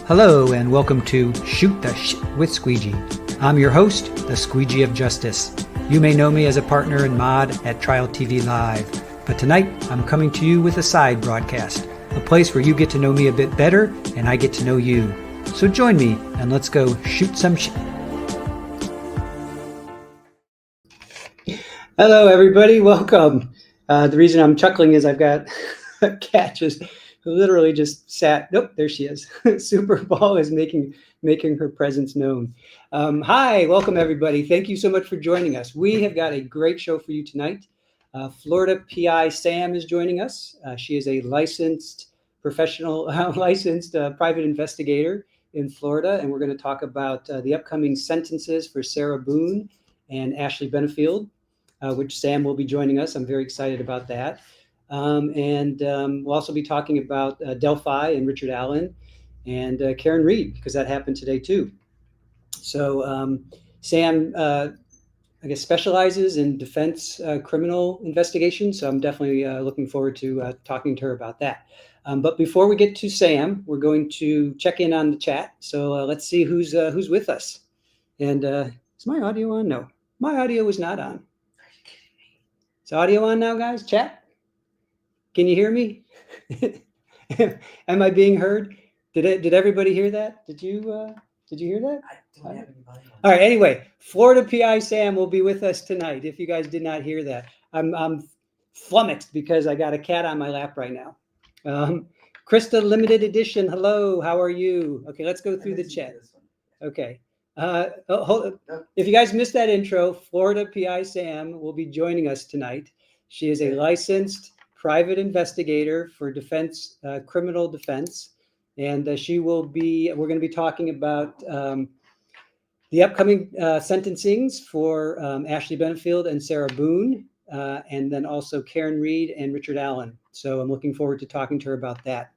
Hello and welcome to Shoot the Shit with Squeegee. I'm your host, the Squeegee of Justice. You may know me as a partner and mod at Trial TV Live, but tonight I'm coming to you with a side broadcast, a place where you get to know me a bit better and I get to know you. So join me and let's go shoot some shit. Hello everybody, welcome. The reason I'm chuckling is I've got a cat just literally just sat. Nope, there she is. Super Ball is making her presence known. Hi, welcome everybody. Thank you so much for joining us. We have got a great show for you tonight. Florida PI Sam is joining us. She is a licensed professional, licensed private investigator in Florida, and we're going to talk about the upcoming sentences for Sarah Boon and Ashley Benefield, which Sam will be joining us. I'm very excited about that. We'll also be talking about Delphi and Richard Allen and Karen Reed, because that happened today too. So Sam, I guess, specializes in defense criminal investigation. So I'm definitely looking forward to talking to her about that. But before we get to Sam, we're going to check in on the chat. So let's see who's with us. And is my audio on? No, my audio is not on. Is audio on now, guys? Chat? Can you hear me? Am I being heard? Did everybody hear that? Did you hear that? I don't have any volume. All right. Anyway, Florida PI Sam will be with us tonight. If you guys did not hear that, I'm flummoxed because I got a cat on my lap right now. Krista Limited Edition. Hello. How are you? Okay. Let's go through the chat. Okay. If you guys missed that intro, Florida PI Sam will be joining us tonight. She is a licensed private investigator for defense, criminal defense. And we're going to be talking about the upcoming sentencings for Ashley Benefield and Sarah Boon, and then also Karen Reed and Richard Allen. So I'm looking forward to talking to her about that.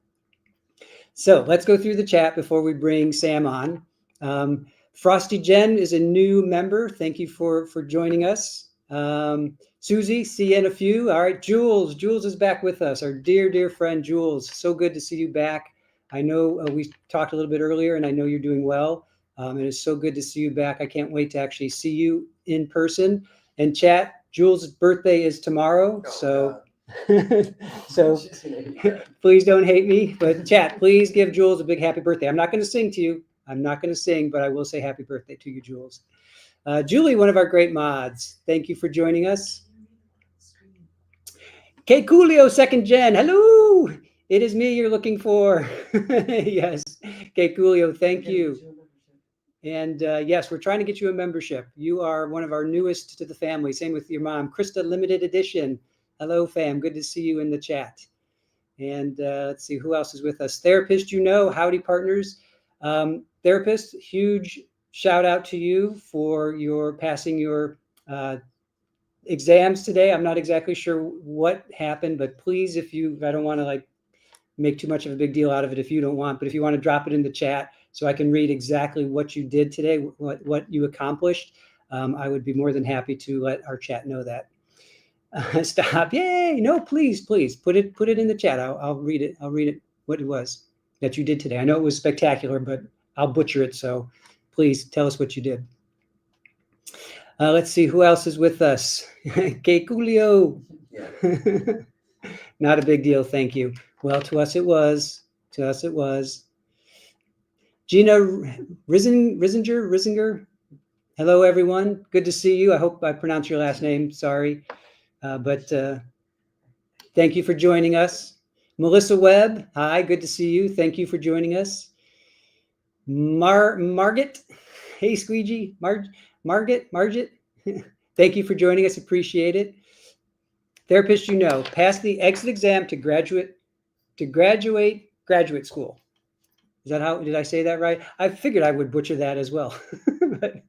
So let's go through the chat before we bring Sam on. Frosty Jen is a new member. Thank you for joining us. Susie, see you in a few. All right, Jules is back with us, our dear friend Jules. So good to see you back. I know we talked a little bit earlier, and I know you're doing well. It is so good to see you back. I can't wait to actually see you in person. And chat, Jules' birthday is tomorrow, so please don't hate me. But chat, please give Jules a big happy birthday. I'm not going to sing to you. I'm not going to sing, but I will say happy birthday to you, Jules. Julie, one of our great mods, thank you for joining us. Kate Coolio, second gen. Hello. It is me you're looking for. Yes. Kate Coolio, thank you. And yes, we're trying to get you a membership. You are one of our newest to the family. Same with your mom, Krista Limited Edition. Hello, fam. Good to see you in the chat. And let's see who else is with us. Therapist, howdy partners. Therapist, huge shout out to you for your passing your exams today. I'm not exactly sure what happened, but please, I don't want to make too much of a big deal out of it if you don't want, but if you want to drop it in the chat so I can read exactly what you did today, what you accomplished, I would be more than happy to let our chat know that. Stop. Yay. No, please put it in the chat. I'll read it. I'll read it, what it was that you did today. I know it was spectacular, but I'll butcher it. So please tell us what you did. Let's see who else is with us. Que Julio. Yeah. Not a big deal. Thank you. Well, to us it was. Gina Risinger. Hello, everyone. Good to see you. I hope I pronounced your last name. Sorry. But thank you for joining us. Melissa Webb. Hi, good to see you. Thank you for joining us. Margit. Hey, Squeegee. Margit. Thank you for joining us. Appreciate it. Therapist, passed the exit exam to graduate graduate school. Is that how, did I say that right? I figured I would butcher that as well. But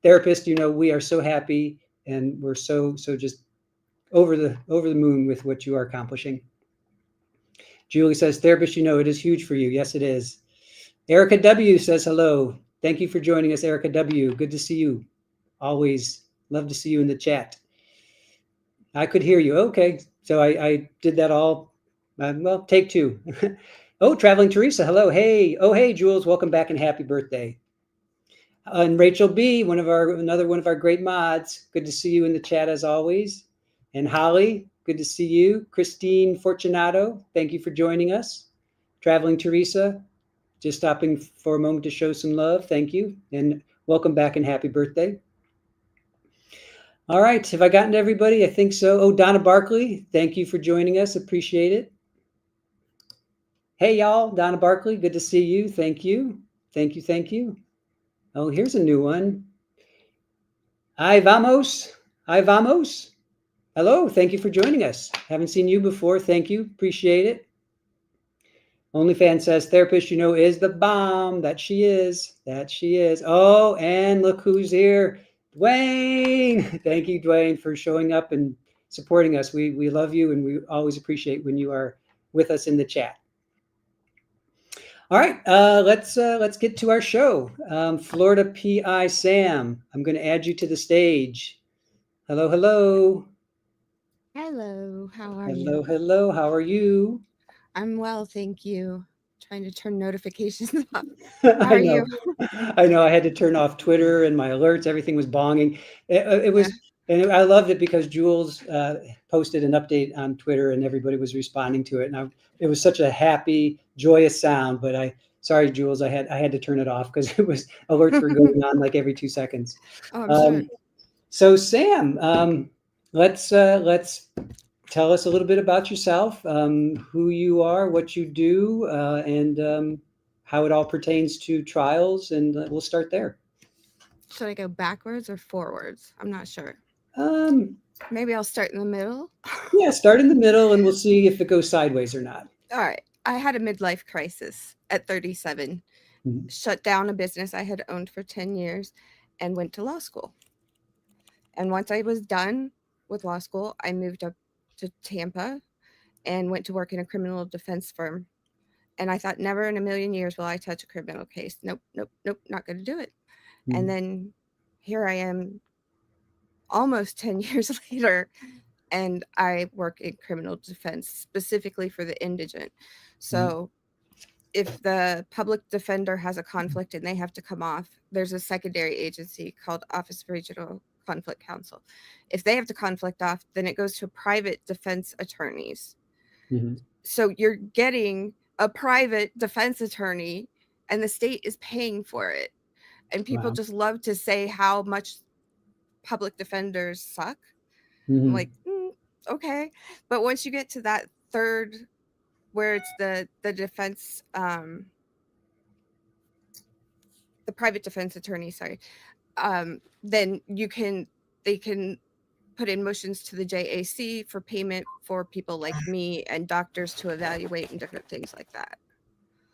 therapist, we are so happy and we're so just over the moon with what you are accomplishing. Julie says, therapist, it is huge for you. Yes, it is. Erica W says hello. Thank you for joining us, Erica W. Good to see you. Always love to see you in the chat. I could hear you. Okay. So I did that all. Well, take two. Oh, traveling Teresa, hello. Hey, oh, hey, Jules, welcome back and happy birthday. And Rachel B, another one of our great mods. Good to see you in the chat as always. And Holly, good to see you. Christine Fortunato, thank you for joining us. Traveling Teresa, just stopping for a moment to show some love. Thank you. And welcome back and happy birthday. All right, have I gotten to everybody? I think so. Oh, Donna Barkley, thank you for joining us. Appreciate it. Hey, y'all, Donna Barkley, good to see you. Thank you. Thank you. Thank you. Oh, here's a new one. Hi, vamos. Hi, vamos. Hello, thank you for joining us. Haven't seen you before. Thank you. Appreciate it. OnlyFans says therapist, is the bomb. That she is. That she is. Oh, and look who's here. Dwayne. Thank you, Dwayne, for showing up and supporting us. We love you, and we always appreciate when you are with us in the chat. All right, let's get to our show. Florida PI Sam, I'm going to add you to the stage. Hello, hello. Hello, how are Hello, you? hello. How are you? I'm well, thank you. Trying to turn notifications off. How I are you? know. I know. I had to turn off Twitter and my alerts. Everything was bonging. It Yeah. was, and I loved it because Jules posted an update on Twitter and everybody was responding to it. And it was such a happy, joyous sound. But sorry, Jules, I had to turn it off because it was alerts were going on like every 2 seconds. Oh, I'm sure. Um, so Sam, let's tell us a little bit about yourself, who you are, what you do, and how it all pertains to trials, and we'll start there. Should I go backwards or forwards? I'm not sure. Um, Maybe I'll start in the middle. yeah, start in the middle, and we'll see if it goes sideways or not. All right. I had a midlife crisis at 37, Mhm. shut down a business I had owned for 10 years, and went to law school. And once I was done with law school, I moved up to Tampa and went to work in a criminal defense firm. And I thought, never in a million years will I touch a criminal case. Nope, nope, nope, not going to do it. And Mhm. then here I am almost 10 years later, and I work in criminal defense specifically for the indigent. Mhm. So if the public defender has a conflict and they have to come off, there's a secondary agency called Office of Regional Conflict Counsel. If they have to conflict off, then it goes to private defense attorneys. Mhm. So you're getting a private defense attorney and the state is paying for it. And people Wow. just love to say how much public defenders suck. I'm Mhm. like, okay. But once you get to that third, where it's the defense, the private defense attorney, sorry, then they can put in motions to the JAC for payment for people like me and doctors to evaluate and different things like that.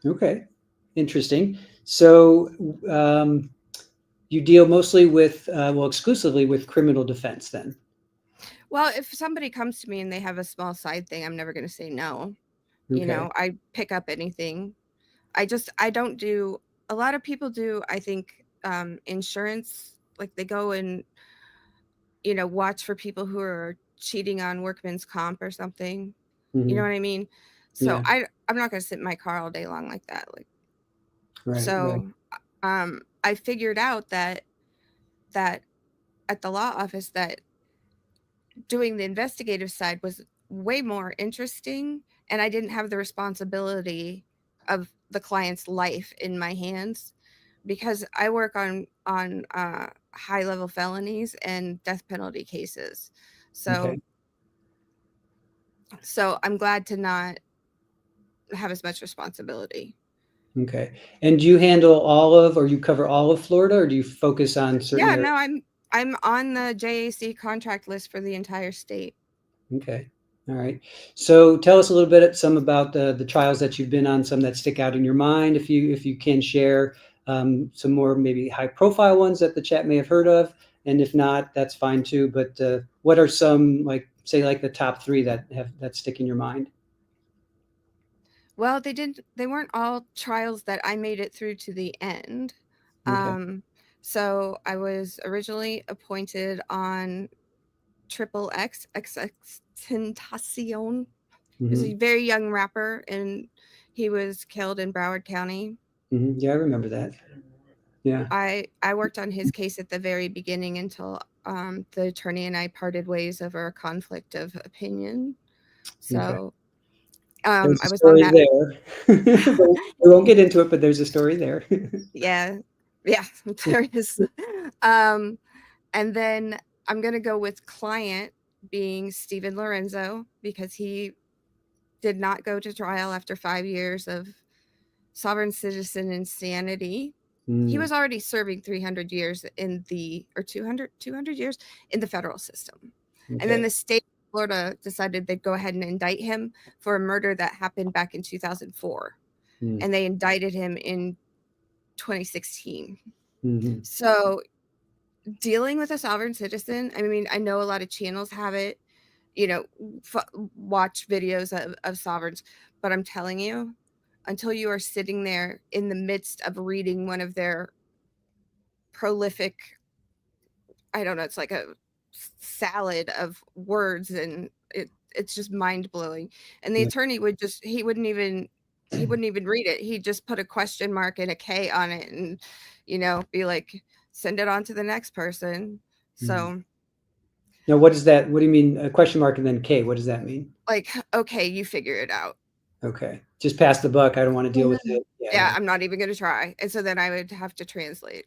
Okay. Interesting. So you deal mostly with, well, exclusively with criminal defense, then. Well, if somebody comes to me and they have a small side thing, I'm never going to say no. Okay. I pick up anything. I don't do, a lot of people do, I think, insurance, like they go and, watch for people who are cheating on workman's comp or something. You know Mhm. what I mean? So Yeah. I'm not going to sit in my car all day long like that. Like, Right. Right. so, I figured out that at the law office that doing the investigative side was way more interesting, and I didn't have the responsibility of the client's life in my hands because I work on high level felonies and death penalty cases. So Okay. so I'm glad to not have as much responsibility. Okay. And do you handle all of, or you cover all of Florida, or do you focus on certain Yeah, areas? no, I'm on the JAC contract list for the entire state. Okay. All right. So tell us a little bit some about the trials that you've been on, some that stick out in your mind, if you can share some more maybe high profile ones that the chat may have heard of, and if not, that's fine too. But what are some, like, say, like the top three that stick in your mind? Well, they weren't all trials that I made it through to the end. Okay. Um, so I was originally appointed on Triple X XXXTentacion. He was a Hmm. very young rapper, and He was killed in Broward County. Yeah, I remember that. Yeah. I worked on his case at the very beginning until the attorney and I parted ways over a conflict of opinion. Okay. So There's a I was on story that. there. We won't get into it, but there's a story there. Yeah, yeah, there is. Um, and then I'm gonna go with client being Stephen Lorenzo because he did not go to trial after 5 years of sovereign citizen insanity. He Mm, was already serving 300 years in the, or 200 years in the federal system. And then okay. the state of Florida decided they'd go ahead and indict him for a murder that happened back in 2004. Mm, And they indicted him in 2016. hmm So dealing with a sovereign citizen, I mean, I know a lot of channels have it, you know, watch videos of sovereigns, but I'm telling you, until you are sitting there in the midst of reading one of their prolific, I don't know, it's like a salad of words, and it's just mind blowing. And the Yeah. attorney would just, he wouldn't even read it. He'd just put a question mark and a K on it, and be like, send it on to the next person. Mm. So Now, what is that? What do you mean? A question mark and then K? What does that mean? like, okay, you figure it out. Okay. Just pass the buck. I don't want to deal with it. Yeah, Yeah, yeah. I'm not even gonna try. And so then I would have to translate.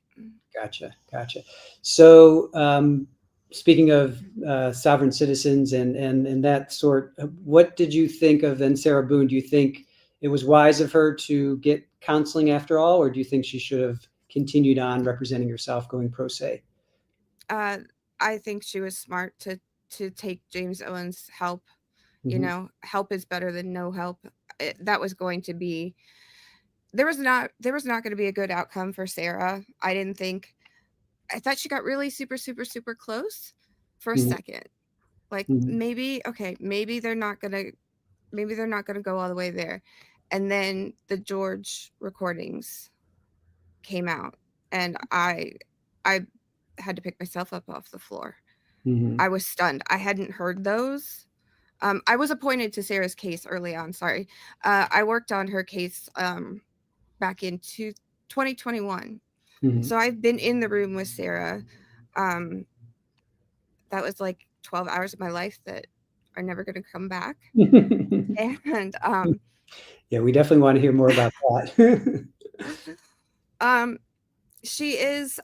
Gotcha. Gotcha. So, speaking of sovereign citizens and that sort, what did you think of then Sarah Boone? Do you think it was wise of her to get counseling after all, or do you think she should have continued on representing herself, going pro se? Uh, I think she was smart to take James Owen's help. Hmm Help is better than no help. That was going to be, there was not going to be a good outcome for Sarah. I thought she got really super super super close for a hmm second. Like hmm maybe, okay, maybe they're not going to go all the way there. And then the George recordings came out, and I had to pick myself up off the floor. hmm I was stunned. I hadn't heard those. I was appointed to Sarah's case early on. Sorry, I worked on her case back in 2021. hmm So I've been in the room with Sarah. Um, that was like 12 hours of my life that are never going to come back. And Yeah, we definitely want to hear more about that. um, she is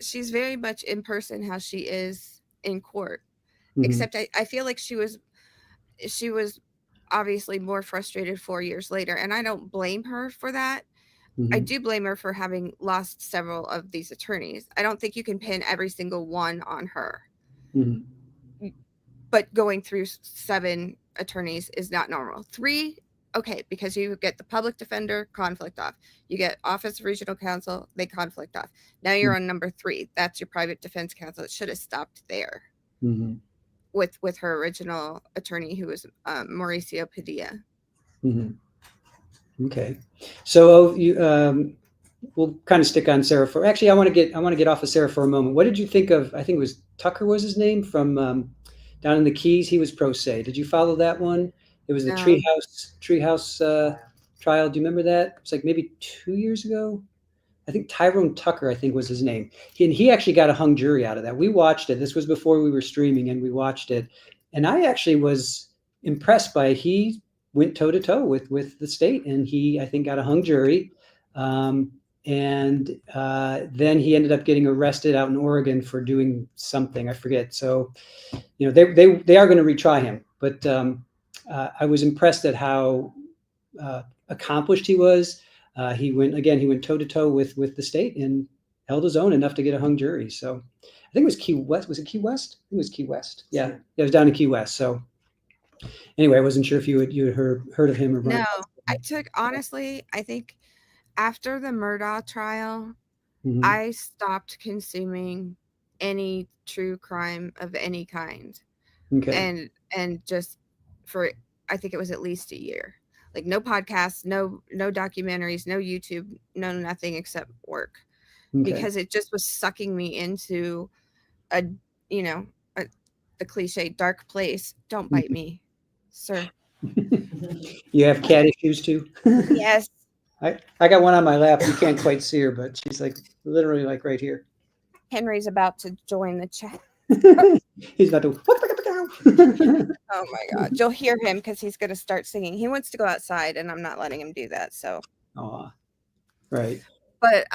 she's very much in person how she is in court. hmm Except I feel like she was obviously more frustrated 4 years later, and I don't blame her for that. I hmm do blame her for having lost several of these attorneys. I don't think you can pin every single one on her, hmm but going through 7 attorneys is not normal. 3, okay, because you get the public defender, conflict off. You get office of regional counsel, they conflict off. Now you're on number 3. That's your private defense counsel. It should have stopped there hmm with her original attorney, who was Mauricio Padilla. hmm Okay. So we'll kind of stick on Sarah for. Actually, I want to get off of Sarah for a moment. What did you think of? I think it was Tucker was his name from down in the Keys. He was pro se. Did you follow that one? It was the No, Treehouse trial. Do you remember that? It's like maybe 2 years ago. I think Tyrone Tucker, I think was his name. He actually got a hung jury out of that. We watched it. This was before we were streaming, and we watched it. And I actually was impressed by it. He went toe to toe with the state, and he I think got a hung jury. Um, and then he ended up getting arrested out in Oregon for doing something I forget. So they are going to retry him, but I was impressed at how accomplished he was. He went toe to toe with the state and held his own enough to get a hung jury. So I think it was Key West. Was it Key West? I think it was Key West. Yeah, it was down in Key West. So anyway, I wasn't sure if you had heard of him or run no. across I took, honestly, I think after the Murdaugh trial, him. I stopped consuming any true crime of any kind. Okay. And just for, I think it was at least a year. Like no podcasts, no documentaries, no YouTube, no nothing except work, Okay. because it just was sucking me into a, you know, a, the cliche dark place. Don't bite me, sir. You have cat issues too? Yes. I got one on my lap. You can't quite see her, but she's like literally like right here. Henry's about to join the chat. He's about to. Oh my god. You'll hear him because he's gonna start singing. He wants to go outside and I'm not letting him do that. So Aw, right. but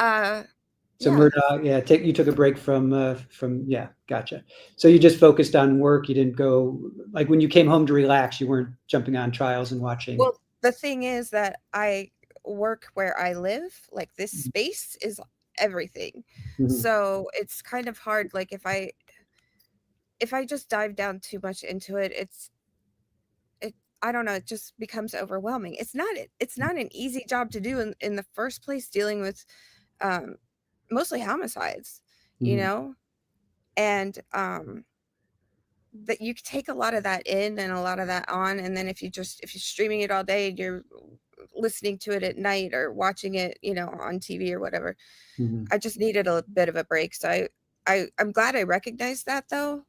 So yeah. Murdoch, yeah, you took a break from yeah, gotcha. So you just focused on work. You didn't go like when you came home to relax. You weren't jumping on trials and watching. Well, the thing is that I work where I live. Like this space is everything. Mhm. So it's kind of hard. Like if I just dive down too much into it, I don't know, it just becomes overwhelming. It's not an easy job to do in the first place, dealing with mostly homicides, you Mhm. know? And that you take a lot of that in and a lot of that on, and then if you're streaming it all day and you're listening to it at night or watching it, on TV or whatever. Mhm. I just needed a bit of a break. So I'm glad I recognized that though.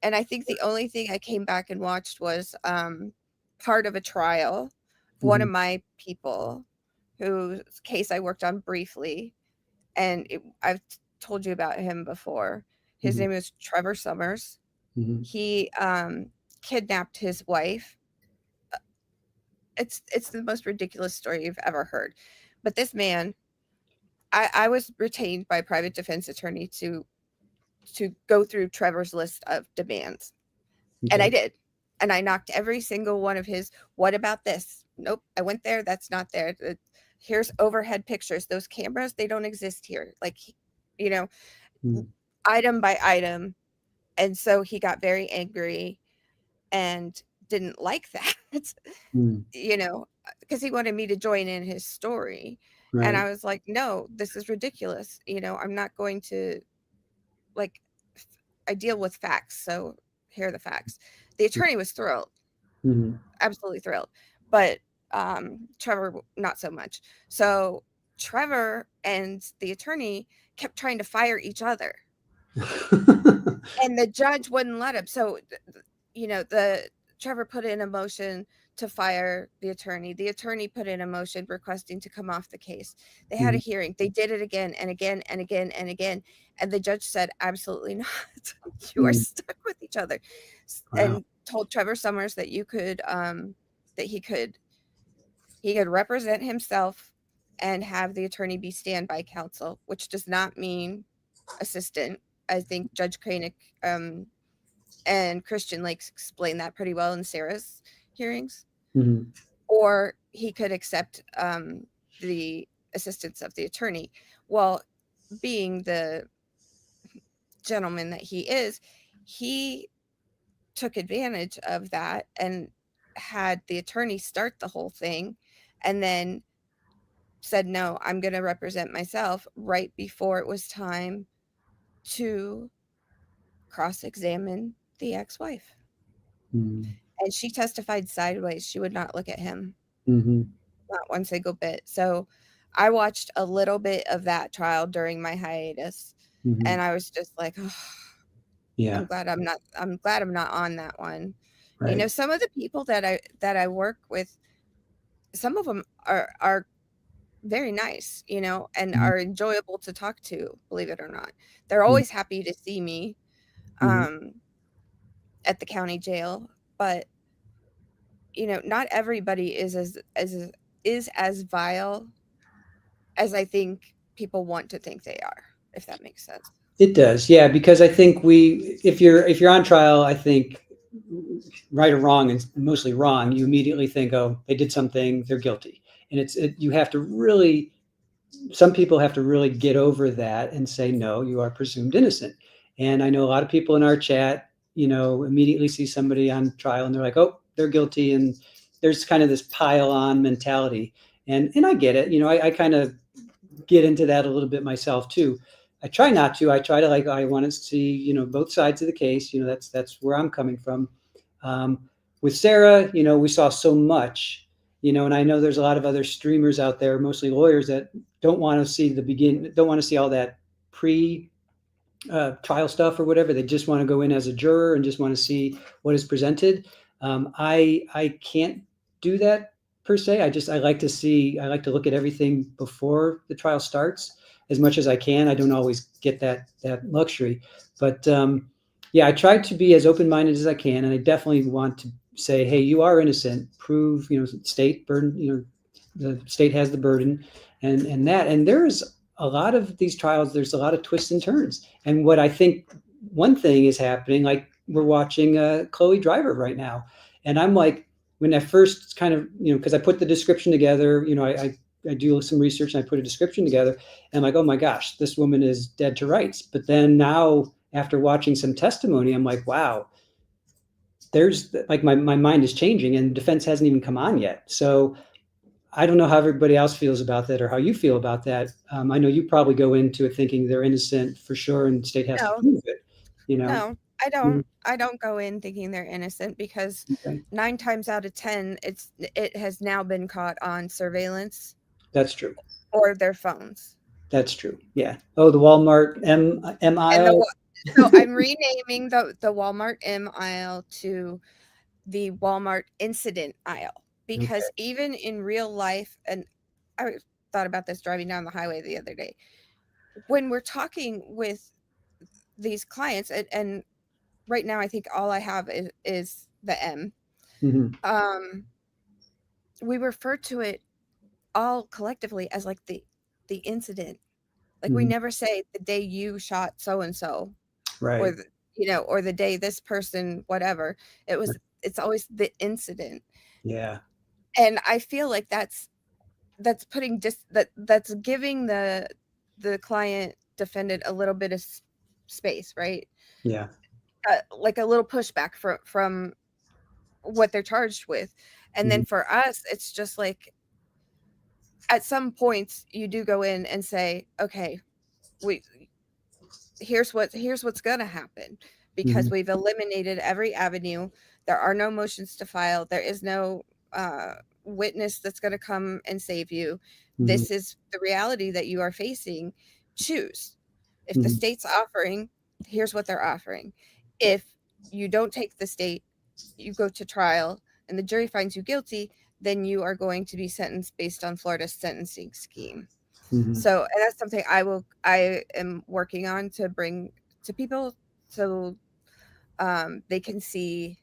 And I think the only thing I came back and watched was part of a trial of one of Mhm. my people whose case I worked on briefly. And I've told you about him before. His Mhm. name is Trevor Summers. Mhm. He kidnapped his wife. It's the most ridiculous story you've ever heard. But this man, I was retained by a private defense attorney to go through Trevor's list of demands. And I Okay. did. And I knocked every single one of his, what about this? Nope, I went there, that's not there. Here's overhead pictures. Those cameras, they don't exist here. Like, you know, Mhm. item by item. And so he got very angry and didn't like that, Mhm. because he wanted me to join in his story. And Right. I was like, no, this is ridiculous. I'm not going to, like, I deal with facts. So here are the facts. The attorney was thrilled, Mhm. absolutely thrilled. But Trevor, not so much. So Trevor and the attorney kept trying to fire each other. And the judge wouldn't let him. So, the Trevor put in a motion to fire the attorney. The attorney put in a motion requesting to come off the case. They had a Mhm. hearing. They did it again and again and again and again. And the judge said, absolutely not. You are Mhm. stuck with each other. Wow. And told Trevor Summers that that he could represent himself and have the attorney be standby counsel, which does not mean assistant. I think Judge Kranick and Christian Lakes explained that pretty well in Sarah's hearings. Mhm. Or he could accept the assistance of the attorney. Well, being the gentleman that he took advantage of that and had the attorney start the whole thing and then said, no, I'm going to represent myself right before it was time to cross-examine the ex-wife. Mhm. And she testified sideways. She would not look at him, Mhm. not one single bit. So I watched a little bit of that trial during my hiatus, Mhm. and I was just like, oh, Yeah. I'm glad I'm not on that one. Right. Some of the people that I work with, some of them are very nice, and Mhm. are enjoyable to talk to, believe it or not. They're Mhm. always happy to see me Mhm. um at the county jail, but not everybody is as vile as I think people want to think they are, if that makes sense. It does, yeah, because I think if you're on trial, I think right or wrong, and mostly wrong, you immediately think, oh, they did something, they're guilty, and you have to really, some people have to really get over that and say, no, you are presumed innocent. And I know a lot of people in our chat, immediately see somebody on trial and they're like, oh, they're guilty, and there's kind of this pile on mentality, and I get it, I kind of get into that a little bit myself too. I try not to. I try to I want to see both sides of the case. That's where I'm coming from. With Sarah, we saw so much, and I know there's a lot of other streamers out there, mostly lawyers, that don't want to see don't want to see all that pre trial stuff or whatever. They just want to go in as a juror and just want to see what is presented. I can't do that per se. I like to look at everything before the trial starts as much as I can. I don't always get that luxury, but yeah, I try to be as open-minded as I can, and I definitely want to say, hey, you are innocent. Prove, state burden. The state has the burden, and there's a lot of these trials. There's a lot of twists and turns, and what I think one thing is happening, like we're watching Chloe Driver right now, and I'm like, when I first kind of, because I put the description together, I do some research and I put a description together, and I'm like, oh my gosh, this woman is dead to rights. But then now, after watching some testimony, I'm like, wow, there's like my mind is changing, and defense hasn't even come on yet. So I don't know how everybody else feels about that or how you feel about that. I know you probably go into it thinking they're innocent for sure, and the state has to No, prove it. no, I Mhm. don't. I don't go in thinking they're innocent because Okay. 9 times out of 10, it has now been caught on surveillance That's true. or their phones. That's true. Yeah. Oh, the Walmart M And aisle. so I'm renaming the Walmart M aisle to the Walmart incident aisle, Okay. because even in real life, and I thought about this driving down the highway the other day, when we're talking with these clients, and right now I think all I have is the M. Mm-hmm. We refer to it all collectively as like the incident. Like we Mm-hmm. never say the day you shot so and so, or Right. or the day this person, whatever. It's always the incident. Yeah. And I feel like that's putting that's giving the client defendant a little bit of space, right? Yeah. Like a little pushback from what they're charged with. And Mm-hmm. then for us, it's just like at some points you do go in and say, okay, we here's what's going to happen, because Mm-hmm. we've eliminated every avenue. There are no motions to file. There is no witness that's going to come and save you. Mm-hmm. This is the reality that you are facing. Choose. If the Mm-hmm. state's offering, here's what they're offering. If you don't take the state, you go to trial and the jury finds you guilty, then you are going to be sentenced based on Florida's sentencing scheme. Mm-hmm. So, and that's something I am working on to bring to people, so they can see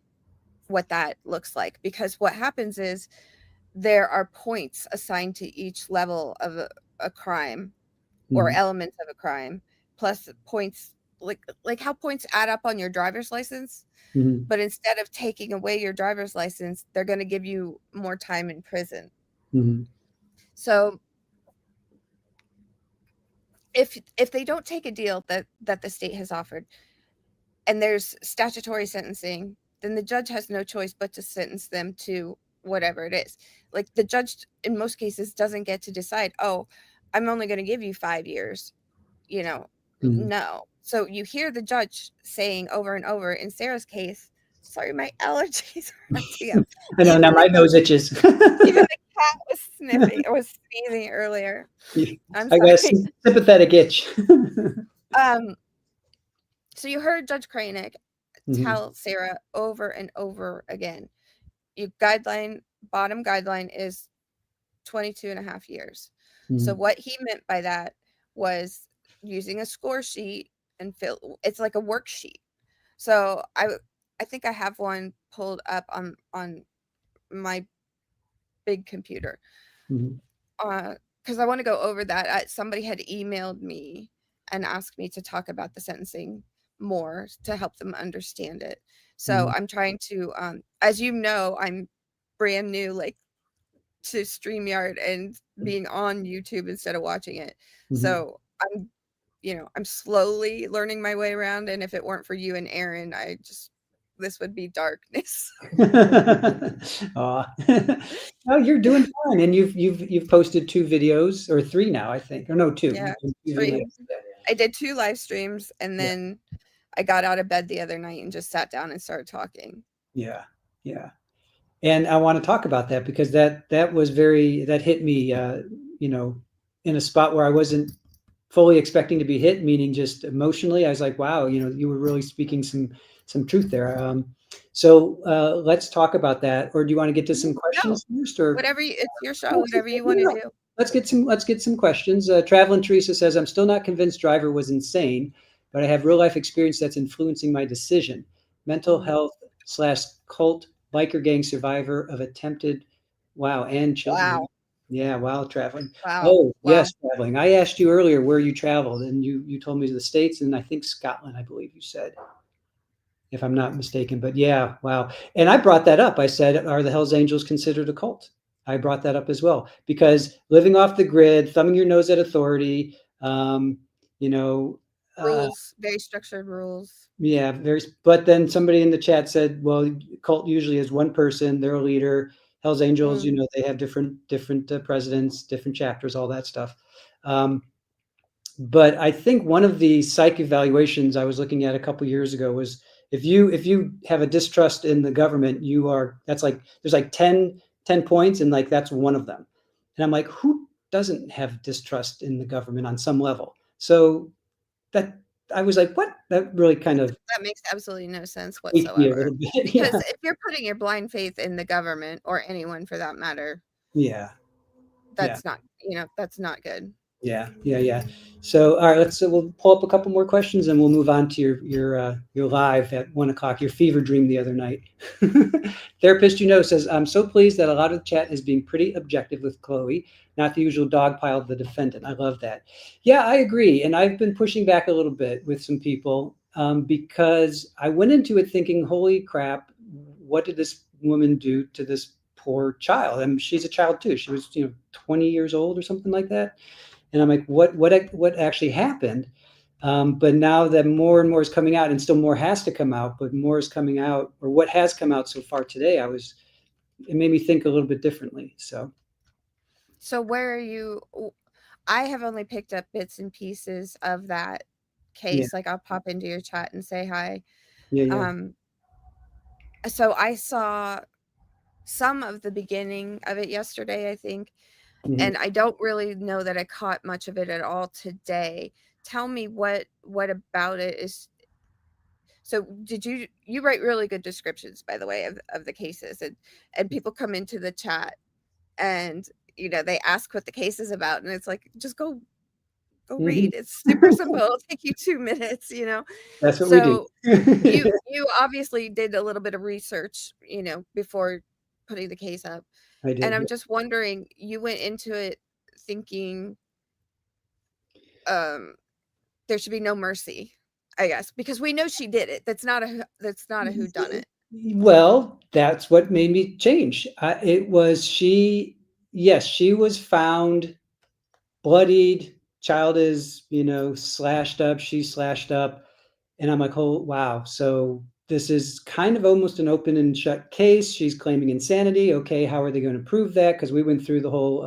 what that looks like. Because what happens is there are points assigned to each level of a crime or Mm-hmm. elements of a crime, plus points like how points add up on your driver's license. Mm-hmm. But instead of taking away your driver's license, they're going to give you more time in prison. Mm-hmm. So if they don't take a deal that the state has offered, and there's statutory sentencing, then the judge has no choice but to sentence them to whatever it is. Like the judge in most cases doesn't get to decide, oh, I'm only going to give you 5 years, Mm-hmm. no. So you hear the judge saying over and over, in Sarah's case, sorry, my allergies are acting up. I know now my nose itches. Even the cat was sniffing or was sneezing earlier. I'm I got a sorry. sympathetic itch. So you heard Judge Kranek Mm-hmm. tell Sarah over and over again, your bottom guideline is 22 and a half years. So Mm-hmm. what he meant by that was using a score sheet and it's like a worksheet. So I think I have one pulled up on my big computer. Mm-hmm. Because I want to go over that. Somebody had emailed me and asked me to talk about the sentencing more to help them understand it. So I'm trying to, as you know, I'm brand new, like to StreamYard and being on YouTube instead of watching it. Mm-hmm. So I'm slowly learning my way around. And if it weren't for you and Aaron, this would be darkness. Oh, you're doing fine, and you've posted 2 videos or 3 now, I think, or no, 2. Yeah, You've 3. I did 2 live streams, and then I got out of bed the other night and just sat down and started talking. Yeah, yeah. And I want to talk about that because that hit me, in a spot where I wasn't fully expecting to be hit, meaning just emotionally. I was like, wow, you were really speaking some truth there. So let's talk about that. Or do you want to get to some No, questions first? Or whatever it's your show, whatever you want to do. let's get some questions. Traveling Teresa says, I'm still not convinced Driver was insane, but I have real life experience that's influencing my decision. Mental health / cult biker gang survivor of attempted, wow, and children. Wow. Yeah, wow, traveling. Wow. Oh, Wow. yes, traveling. I asked you earlier where you traveled, and you told me the States and I think Scotland, I believe you said, if I'm not mistaken. But yeah, wow. And I brought that up. I said, are the Hells Angels considered a cult? I brought that up as well because living off the grid, thumbing your nose at authority, you know, uh, Rules, very structured rules. yeah, very. But then somebody in the chat said, well, cult usually is one person, they're a leader. Hells Angels, Mm. they have different presidents, different chapters, all that stuff. Um, but I think one of the psych evaluations I was looking at a couple years ago was if you have a distrust in the government, that's like there's like 10 points, and like that's one of them. And I'm like, who doesn't have distrust in the government on some level? So that I was like, what? That really kind of That makes absolutely no sense tweaked me a whatsoever. little bit. Because Yeah. if you're putting your blind faith in the government or anyone for that matter, Yeah. Yeah. that's not good. Yeah. So, all right, we'll pull up a couple more questions and we'll move on to your live at 1 o'clock, your fever dream the other night. Therapist, says, I'm so pleased that a lot of the chat is being pretty objective with Chloe, not the usual dog pile of the defendant. I love that. Yeah, I agree. And I've been pushing back a little bit with some people because I went into it thinking, holy crap, what did this woman do to this poor child? I mean, she's a child too. She was, 20 years old or something like that. And I'm like, what actually happened? But now that more and more is coming out, and still more has to come out, but more is coming out, or what has come out so far today, it made me think a little bit differently. So where are you? I have only picked up bits and pieces of that Yeah, case. Like I'll pop into your chat and say hi. yeah. Um, so I saw some of the beginning of it yesterday, I think, Hmm. and I don't really know that I caught much of it at all today. Tell me what about it is. So did you write really good descriptions, by the way, of the cases, and people come into the chat and they ask what the case is about, and it's like, just go Hmm. read. It's super simple. It'll take you 2 minutes. That's what we do. So you obviously did a little bit of research, before putting the case up. I And did. I'm just wondering, you went into it thinking um there should be no mercy, I guess, because we know she did it. That's not a who done it. Well, that's what made me change. It was she. Yes, she was found bloodied. Child is, slashed up. She's slashed up. And I'm like, oh, wow. So this is kind of almost an open and shut case. She's claiming insanity. Okay, how are they going to prove that? Because we went through the whole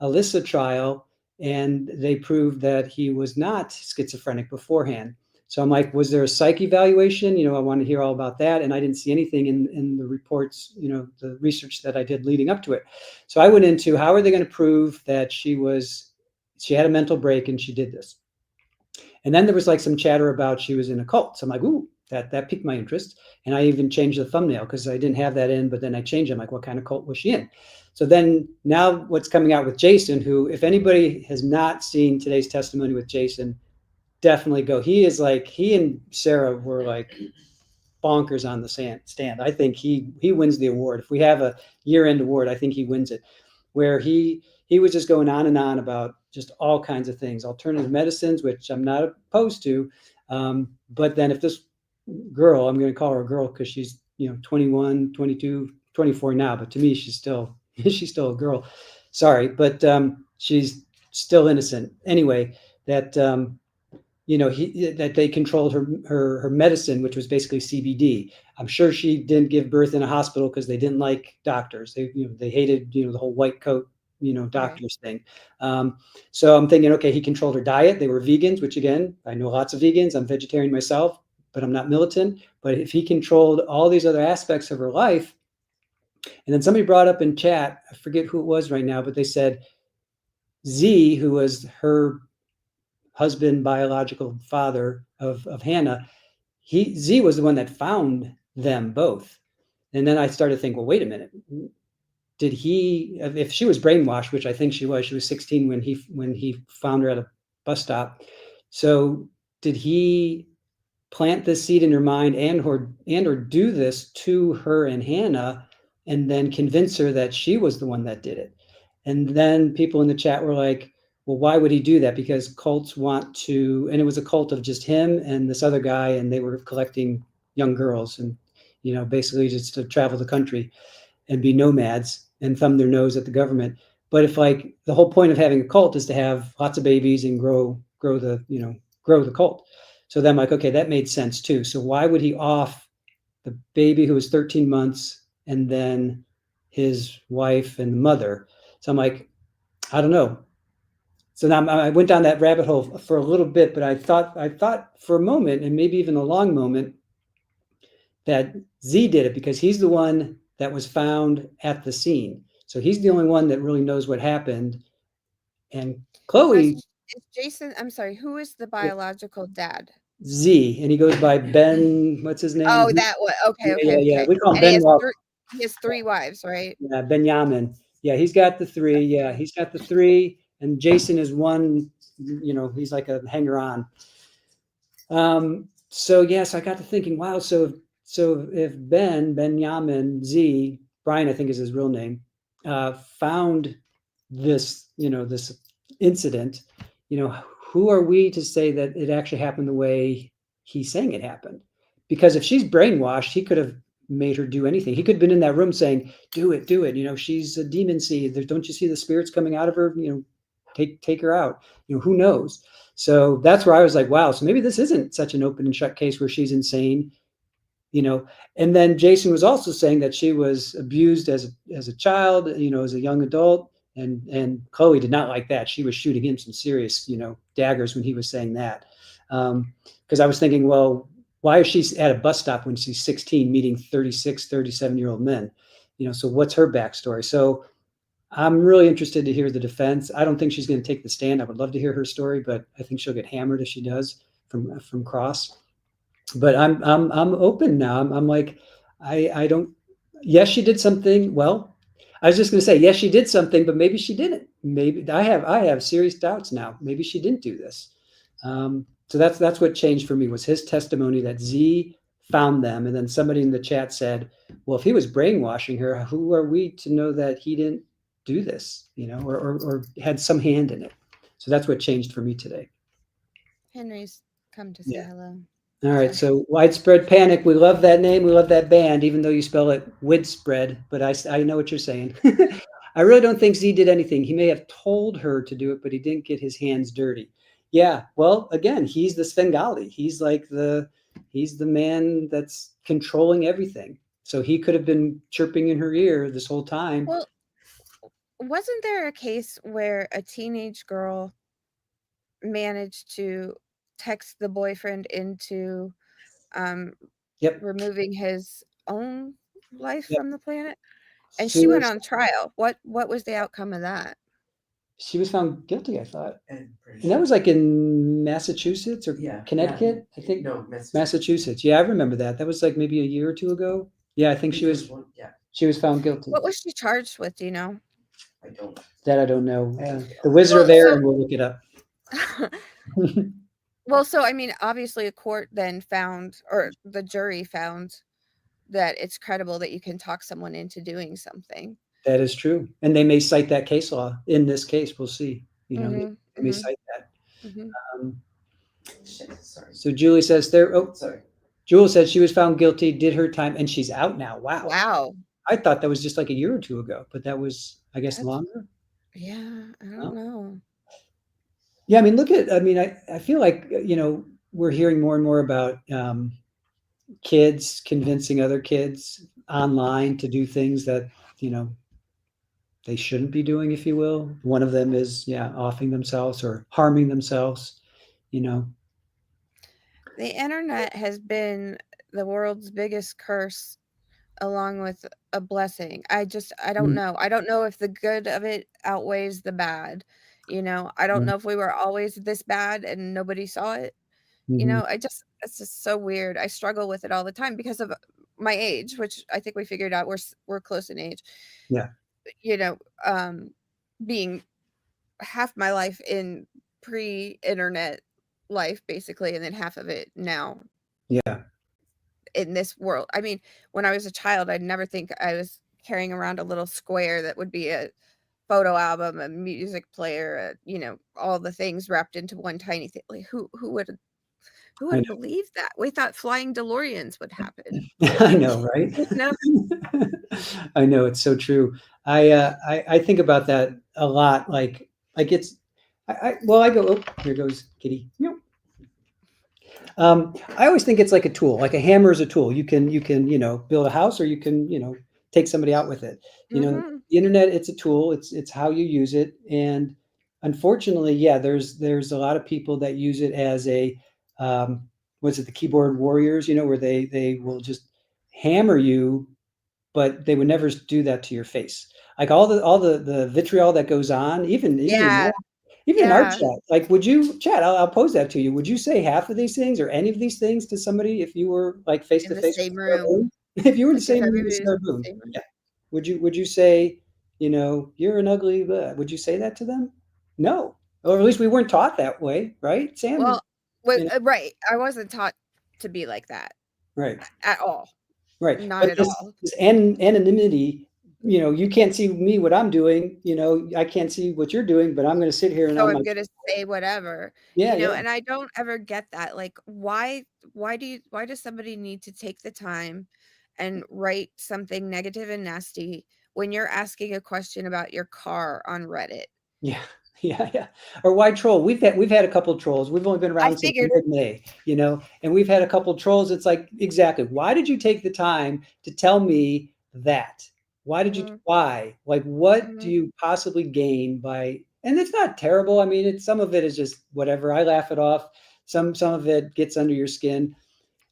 Alyssa trial and they proved that he was not schizophrenic beforehand. So I'm like, was there a psych evaluation? I want to hear all about that. And I didn't see anything in the reports, the research that I did leading up to it. So I went into how are they going to prove that she had a mental break and she did this? And then there was like some chatter about she was in a cult. So I'm like, ooh, that piqued my interest. And I even changed the thumbnail because I didn't have that in, but then I changed it. I'm like, what kind of cult was she in? So then now what's coming out with Jason, who, if anybody has not seen today's testimony with Jason, definitely go. He and Sarah were like bonkers on the stand. I think he wins the award. If we have a year-end award, I think he wins it. Where he was just going on and on about just all kinds of things, alternative medicines, which I'm not opposed to. But then if this girl, I'm going to call her a girl because she's 21, 22, 24 now, but to me she's still she's still a girl. Sorry, but she's still innocent. Anyway, that that they controlled her medicine, which was basically CBD. I'm sure she didn't give birth in a hospital because they didn't like doctors. They hated the whole white coat Right. doctors thing. So I'm thinking, okay, he controlled her diet. They were vegans, which again, I know lots of vegans. I'm vegetarian myself, but I'm not militant. But if he controlled all these other aspects of her life, and then somebody brought up in chat, I forget who it was right now, but they said Z, who was her husband, biological father of Hannah, Z was the one that found them both. And then I started to think, well, wait a minute. Did he, if she was brainwashed, which I think she was 16 when he found her at a bus stop. So did he plant this seed in her mind or do this to her and Hannah and then convince her that she was the one that did it? And then people in the chat were like, well, why would he do that? Because cults want to, and it was a cult of just him and this other guy, and they were collecting young girls and, basically just to travel the country and be nomads and thumb their nose at the government. But if like the whole point of having a cult is to have lots of babies and grow the cult. So then I'm like, okay, that made sense too. So why would he off the baby who was 13 months and then his wife and the mother? So I'm like, I don't know. So now I went down that rabbit hole for a little bit, but I thought for a moment, and maybe even a long moment, that Z did it because he's the one that was found at the scene. So he's the only one that really knows what happened. And Chloe, Is Jason, I'm sorry, who is the biological dad? Z, and he goes by Ben. What's his name? Oh, that one. Okay, Yeah. okay. We call him And Ben Walker. he has 3 wives, right? Yeah, Benjamin. Yeah, he's got the 3. Yeah, he's got the 3, and Jason is one. He's like a hanger on. So yes, I got to thinking, wow. So if Benjamin Z, Brian, I think is his real name, found this, this incident, who are we to say that it actually happened the way he's saying it happened? Because if she's brainwashed, he could have made her do anything. He could have been in that room saying, do it. She's a demon seed. Don't you see the spirits coming out of her? Take her out. Who knows? So that's where I was like, wow, so maybe this isn't such an open and shut case where she's insane, And then Jason was also saying that she was abused as a child, as a young adult. And Chloe did not like that. She was shooting him some serious, daggers when he was saying that. Because I was thinking, well, why is she at a bus stop when she's 16 meeting 36, 37-year-old men? So what's her backstory? So I'm really interested to hear the defense. I don't think she's going to take the stand. I would love to hear her story, but I think she'll get hammered if she does from Cross. But I'm open now. I'm like, I don't. Yes, she did something. Well, I was just going to say yes, she did something, but maybe she didn't. Maybe I have serious doubts now. Maybe she didn't do this. So that's what changed for me was his testimony that Z found them, and then somebody in the chat said, "Well, if he was brainwashing her, who are we to know that he didn't do this? Or had some hand in it?" So that's what changed for me today. Henry's come to say hello. All right, so Widespread Panic. We love that name. We love that band, even though you spell it Widspread. But I know what you're saying. I really don't think Z did anything. He may have told her to do it, but he didn't get his hands dirty. Yeah, well, again, he's the Svengali. He's the man that's controlling everything. So he could have been chirping in her ear this whole time. Well, wasn't there a case where a teenage girl managed to text the boyfriend into removing his own life from the planet? And she went on trial. What was the outcome of that? She was found guilty, I thought. And that was like in Massachusetts or Connecticut, I think. No, Massachusetts. Yeah, I remember that. That was like maybe a year or two ago. Yeah, I think she was found guilty. What was she charged with? Do you know? I don't know. The Wizard of Aaron will look it up. Well, so I mean, obviously, a court then found, or the jury found, that it's credible that you can talk someone into doing something. That is true, and they may cite that case law in this case. We'll see. They may cite that. So Julie says there. Oh, sorry. Jewel said she was found guilty, did her time, and she's out now. Wow. Wow. I thought that was just like a year or two ago, but that was, I guess, longer. Yeah, I don't know. Yeah, I mean, I feel like, we're hearing more and more about kids convincing other kids online to do things that, they shouldn't be doing, if you will. One of them is, offing themselves or harming themselves, The internet has been the world's biggest curse along with a blessing. I don't know. I don't know if the good of it outweighs the bad. I don't know if we were always this bad and nobody saw it. It's just so weird. I struggle with it all the time because of my age, which I think we figured out we're close in age. Yeah. You know, being half my life in pre-internet life, basically, and then half of it now Yeah. in this world. I mean, when I was a child, I'd never think I was carrying around a little square that would be a photo album, a music player, all the things wrapped into one tiny thing. Like who I would believe that? We thought flying DeLoreans would happen. know. I know, right? No. I know, it's so true. I think about that a lot. Like it's, well, I go, oh, here goes Kitty. Yep. I always think it's like a tool. Like a hammer is a tool. You can build a house, or you can take somebody out with it. Hmm. The internet, it's a tool. It's how you use it. And unfortunately, yeah, there's a lot of people that use it as a what's it, the keyboard warriors, where they will just hammer you, but they would never do that to your face. Like all the vitriol that goes on, Yeah, even in our yeah. chat. Like, would you chat? I'll pose that to you. Would you say half of these things or any of these things to somebody if you were like face In to the face with same Sarah room. Boone? If you were in the Like if same room with everybody was Sarah in the Boone, same room. yeah. Would you say, you're an ugly? Would you say that to them? No, or at least we weren't taught that way, right? Sam is, Well, wait, you know, right. I wasn't taught to be like that right. at all. Right. Not But at this, all. this anonymity, you can't see me what I'm doing. I can't see what you're doing, but I'm going to sit here and So I'm I'm like, gonna say whatever, yeah, yeah, and I don't ever get that. Like, why does somebody need to take the time and write something negative and nasty when you're asking a question about your car on Reddit? yeah, yeah, yeah. Or why troll? We've had a couple trolls. We've only been I around since figured, mid-May, and we've had a couple trolls. It's like, exactly. Why did you take the time to tell me that? mhm, Why? Like, what do mhm. you possibly gain by? And it's not terrible. I mean, some of it is just whatever. I laugh it off. Some of it gets under your skin.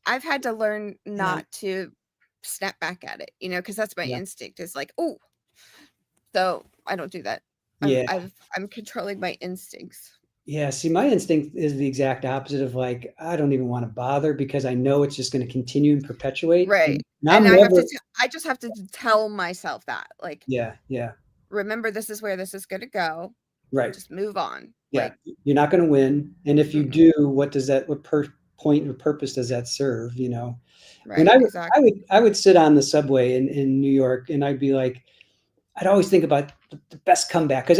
I've had to learn Yeah, not to snap back at it, because that's my yeah, instinct. Is like, oh, so I don't do that. yeah, I'm controlling my instincts. yeah. See, my instinct is the exact opposite of like, I don't even want to bother because I know it's just going to continue and perpetuate. Right. And And I'm never, I just have to tell myself that, like, yeah, yeah, remember this is where this is gonna go. right. Just move on. Yeah, Like, you're not going to win. And if you mm-mm. do, what point or purpose does that serve? When Right, exactly. I would sit on the subway in New York, and I'd be like, I'd always think about the best comeback, because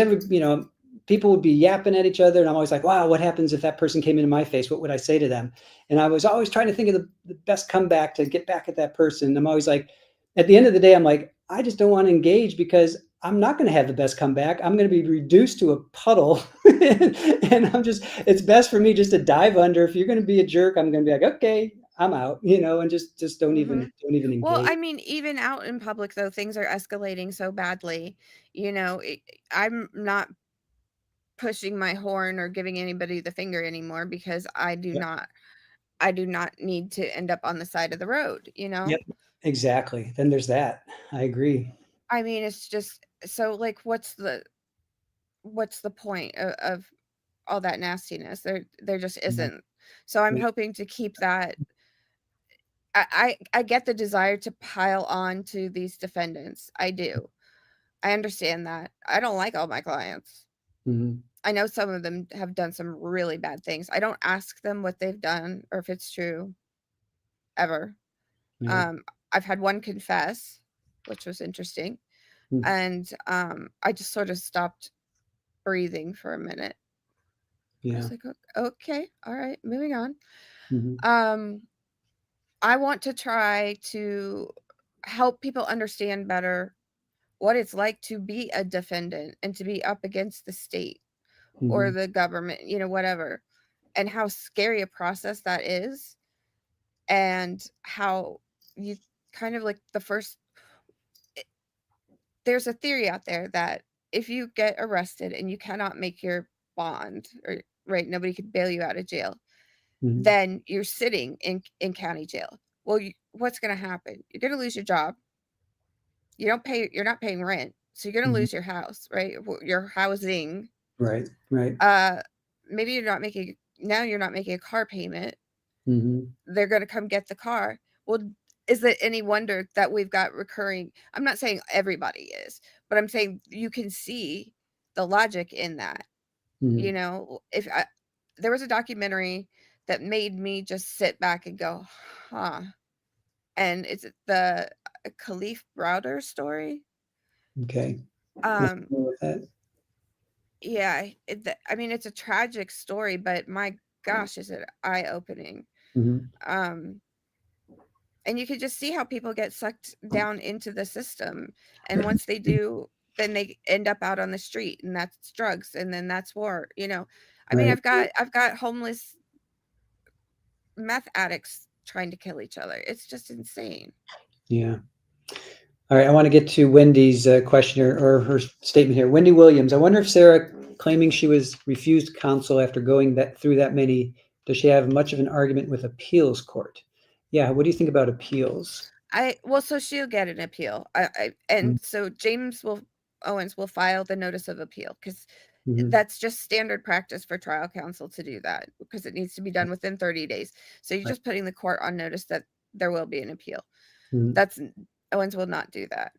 people would be yapping at each other, and I'm always like, wow, what happens if that person came into my face? What would I say to them? And I was always trying to think of the best comeback to get back at that person. I'm always like, at the end of the day, I'm like, I just don't want to engage because I'm not going to have the best comeback. I'm going to be reduced to a puddle, and it's best for me just to dive under. If you're going to be a jerk, I'm going to be like, okay, I'm out, and just don't even Mhm. don't even Well, engage. I mean, even out in public, though, things are escalating so badly, I'm not pushing my horn or giving anybody the finger anymore because Yep. I do not need to end up on the side of the road, you know? Yep. Exactly. Then there's that. I agree. I mean, it's just so, like, what's the point of all that nastiness? There just Yeah. isn't. So I'm Yeah. hoping to keep that. I get the desire to pile on to these defendants. I do. I understand that. I don't like all my clients. Mhm. I know some of them have done some really bad things. I don't ask them what they've done or if it's true ever. Yeah. Um, I've had one confess, which was interesting, Mm. and I just sort of stopped breathing for a minute. I Yeah. was like, Okay, all right, moving on." Mhm. Um, I want to try to help people understand better what it's like to be a defendant and to be up against the state or Mhm. the government, whatever, and how scary a process that is, and how you kind of like the first. There's a theory out there that if you get arrested and you cannot make your bond, or right, nobody could bail you out of jail, Mhm. then you're sitting in county jail. Well, what's going to happen? You're going to lose your job. You're not paying rent, so you're going to Mhm. lose your house, right? Your housing. Right. Right. Uh, maybe you're not making a car payment. Mhm. They're going to come get the car. Well, is it any wonder that we've got recurring? I'm not saying everybody is, but I'm saying you can see the logic in that. You know, if there was a documentary that made me just sit back and go, huh. And it's the Khalif Browder story. Okay. Um, With that. yeah, I mean, it's a tragic story, but my gosh, is it eye opening. Um, and you can just see how people get sucked down into the system. And once they do, then they end up out on the street, and that's drugs, and then that's war, you know. I mean, Right. I've got homeless meth addicts trying to kill each other. It's just insane. Yeah. All right. I want to get to Wendy's question or her statement here. Wendy Williams. I wonder if Sarah claiming she was refused counsel after going through that many, does she have much of an argument with appeals court? Yeah. What do you think about appeals? So she'll get an appeal. And so Owens will file the notice of appeal, because that's just standard practice for trial counsel to do that, because it needs to be done within 30 days. So you're just putting the court on notice that there will be an appeal. That's Owens will not do that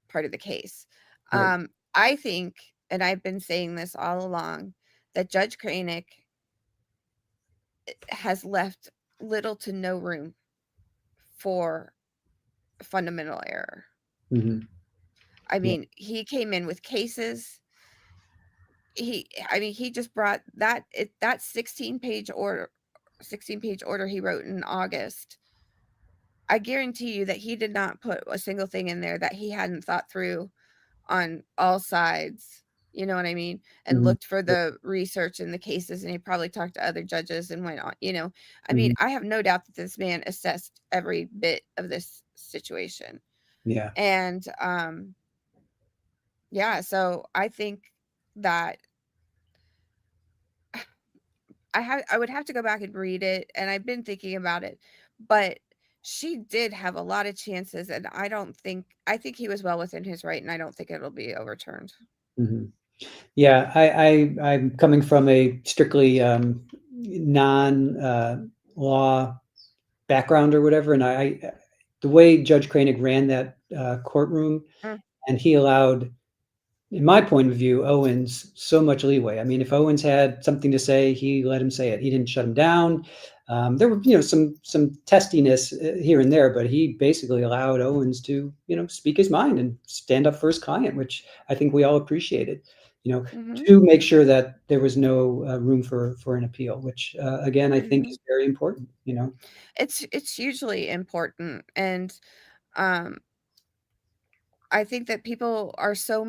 part of the case. Right. I think, and I've been saying this all along, that Judge Kranick has left little to no room for fundamental error. I mean, he came in with cases. He just brought that 16-page order he wrote in August. I guarantee you that he did not put a single thing in there that he hadn't thought through on all sides. You know what I mean? And looked for the research in the cases, and he probably talked to other judges and went on, you know. I mean, I have no doubt that this man assessed every bit of this situation. Yeah. And yeah, so I think that I would have to go back and read it, and I've been thinking about it, but she did have a lot of chances, and I think he was well within his right, and I don't think it'll be overturned. Yeah, I'm coming from a strictly non law background or whatever, and the way Judge Kranick ran that courtroom, Mm. and he allowed, in my point of view, Owens so much leeway. I mean, if Owens had something to say, he let him say it. He didn't shut him down. There were, some testiness here and there, but he basically allowed Owens to, speak his mind and stand up for his client, which I think we all appreciated. To make sure that there was no room for an appeal, which again I think is very important. It's hugely important, and I think that people are so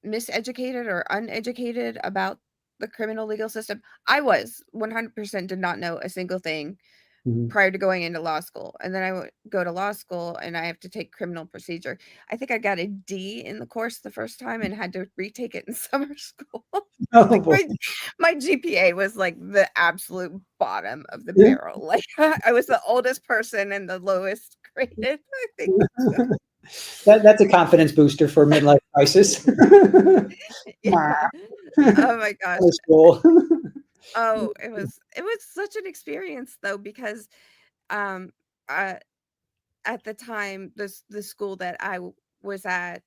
miseducated or uneducated about the criminal legal system. I was 100% did not know a single thing prior to going into law school. And then I would go to law school, and I have to take criminal procedure. I think I got a D in the course the first time and had to retake it in summer school. Oh Like boy. my GPA was like the absolute bottom of the Yeah. barrel. Like I was the oldest person and the lowest graded, I think. That's a confidence booster for midlife crisis. Yeah. Oh my gosh. School. Oh, it was such an experience though, because um uh, at the time the school that was at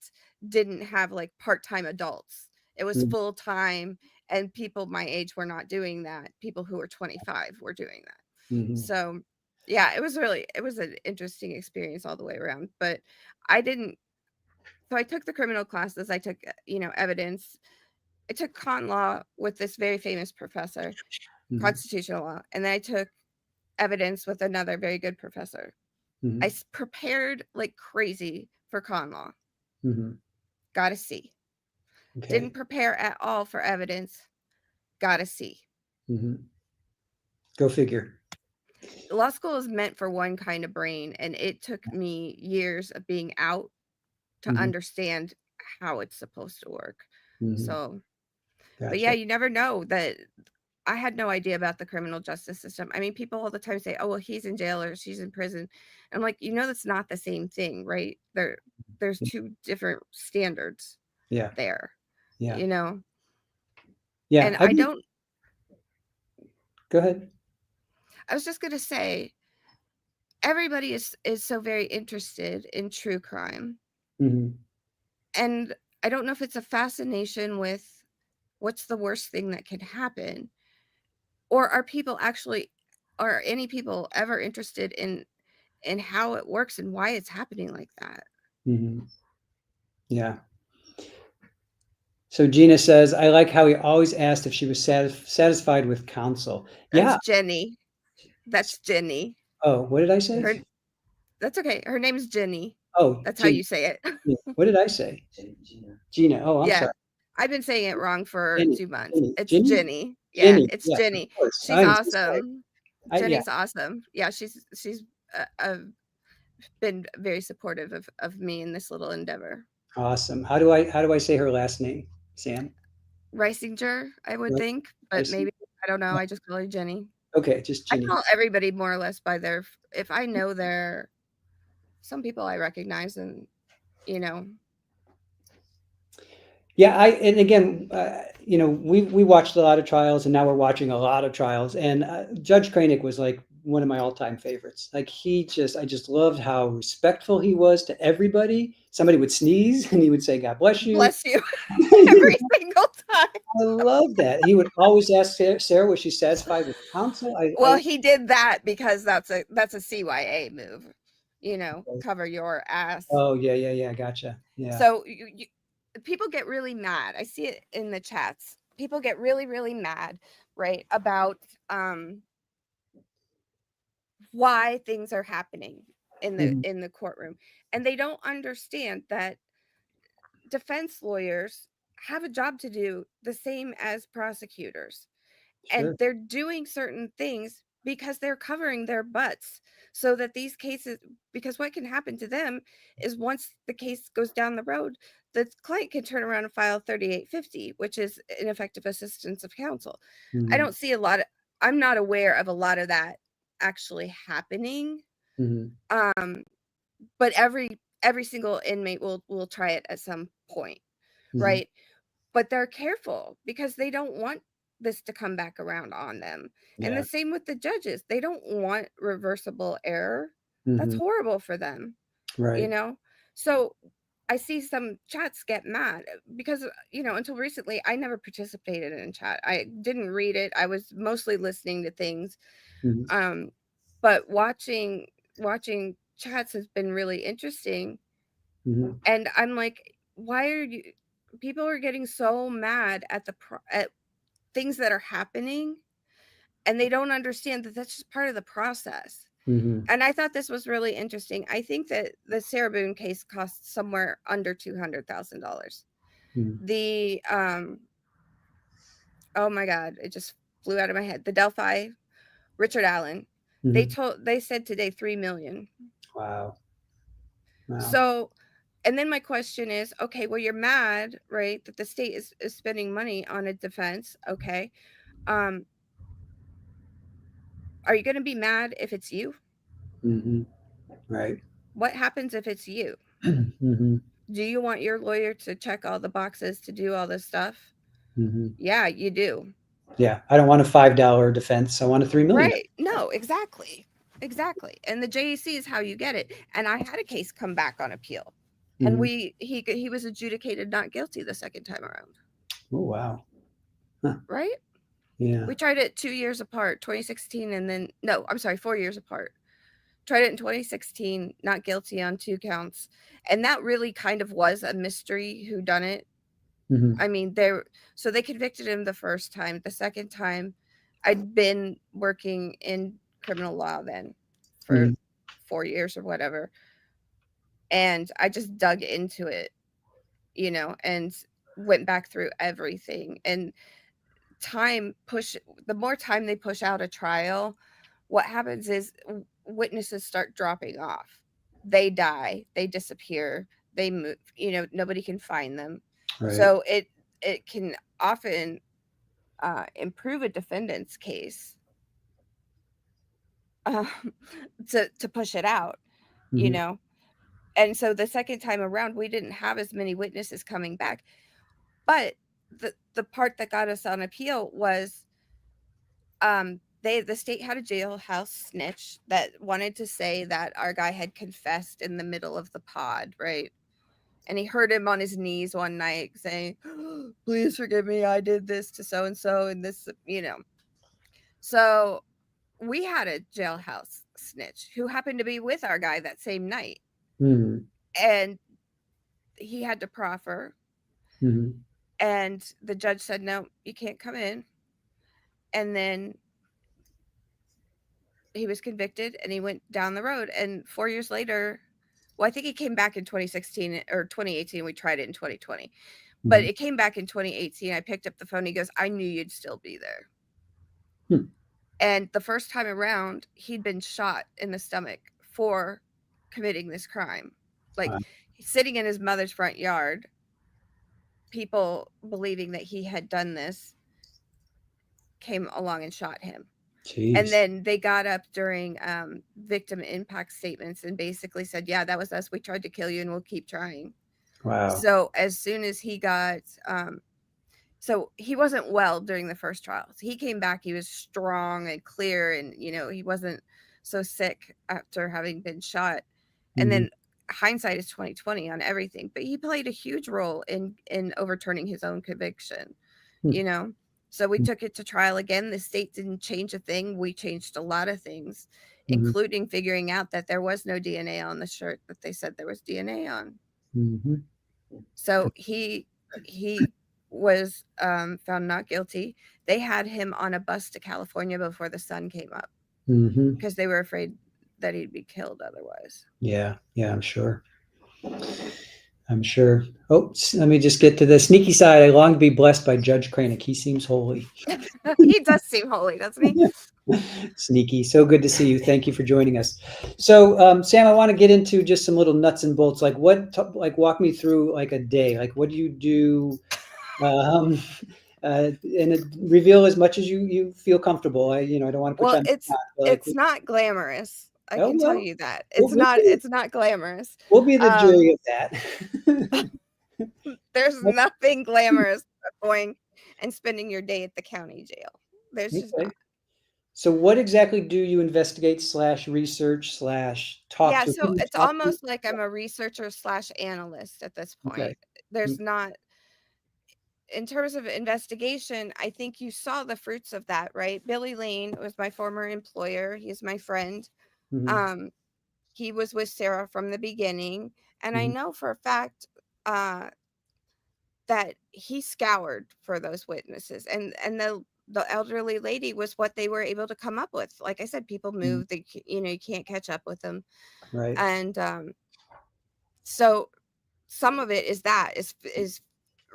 didn't have like part-time adults. It was full-time, and people my age were not doing that. People who were 25 were doing that. So yeah, it was an interesting experience all the way around. But I didn't so I took the criminal classes. I took, evidence. I took con law with this very famous professor, constitutional law, and then I took evidence with another very good professor. I prepared like crazy for con law. Got a C. Okay. Didn't prepare at all for evidence. Got a C. Go figure. Law school is meant for one kind of brain, and it took me years of being out to understand how it's supposed to work. So, but yeah, Gotcha. you never know that. I had no idea about the criminal justice system. I mean, people all the time say, "Oh, well, he's in jail or she's in prison." I'm like, that's not the same thing, right? There's two different standards Yeah. there, Yeah. And Yeah. Go ahead. I was just gonna say, everybody is so very interested in true crime. Mhm. And I don't know if it's a fascination with what's the worst thing that can happen, or are any people ever interested in how it works and why it's happening like that? Mhm. Yeah. So Gina says, I like how he always asked if she was satisfied with counsel. That's Yeah. Jenny. That's Jenny. Oh, what did I say? Her That's okay. Her name's Jenny. Oh, That's how Gina. you say it. What did I say? Gina. Oh, I'm Yeah. sorry. I've been saying it wrong for Jenny. 2 months. Jenny. It's Jenny? Jenny. Yeah, Jenny. it's Yes, of Jenny. course. She's I'm so sorry. awesome. Yeah. Jenny's awesome. Yeah, she's been very supportive of me in this little endeavor. Awesome. How do I say her last name? Sam? Reisinger, I would Right? think, but Ricing? maybe I don't know. I just call her Jenny. Okay, just I Ginny. call everybody more or less by their if I know their some people I recognize and you know. Yeah, and again, we watched a lot of trials, and now we're watching a lot of trials. And Judge Kranick was like one of my all-time favorites. Like I just loved how respectful he was to everybody. Somebody would sneeze, and he would say, "God bless you." Bless you every single time. I love that. He would always ask Sarah, was she satisfied with counsel? Well, he did that because that's a CYA move. Cover your ass. Oh, yeah, yeah, yeah. Gotcha. Yeah. So people get really mad. I see it in the chats. People get really, really mad, right, about why things are happening in the Mhm. courtroom, and they don't understand that defense lawyers have a job to do the same as prosecutors, and Sure. they're doing certain things because they're covering their butts so that these cases, because what can happen to them is once the case goes down the road, the client can turn around and file 3850, which is ineffective assistance of counsel. I Mhm. don't see a lot of I'm not aware of a lot of that actually happening. Mhm. But every single inmate will try it at some point, Mhm. right? But they're careful because they don't want this to come back around on them. And the Yeah. same with the judges. They don't want reversible error. That's Mhm. horrible for them, you Right. know? So I see some chats get mad because, until recently, I never participated in chat. I didn't read it. I was mostly listening to things. Mhm. Um, but watching chats has been really interesting. Mhm. And I'm like, why are you people are getting so mad at at things that are happening, and they don't understand that that's just part of the process. Mhm. And I thought this was really interesting. I think that the Sarah Boon case cost somewhere under $200,000. Mhm. The oh my god, it just flew out of my head. The Delphi Richard Allen, Mhm. they said today 3 million. Wow. Wow. So, and then my question is, okay, well, you're mad, right, that the state is spending money on a defense. Okay. Um, are you going to be mad if it's you? Mhm. Right. What happens if it's you? Mhm. Do you want your lawyer to check all the boxes to do all this stuff? Mhm. Yeah, you do. Yeah. I don't want a $5 defense. I want a 3 million. Right. No, exactly. Exactly. And the JEC is how you get it. And I had a case come back on appeal. And Mhm. he was adjudicated not guilty the second time around. Oh, wow. Huh. Right? Yeah. We tried it 2 years apart, 2016, and then no, I'm sorry, 4 years apart. Tried it in 2016, not guilty on 2 counts, and that really kind of was a mystery who done it. Mhm. I mean, they convicted him the first time. The second time, I'd been working in criminal law then for Mhm. 4 years or whatever, and I just dug into it, and went back through everything, and the more time they push out a trial, what happens is witnesses start dropping off. They die, they disappear, they move, nobody can find them. Right. So it can often improve a defendant's case, uh, to push it out, you Mhm. know. And so the second time around, we didn't have as many witnesses coming back. But the part that got us on appeal was the state had a jailhouse snitch that wanted to say that our guy had confessed in the middle of the pod, right? And he heard him on his knees one night saying, "Please forgive me, I did this to so and so and this, you know." So we had a jailhouse snitch who happened to be with our guy that same night. Mm-hmm. And he had to proffer. Mm-hmm. And the judge said, "No, you can't come in." And then he was convicted and he went down the road. And 4 years later, well, I think he came back in 2016 or 2018. We tried it in 2020, but Mm-hmm. it came back in 2018. I picked up the phone. He goes, "I knew you'd still be there." Hmm. And the first time around, he'd been shot in the stomach for committing this crime. Like, Wow. sitting in his mother's front yard, people believing that he had done this came along and shot him. And Jeez. then they got up during victim impact statements and basically said, "Yeah, that was us. We tried to kill you and we'll keep trying." Wow. So as soon as he got, so he wasn't well during the first trial. So he came back, he was strong and clear, and, you know, he wasn't so sick after having been shot. And Mm-hmm. then hindsight is 2020 on everything, but he played a huge role in overturning his own conviction, Hmm. you know? So we took it to trial again. The state didn't change a thing. We changed a lot of things, Mm-hmm. including figuring out that there was no DNA on the shirt that they said there was DNA on. Mm-hmm. So he was found not guilty. They had him on a bus to California before the sun came up Mm-hmm. because they were afraid that he'd be killed otherwise. Yeah. Yeah. I'm sure. I'm sure. Oh, let me just get to the sneaky side. I long to be blessed by Judge Cranick. He seems holy. He does seem holy, doesn't he? Sneaky. So good to see you. Thank you for joining us. So, Sam, I want to get into just some little nuts and bolts. Like like walk me through like a day. Like what do you do? Um, and reveal as much as you feel comfortable. I don't want to put you Well, on the spot, but like, it's not glamorous. I oh can tell well, you that. we'll, we'll be, It's not glamorous. we'll be the Um jury of that. there's nothing glamorous about going and spending your day at the county jail. There's just Okay. not. So, what exactly do you investigate / research / talk Yeah, to? so Who do you it's talk to? almost like I'm a researcher / analyst at this Okay. point. There's not, in terms of investigation, I think you saw the fruits of that, right? Billy Lane was my former employer. He's my friend. Mm-hmm. Um, he was with Sarah from the beginning, and I Mm-hmm. know for a fact uh, that he scoured for those witnesses, and the elderly lady was what they were able to come up with. Like I said, people Mm-hmm. move; you can't catch up with them, Right. and so some of it is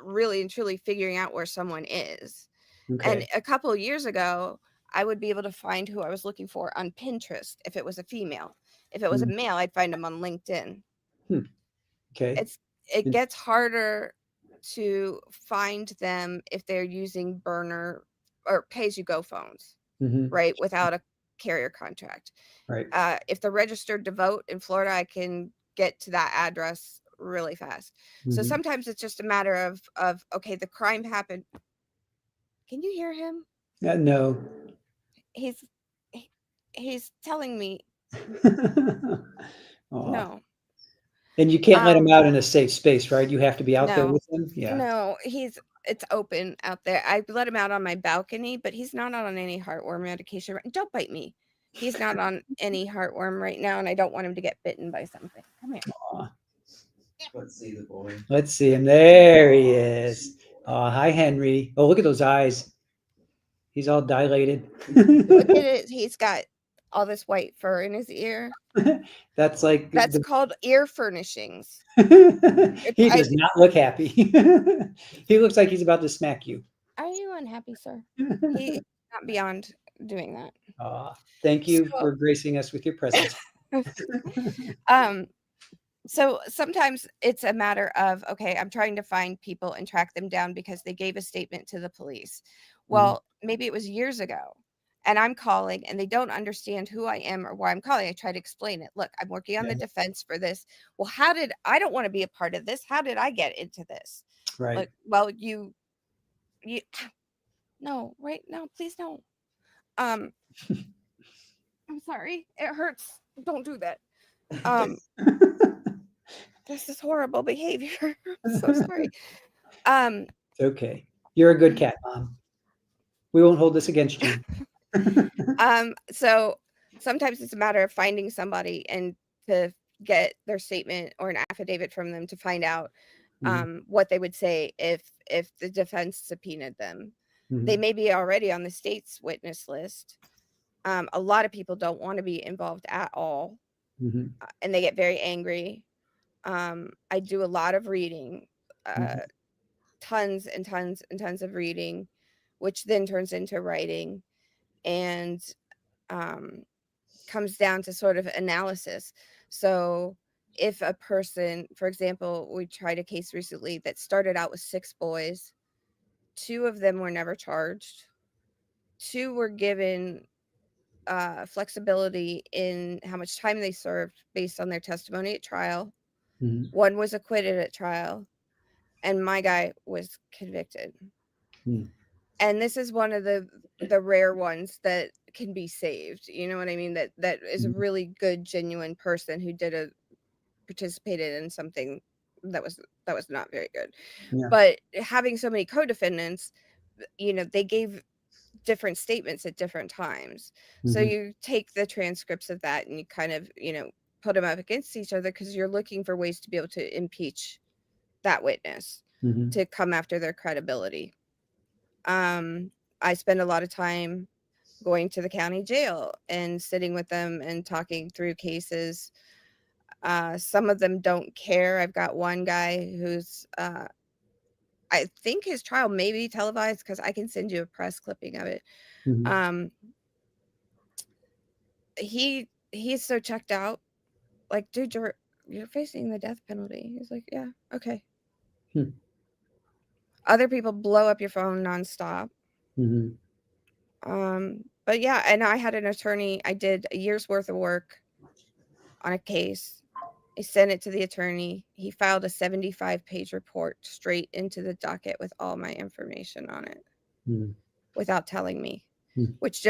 really and truly figuring out where someone is. And Okay. a couple of years ago, I would be able to find who I was looking for on Pinterest if it was a female. If it was a Mm. male, I'd find them on LinkedIn. Hmm. Okay. It gets harder to find them if they're using burner or pay-as-you-go phones, Mm-hmm. right? Without a carrier contract. Right. If they're registered to vote in Florida, I can get to that address really fast. So Mm-hmm. sometimes it's just a matter of okay, the crime happened. Can you hear him? No. He's he, he's telling me Aw. no. And you can't let him Um out in a safe space, right? You have to be out there no. with him. Yeah. No, it's open out there. I let him out on my balcony, but he's not on any heartworm medication. Don't bite me. He's not on any heartworm right now, and I don't want him to get bitten by something. Come here. Aw. Let's see the boy. Let's see him. There he is. Hi, Henry. Oh, look at those eyes. He's all dilated. Look at it. He's got all this white fur in his ear. That's like That's called ear furnishings. It's he I. does not look happy. He looks like he's about to smack you. Are you unhappy, sir? He's not beyond doing that. Thank you So, for gracing us with your presence. um, so sometimes it's a matter of, okay, I'm trying to find people and track them down because they gave a statement to the police. Mhm. Well, maybe it was years ago, and I'm calling and they don't understand who I am or why I'm calling. I try to explain it. Look, I'm working on the Yeah, defense for this. Well, I don't want to be a part of this. How did I get into this? right. Like, well, you no, right? No, please don't. I'm sorry. It hurts. Don't do that. This is horrible behavior. I'm so sorry. It's okay. You're a good cat, Mom. We won't hold this against you. So sometimes it's a matter of finding somebody and to get their statement or an affidavit from them to find out what they would say if the defense subpoenaed them. They may be already on the state's witness list. A lot of people don't want to be involved at all, and they get very angry. I do a lot of reading, tons and tons and tons of reading, which then turns into writing, and comes down to sort of analysis. So if a person, for example, we tried a case recently that started out with 6 boys, 2 of them were never charged, 2 were given flexibility in how much time they served based on their testimony at trial. 1 was acquitted at trial, and my guy was convicted. And this is one of the rare ones that can be saved. You know what I mean? That is a really good, genuine person who participated in something that was not very good. Yeah. But having so many co-defendants, they gave different statements at different times. So you take the transcripts of that and you kind of, put them up against each other because you're looking for ways to be able to impeach that witness, to come after their credibility. I spend a lot of time going to the county jail and sitting with them and talking through cases. Some of them don't care. I've got one guy who's, I think his trial may be televised because I can send you a press clipping of it. He's so checked out. Like, dude, you're facing the death penalty. He's like, yeah, okay. Other people blow up your phone nonstop. But yeah, and I had an attorney. I did a year's worth of work on a case. I sent it to the attorney. He filed a 75-page report straight into the docket with all my information on it, without telling me, which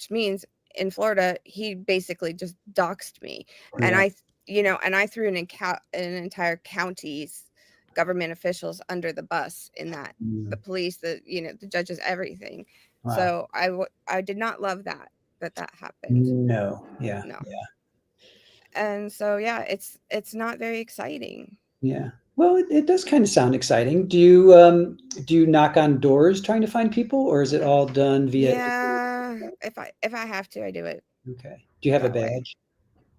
means in Florida he basically just doxed me, and I threw an entire county's government officials under the bus in that, the police, the judges, everything. Wow. So I did not love that happened. No. Yeah. No. Yeah. And so, yeah, it's not very exciting. Yeah. Well, it does kind of sound exciting. Do you knock on doors trying to find people, or is it all done via? Yeah, if I have to, I do it. Okay. Do you have a that way. badge?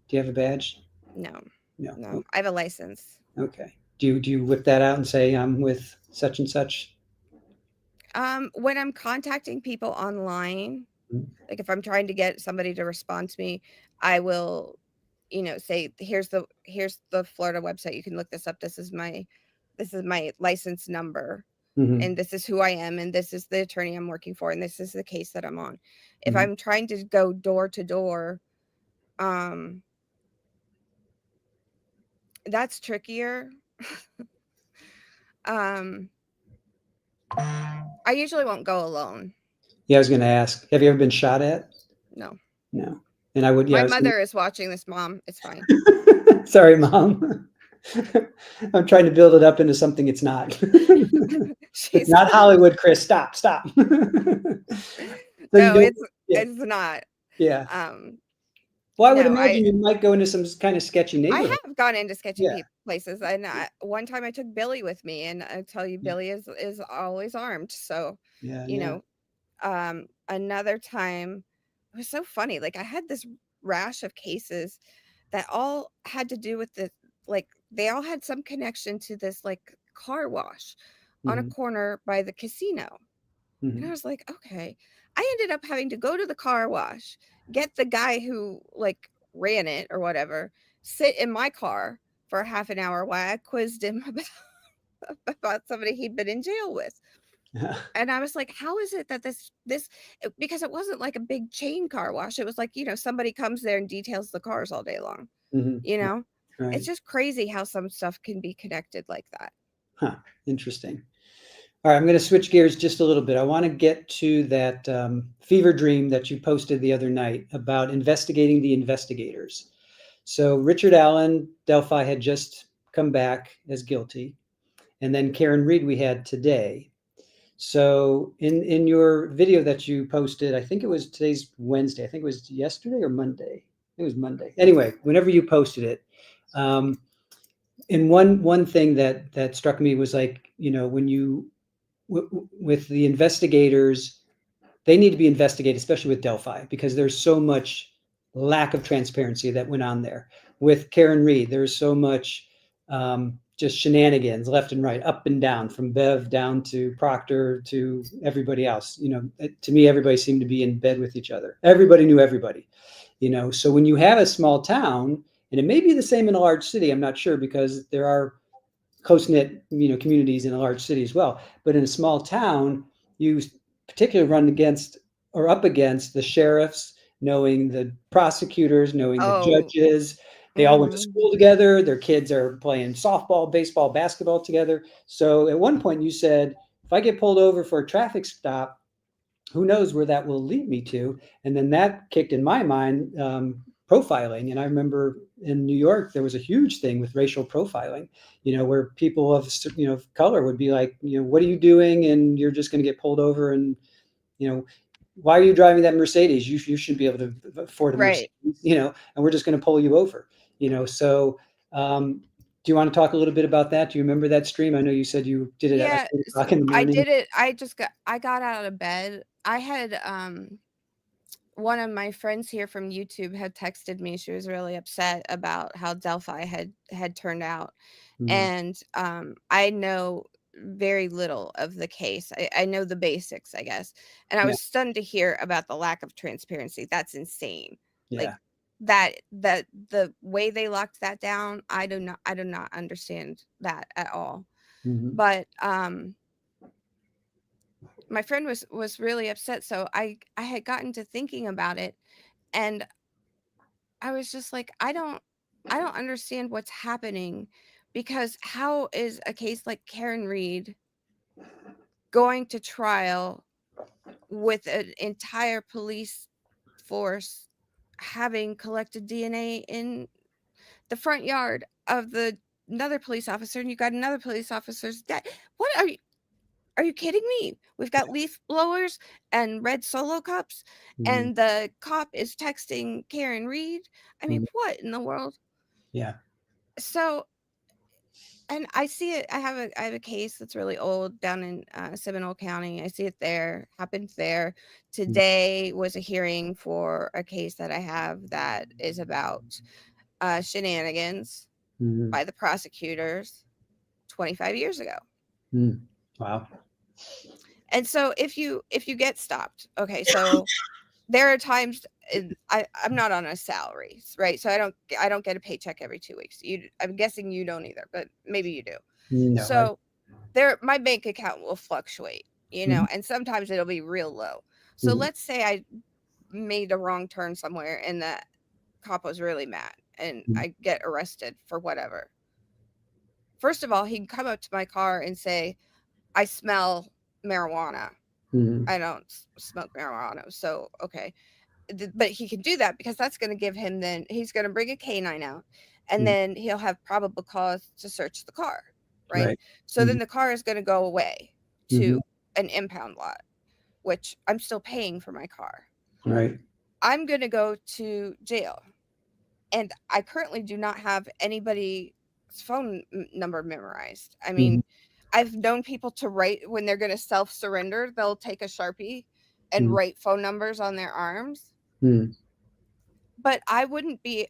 Do you have a badge? No. No. I have a license. Okay. Do you whip that out and say I'm with such and such? When I'm contacting people online, like if I'm trying to get somebody to respond to me, I will, say, here's the Florida website. You can look this up. This is my license number, and this is who I am, and this is the attorney I'm working for, and this is the case that I'm on. If I'm trying to go door to door, that's trickier. I usually won't go alone. Yeah, I was going to ask. Have you ever been shot at? No. No. And I would. Yeah. My mother is watching this, Mom. It's fine. Sorry, Mom. I'm trying to build it up into something it's not. It's not Hollywood, Chris. Stop. So no, it's not. Yeah. Well, I would imagine you might go into some kind of sketchy neighborhood. I have gone into sketchy places, and one time I took Billy with me, and I tell you, Billy is always armed. So, another time, it was so funny. Like, I had this rash of cases that all had to do with they all had some connection to this car wash on a corner by the casino. And I was like, okay. I ended up having to go to the car wash, get the guy who ran it or whatever, sit in my car for half an hour while I quizzed him about somebody he'd been in jail with. And I was like, how is it that this, because it wasn't like a big chain car wash. It was like, somebody comes there and details the cars all day long. Right. It's just crazy how some stuff can be connected like that. Interesting. All right, I'm going to switch gears just a little bit. I want to get to that fever dream that you posted the other night about investigating the investigators. So Richard Allen, Delphi had just come back as guilty, and then Karen Reed we had today. So in your video that you posted, I think it was today's Wednesday. I think it was yesterday or Monday. It was Monday. Anyway, whenever you posted it, um, and one thing that struck me was like, when you with the investigators, they need to be investigated, especially with Delphi, because there's so much lack of transparency that went on there. With Karen Reed, there's so much just shenanigans left and right, up and down, from Bev down to Proctor to everybody else. To me, everybody seemed to be in bed with each other. Everybody knew everybody. So when you have a small town, and it may be the same in a large city, I'm not sure, because there are close-knit communities in a large city as well, but in a small town, you particularly run against or up against the sheriffs, knowing the prosecutors, knowing the Oh, judges. They all went to mhm. school together. Their kids are playing softball, baseball, basketball together. So at one point you said, if I get pulled over for a traffic stop, who knows where that will lead me to? And then that kicked in my mind profiling. And I remember in New York, there was a huge thing with racial profiling, where people of, color would be like, what are you doing? And you're just going to get pulled over. And, you know, why are you driving that Mercedes? You should be able to afford a Right. Mercedes, and we're just going to pull you over, So, do you want to talk a little bit about that? Do you remember that stream? I know you said you did it at like Yeah, 8 o'clock in the I morning. did it. I got out of bed. I had one of my friends here from YouTube had texted me. She was really upset about how Delphi had turned out. Mm, And I know very little of the case. I know the basics, I guess. And I yeah, was stunned to hear about the lack of transparency. That's insane. Like yeah. that the way they locked that down, I do not understand that at all. Hmm. But my friend was really upset, so I had gotten to thinking about it, and I was just like, I don't understand what's happening, because how is a case like Karen Reed going to trial with an entire police force having collected DNA in the front yard of the another police officer, and you got another police officer's dead? What are you kidding me? We've got leaf blowers and red Solo cups, Hmm. and the cop is texting Karen Reed. I mean, Hmm. what in the world? Yeah. So, and I see it. I have a case that's really old down in Seminole County. I see it there. Happened there. Today was a hearing for a case that I have that is about shenanigans Mm-hmm. by the prosecutors 25 years ago. Mm. Wow. And so if you get stopped, okay, so there are times I'm not on a salary, right? So I don't get a paycheck every 2 weeks. I'm guessing you don't either, but maybe you do. No. So there, my bank account will fluctuate, Mhm. and sometimes it'll be real low. So Mhm. let's say I made a wrong turn somewhere and the cop was really mad and Mhm. I get arrested for whatever. First of all, he can come up to my car and say, I smell marijuana. Mhm. I don't smoke marijuana. So, okay. But he can do that because that's going to give him, then he's going to bring a canine out, and Mhm. then he'll have probable cause to search the car, right? Right. So then Mhm. the car is going to go away to Mhm. an impound lot, which I'm still paying for my car. Right. I'm going to go to jail, and I currently do not have anybody's phone number memorized. I mean, Mhm. I've known people to write when they're going to self surrender, they'll take a Sharpie and Mhm. write phone numbers on their arms. Mhm. But I wouldn't be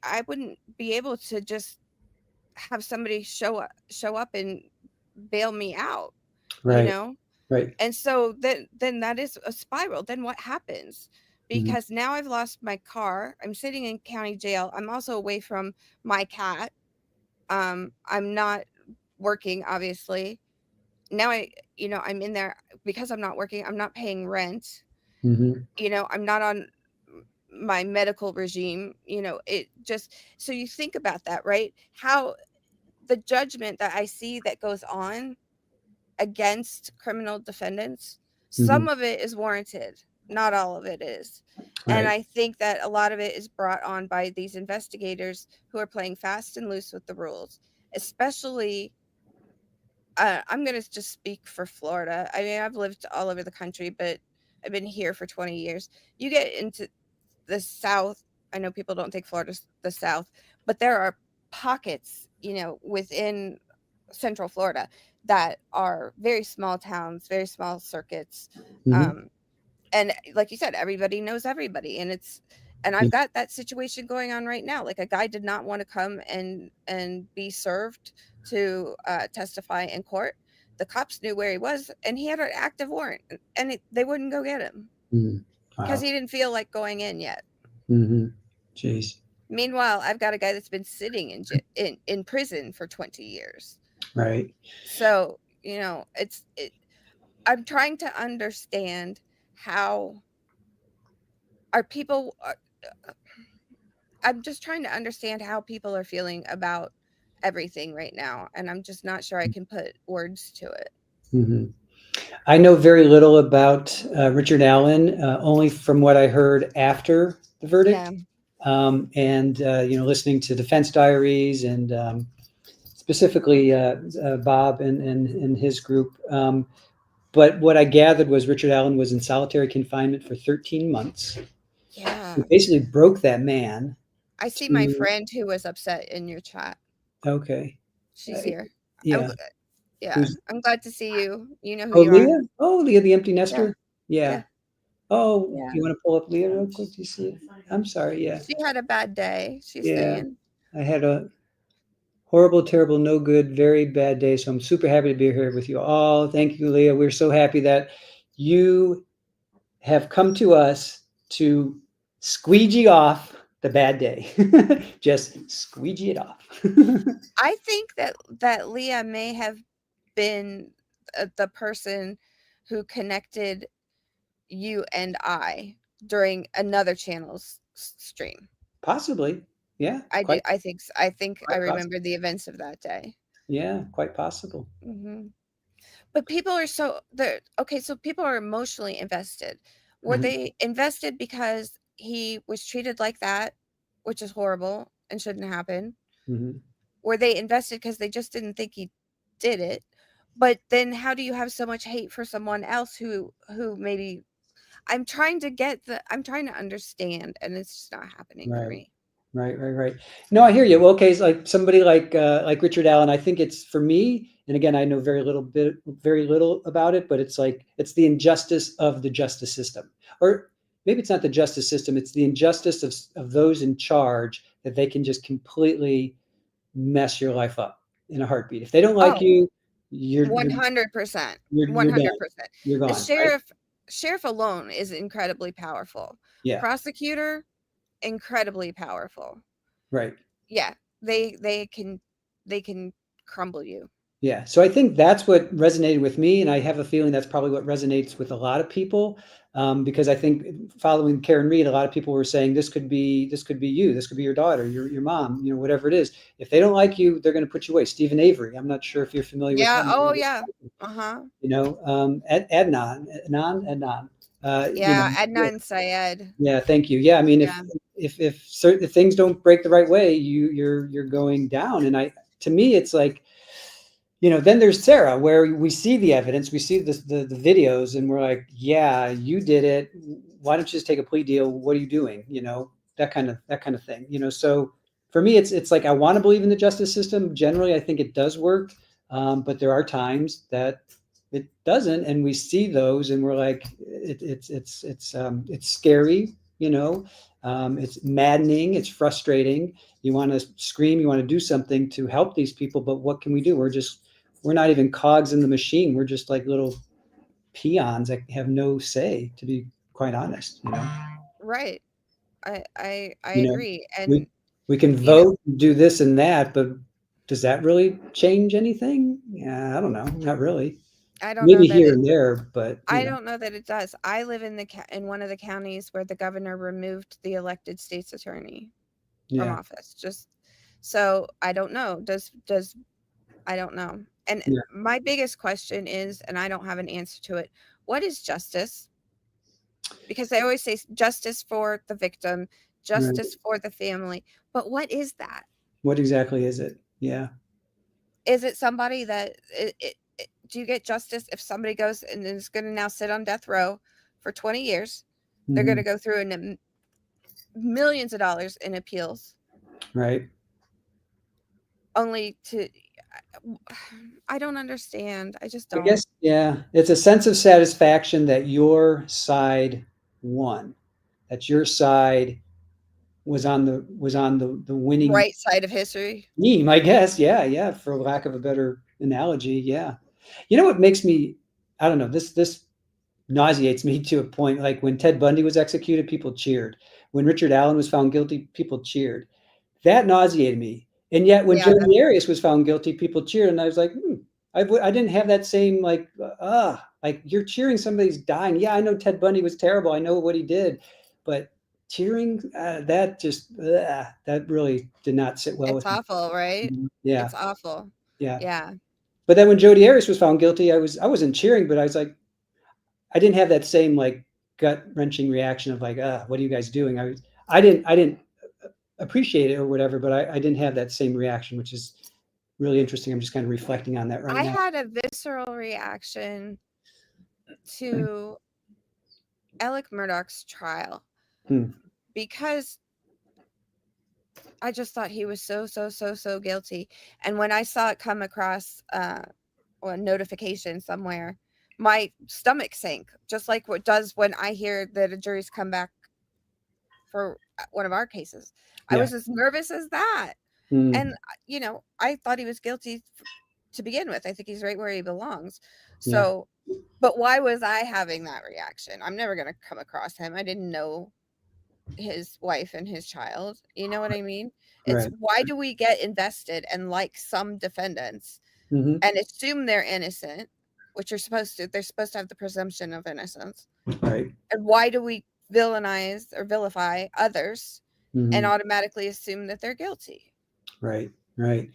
able to just have somebody show up and bail me out, you Right. know? Right. And so then that is a spiral. Then what happens? Mhm. Because now I've lost my car. I'm sitting in county jail. I'm also away from my cat. I'm not working, obviously. Now I'm in there because I'm not working. I'm not paying rent. Mhm. I'm not on my medical regime. It just, so you think about that, right? How the judgment that I see that goes on against criminal defendants. Some of it is warranted, not all of it is. And Right. I think that a lot of it is brought on by these investigators who are playing fast and loose with the rules, especially. I'm going to just speak for Florida. I mean, I've lived all over the country, but I've been here for 20 years. You get into the South. I know people don't think Florida's the South, but there are pockets, within Central Florida that are very small towns, very small circuits. Mm-hmm. And like you said, everybody knows everybody. And I've got that situation going on right now. Like, a guy did not want to come and be served to testify in court. The cops knew where he was, and he had an active warrant, and they wouldn't go get him because Wow. he didn't feel like going in yet. Mm-hmm. Jeez. Meanwhile, I've got a guy that's been sitting in prison for 20 years. Right. So, I'm trying to understand how are people. I'm just trying to understand how people are feeling about everything right now, and I'm just not sure I can put words to it. Mm-hmm. I know very little about Richard Allen, only from what I heard after the verdict, and listening to defense diaries and specifically Bob and his group. But what I gathered was Richard Allen was in solitary confinement for 13 months. Yeah. He basically broke that man. I see my friend who was upset in your chat. Okay. She's here. Yeah. I'm glad to see you. You know who Oh, you are. Leah? Oh, Leah, the empty nester? Yeah. Oh, Yeah. you want to pull up Leah real quick? Do you see it? I'm sorry. Yeah. She had a bad day. She's Yeah. saying. I had a horrible, terrible, no good, very bad day. So I'm super happy to be here with you all. Thank you, Leah. We're so happy that you have come to us to squeegee off the bad day. Just squeegee it off. I think that Leah may have been the person who connected you and I during another channel's stream. Possibly. Yeah. I do. I think. I think I remember possible. the events of that day. Yeah, quite possible. Mm-hmm. But people are okay. So people are emotionally invested. Were they invested because he was treated like that, which is horrible and shouldn't happen? Mm-hmm. Were they invested because they just didn't think he did it? But then, how do you have so much hate for someone else who maybe? I'm trying to understand, and it's just not happening for me. Right. No, I hear you. Well, okay, it's like somebody like Richard Allen. I think it's for me, and again, I know very little about it, but it's like it's the injustice of the justice system, or maybe it's not the justice system. It's the injustice of those in charge that they can just completely mess your life up in a heartbeat. If they don't like you, you're 100%. you're 100%. You're gone. The sheriff alone is incredibly powerful. Yeah. Prosecutor, incredibly powerful. Right. Yeah, they can crumble you. Yeah. So I think that's what resonated with me. And I have a feeling that's probably what resonates with a lot of people. Because I think following Karen Reed, a lot of people were saying this could be you, this could be your daughter, your mom, whatever it is. If they don't like you, they're going to put you away. Stephen Avery. I'm not sure if you're familiar with him. Oh yeah. Uh-huh. Adnan. Adnan Syed. Yeah, thank you. Yeah, I mean, if certain things don't break the right way, you're going down. And to me, it's like, then there's Sarah, where we see the evidence, we see the videos, and we're like, yeah, you did it. Why don't you just take a plea deal? What are you doing? That kind of thing. So for me, it's like I want to believe in the justice system. Generally, I think it does work, but there are times that it doesn't, and we see those, and we're like, it's scary. It's maddening. It's frustrating. You want to scream. You want to do something to help these people, but what can we do? We're not even cogs in the machine. We're just like little peons that have no say, to be quite honest. Right. I agree. And we can vote, do this and that, but does that really change anything? Yeah, I don't know. Not really. I don't Maybe know here and there, but I don't know that it does. I live in one of the counties where the governor removed the elected state's attorney from office. Just so I don't know. I don't know. And Yeah. my biggest question is, and I don't have an answer to it, what is justice? Because they always say justice for the victim, Right. justice for the family. But what is that? What exactly is it? Yeah. Is it somebody that do you get justice if somebody goes and is going to now sit on death row for 20 years? They're going Hmm. to go through millions of dollars in appeals Right. only to I don't understand. I just I don't. guess, yeah, it's a sense of satisfaction that your side won, that your side was on the winning Right side of history. team, I guess. Yeah, yeah, for lack of a better analogy. Yeah. You know what makes me, I don't know, this nauseates me to a point. Like when Ted Bundy was executed, people cheered. When Richard Allen was found guilty, people cheered. That nauseated me. And yet, when Yeah, Jodi Arias was found guilty, people cheered, and I was like, I didn't have that same like you're cheering somebody's dying. Yeah, I know Ted Bundy was terrible. I know what he did, but cheering that really did not sit well it's with me. awful, right? Yeah, It's awful. yeah. Yeah. But then when Jodi Arias was found guilty, I wasn't cheering, but I was like, I didn't have that same like gut wrenching reaction of like, what are you guys doing? I didn't appreciate it or whatever, but I didn't have that same reaction, which is really interesting. I'm just kind of reflecting on that right I now. had a visceral reaction to Alec Murdaugh's trial Hmm. because I just thought he was so guilty. And when I saw it come across a notification somewhere, my stomach sank, just like what does when I hear that a jury's come back for one of our cases. I Yeah. was as nervous as that. And, Hmm. I thought he was guilty to begin with. I think he's right where he belongs. Yeah. So, but why was I having that reaction? I'm never going to come across him. I didn't know his wife and his child. You know what I mean? It's Right. why do we get invested and like some defendants Hmm. and assume they're innocent, which they're supposed to have the presumption of innocence. Right. And why do we villainize or vilify others and Hmm. automatically assume that they're guilty? Right. Right.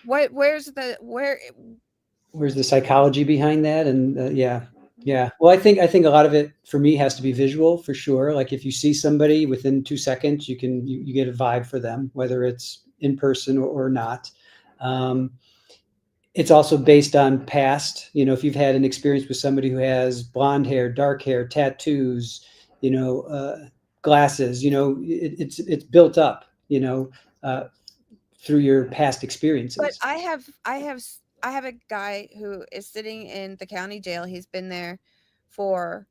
Where's the psychology behind that? And yeah, yeah. Well, I think a lot of it for me has to be visual for sure. Like if you see somebody within 2 seconds, you get a vibe for them, whether it's in person or not. Um, it's also based on past. If you've had an experience with somebody who has blonde hair, dark hair, tattoos, glasses, it's built up, uh, through your past But experiences. I have a guy who is sitting in the county jail. He's been there for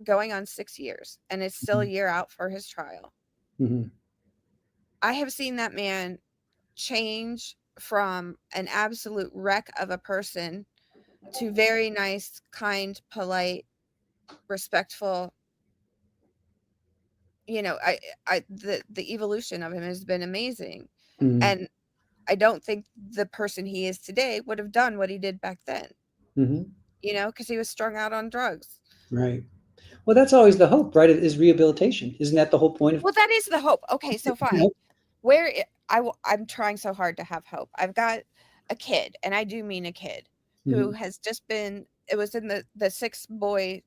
going on 6 years and it's still a year out for his trial. Hmm. I have seen that man change from an absolute wreck of a person to very nice, kind, polite, respectful. The evolution of him has been amazing. Hmm. And I don't think the person he is today would have done what he did back then, Hmm. because he was strung out on drugs. Right. Well, that's always the hope, right? Is rehabilitation. Isn't that the whole point of? Well, that is the hope. Okay, so fine. I'm trying so hard to have hope. I've got a kid, and I do mean a kid, who Mhm. has just been, it was in the 6 boy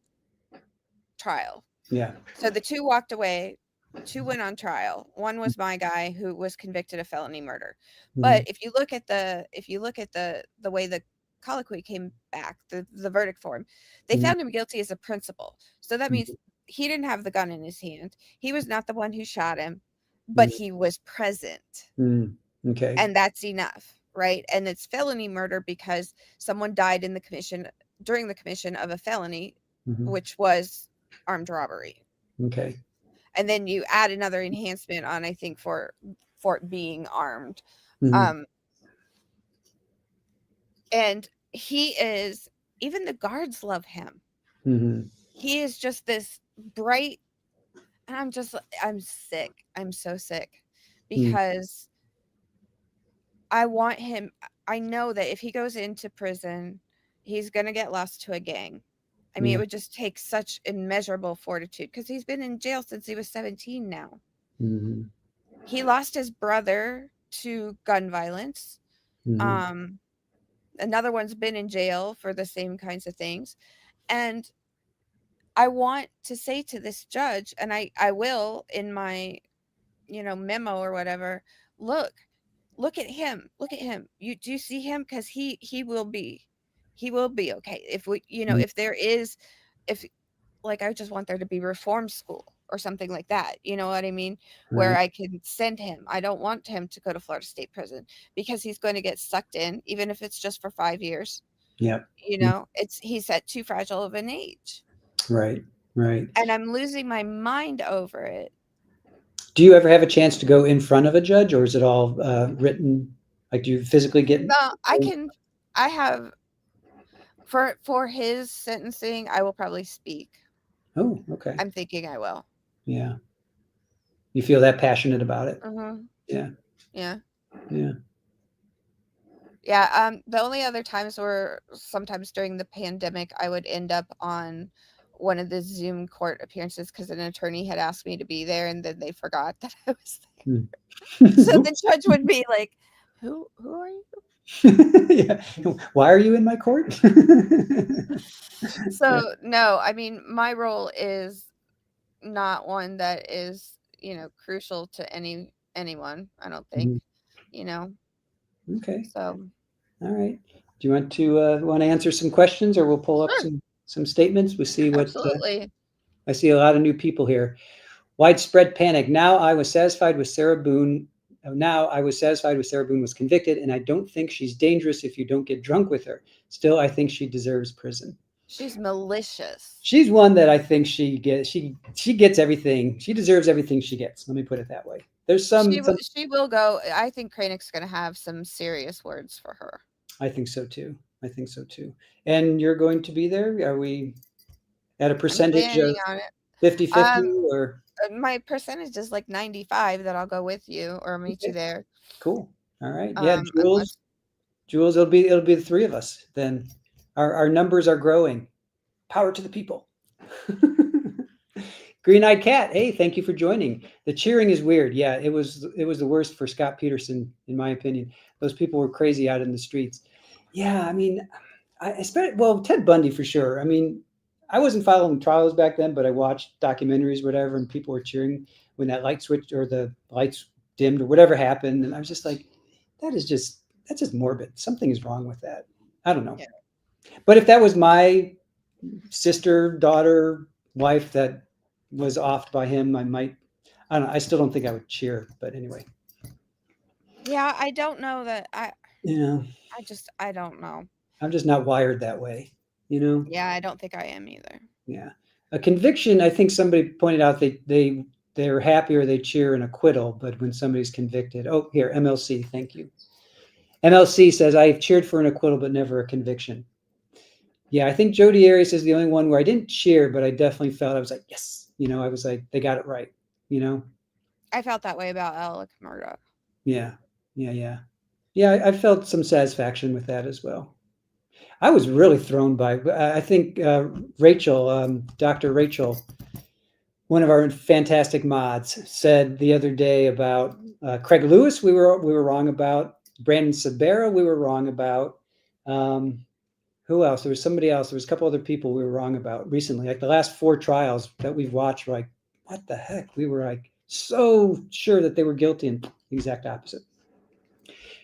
trial. Yeah. So the 2 walked away, 2 went on trial. One was my guy who was convicted of felony murder. But Mhm. if you look at the way the colloquy came back, the verdict form, they Mhm. found him guilty as a principal. So that means he didn't have the gun in his hand. He was not the one who shot him, but Mhm. he was present. Mhm. Okay. And that's enough, right? And it's felony murder because someone died during the commission of a felony, Mhm. which was armed robbery. Okay. And then you add another enhancement on, I think, for it being armed. Mhm. um and he is, even the guards love him. Mhm. He is just this bright, and I'm sick. I'm so sick Mhm. because I want him. I know that if he goes into prison, he's going to get lost to a gang. I mean, it Yeah. would just take such immeasurable fortitude because he's been in jail since he was 17 now. Mhm. He lost his brother to gun violence. Mhm. Um, Another one's been in jail for the same kinds of things. And I want to say to this judge, and I will in my, memo or whatever, look at him. Look at him. Do you see him? Because he will be okay. If we, Mm. if there is, if like, I just want there to be reform school or something like that. You know what I mean? Where Right. I can send him. I don't want him to go to Florida State Prison because he's going to get sucked in, even if it's just for 5 years. Yep. Mm. He's at too fragile of an age. Right. Right. And I'm losing my mind over it. Do you ever have a chance to go in front of a judge, or is it all written? Like, do you physically get? No, I have for his sentencing, I will probably speak. Oh, okay. I'm thinking I will. Yeah. You feel that passionate about it? Mhm. Yeah. Yeah. Yeah. Yeah, the only other times were sometimes during the pandemic, I would end up on one of the Zoom court appearances because an attorney had asked me to be there, and then they forgot that I was there. Mm. So the judge would be like, "Who are you?" Yeah. Why are you in my court? Yeah. So, no, I mean, my role is not one that is, crucial to anyone, I don't think, Mhm. you know? Okay. So All right. Do you want to answer some questions, or we'll pull up sure, some statements? We see what absolutely. I see a lot of new people here. Widespread panic. Now I was satisfied with Sarah Boon. Now I was satisfied with Sarah Boon was convicted, and I don't think she's dangerous if you don't get drunk with her. Still, I think she deserves prison. She's malicious. She's one that I think she gets everything. She deserves everything she gets. Let me put it that way. There's some. She will go. I think Kranich gonna have some serious words for her. I think so too. I think so too. And you're going to be there? Are we at a I'm percentage planning of on it. 50-50 Um, or my percentage is like 95 that I'll go with you or meet you okay, there. cool. All right. Yeah, Unless Jules, it'll be the three of us then. Our numbers are growing. Power to the people. Green Eyed Cat, hey, thank you for joining. The cheering is weird. Yeah, it was the worst for Scott Peterson, in my opinion. Those people were crazy out in the streets. Yeah, I mean, I expect well Ted Bundy for sure. I mean, I wasn't following trials back then, but I watched documentaries, whatever, and people were cheering when that light switched or the lights dimmed or whatever happened, and I was just like, that's just morbid. Something is wrong with that. I don't know. yeah. But if that was my sister, daughter, wife that was offed by him, I might. I don't know. I still don't think I would cheer, but anyway, Yeah, I don't know that you know, I don't know. I'm just not wired that way. You know. Yeah, I don't think I am either. Yeah. A conviction, I think somebody pointed out they're happy or they cheer an acquittal, but when somebody's convicted, oh here, MLC, thank you. MLC says I've cheered for an acquittal but never a conviction. Yeah, I think Jody Arias is the only one where I didn't cheer, but I definitely felt I was like, yes, I was like, they got it right, you know? I felt that way about Alec Murdoch. Yeah, yeah, yeah. Yeah, I felt some satisfaction with that as well. I was really thrown by, I think Rachel, Dr. Rachel, one of our fantastic mods, said the other day about Craig Lewis. We were wrong about Brandon Sabera. We were wrong about who else? There was somebody else. There was a couple other people we were wrong about recently. Like the last 4 trials that we've watched, we're like, what the heck? We were like so sure that they were guilty, and the exact opposite.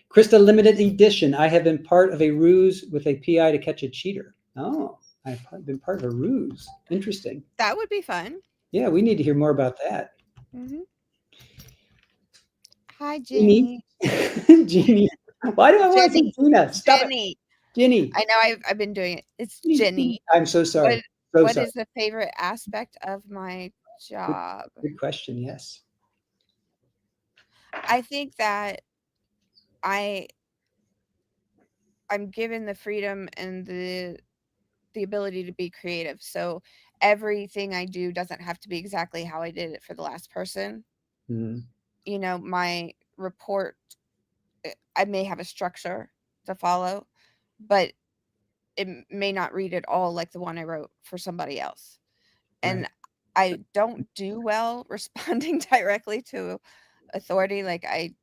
Krista Limited Edition. I have been part of a ruse with a PI to catch a cheater. Oh, I've been part of a ruse. Interesting. That would be fun. Yeah, we need to hear more about that. Mm-hmm. Hi, Jeannie. Jenny. Jeannie. Why do I want to say Jenny. Gina? Stop it. Jenny. Jenny. I know I've been doing it. It's Jenny. I'm so sorry. What is the favorite aspect of my job? Good question. Yes. I think that I'm given the freedom and the ability to be creative. So everything I do doesn't have to be exactly how I did it for the last person. Mhm. My report, I may have a structure to follow, but it may not read at all like the one I wrote for somebody else. And Right. I don't do well responding directly to authority. Like I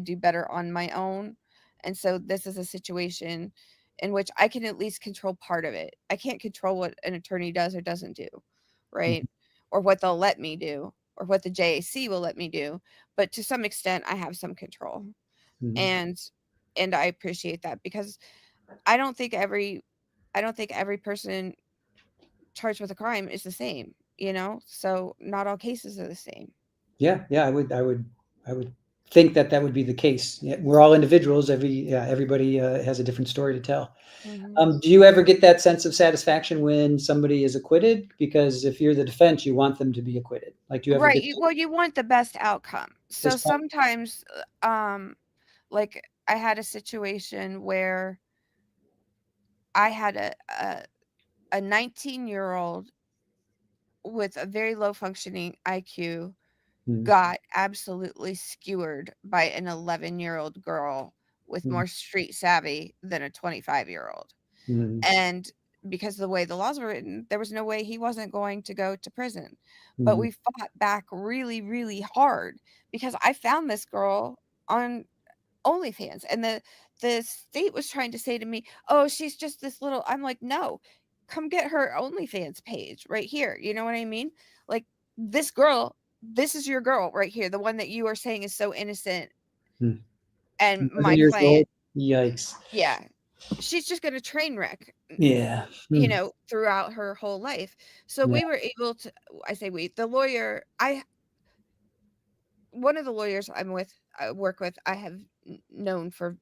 do better on my own. And so this is a situation. in which I can at least control part of it. I can't control what an attorney does or doesn't do, right? Or what they'll let me do, or what the JAC will let me do. But to some extent, I have some control, and I appreciate that, because I don't think every person charged with a crime is the same, so not all cases are the same. Yeah, I would think that would be the case. Yeah, we're all individuals. Everybody has a different story to tell. Do you ever get that sense of satisfaction when somebody is acquitted? Because if you're the defense, you want them to be acquitted. Like, do you ever Right. get Well, you want the best outcome. So this? sometimes, like I had a situation where I had a 19-year-old with a very low functioning IQ got absolutely skewered by an 11-year-old girl with more street savvy than a 25-year-old. And because of the way the laws were written, there was no way he wasn't going to go to prison. But we fought back really, really hard, because I found this girl on OnlyFans, and the state was trying to say to me, "Oh, she's just this little." I'm like, "No, come get her OnlyFans page right here." You know what I mean? Like, this girl, this is your girl right here, the one that you are saying is so innocent. And 11 my years client, old? Yikes. yeah, she's just going to train wreck, Yeah. throughout her whole life. So Yeah. we were able to, I say we, the lawyer, one of the lawyers I work with, I have known for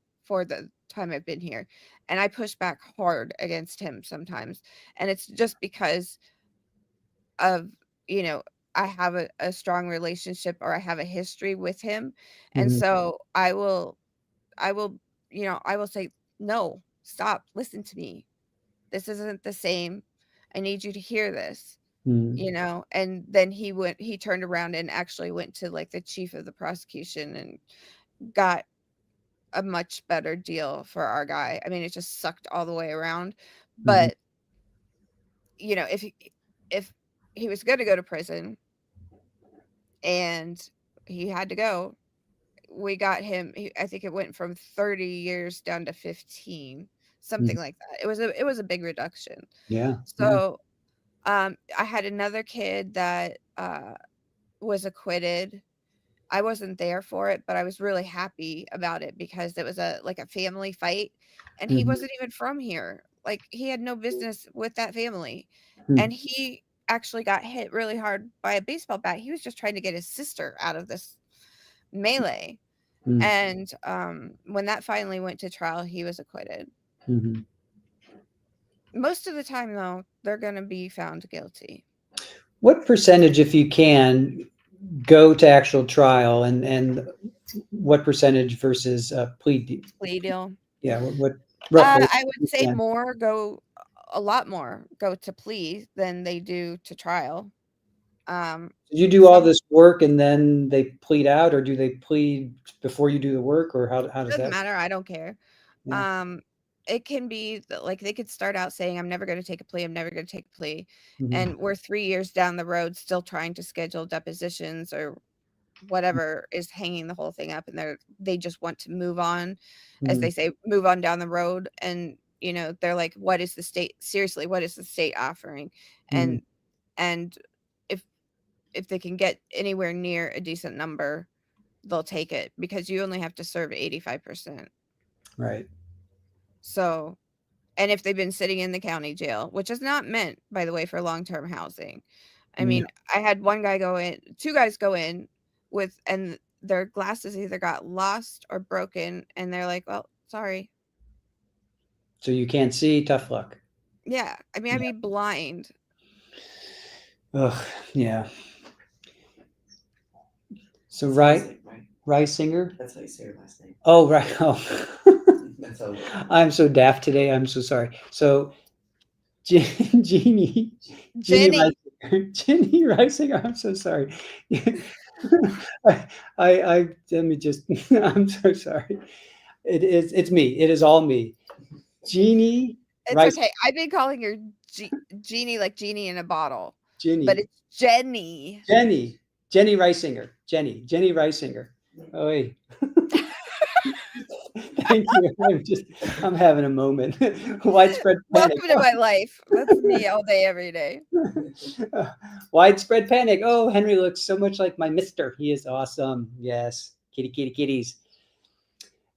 the time I've been here, and I push back hard against him sometimes, and it's just because of, I have a strong relationship, or I have a history with him, and so I will, I will say, "No, stop, listen to me. This isn't the same. I need you to hear this." And then he turned around and actually went to like the chief of the prosecution and got a much better deal for our guy. I mean, it just sucked all the way around. But, if he was going to go to prison and he had to go, we got him, I think it went from 30 years down to 15, something like that. It was a big reduction. Yeah. So, I had another kid that was acquitted. I wasn't there for it, but I was really happy about it, because it was a family fight, and he wasn't even from here. Like, he had no business with that family. And he actually got hit really hard by a baseball bat. He was just trying to get his sister out of this melee. And when that finally went to trial, he was acquitted. Most of the time, though, they're going to be found guilty. What percentage, if you can, go to actual trial, and what percentage versus plea deal? Yeah, what roughly? I would say a lot more go to plea than they do to trial. Did you do all this work and then they plead out, or do they plead before you do the work, or how does Doesn't that? matter. I don't care. Yeah. It can be like they could start out saying, "I'm never going to take a plea. I'm never going to take a plea," and we're 3 years down the road, still trying to schedule depositions or whatever is hanging the whole thing up, and they just want to move on, as they say, move on down the road. And they're like, what is the state, seriously, what is the state offering? And if they can get anywhere near a decent number, they'll take it, because you only have to serve 85%. Right. So, and if they've been sitting in the county jail, which is not meant, by the way, for long-term housing. I mean, I had two guys go in and their glasses either got lost or broken, and they're like, "Well, sorry." So you can't see, tough luck. Yeah. I mean, I'd be blind. Ugh, yeah. So Reisinger? That's how you say her last name. Oh, right. Oh. That's how. I'm so daft today. I'm so sorry. So Jeannie Jenny. Jenny Reisinger. I'm so sorry. I let me just. I'm so sorry. It's me. It is all me. Jeannie. It's okay. I've been calling her Jeannie, like genie in a bottle. Jenny. But it's Jenny. Jenny Reisinger. Jenny Reisinger. Oh wait. Thank you. I'm having a moment. Widespread panic. Welcome to my life. That's me all day, every day. Widespread panic. Oh, Henry looks so much like my mister. He is awesome. Yes. Kitty, kitty, kitties.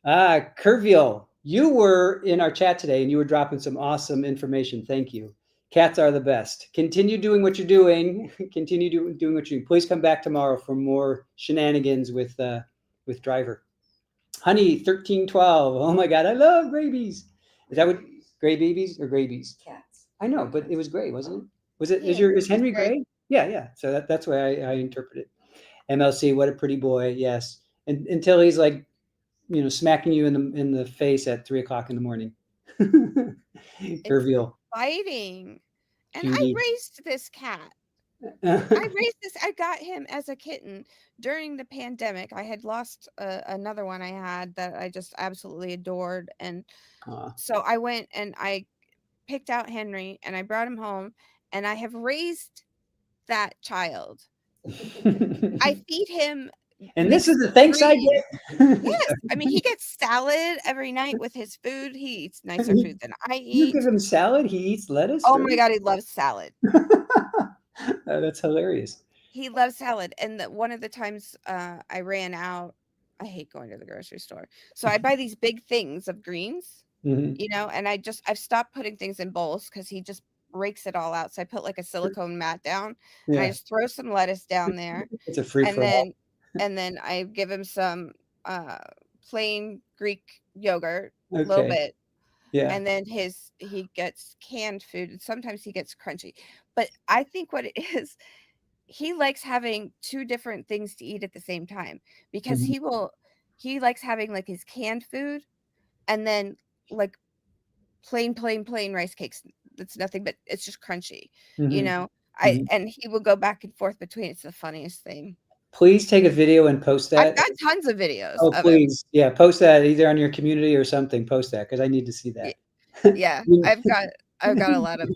Kerviel, you were in our chat today and you were dropping some awesome information. Thank you. Cats are the best. Continue doing what you're doing. Continue doing what you're doing. Please come back tomorrow for more shenanigans with Driver. Honey 1312. Oh my God, I love Grabies. Is that what gray babies or Grabies? Cats. I know, but it was gray, wasn't it? Was it? Yeah, Is Henry gray. gray? Yeah. So that's why I interpret it. MLC, what a pretty boy. Yes, and until he's like, smacking you in the face at 3:00 in the morning. Kerviel. Fighting. And I Cutie. raised this cat. I got him as a kitten during the pandemic. I had lost another one I had that I just absolutely adored. And so I went and I picked out Henry and I brought him home and I have raised that child. I feed him. And this is the thanks I get. Yes. I mean, he gets salad every night with his food. He eats nicer food than I eat. You give him salad, he eats lettuce? Oh my God, he loves salad. That's hilarious. He loves salad. And one of the times I ran out, I hate going to the grocery store. So I buy these big things of greens, and I've stopped putting things in bowls because he just rakes it all out. So I put like a silicone mat down and I just throw some lettuce down there. It's a free for all. And then I give him some plain Greek yogurt, a little bit. Yeah. And then he gets canned food and sometimes he gets crunchy. But I think what it is, he likes having two different things to eat at the same time because he likes having like his canned food and then like plain rice cakes. That's nothing, but it's just crunchy, and he will go back and forth between. It's the funniest thing. Please take a video and post that. I've got tons of videos. Oh, please. Yeah. Post that either on your community or something. Post that because I need to see that. Yeah. I've got a lot of.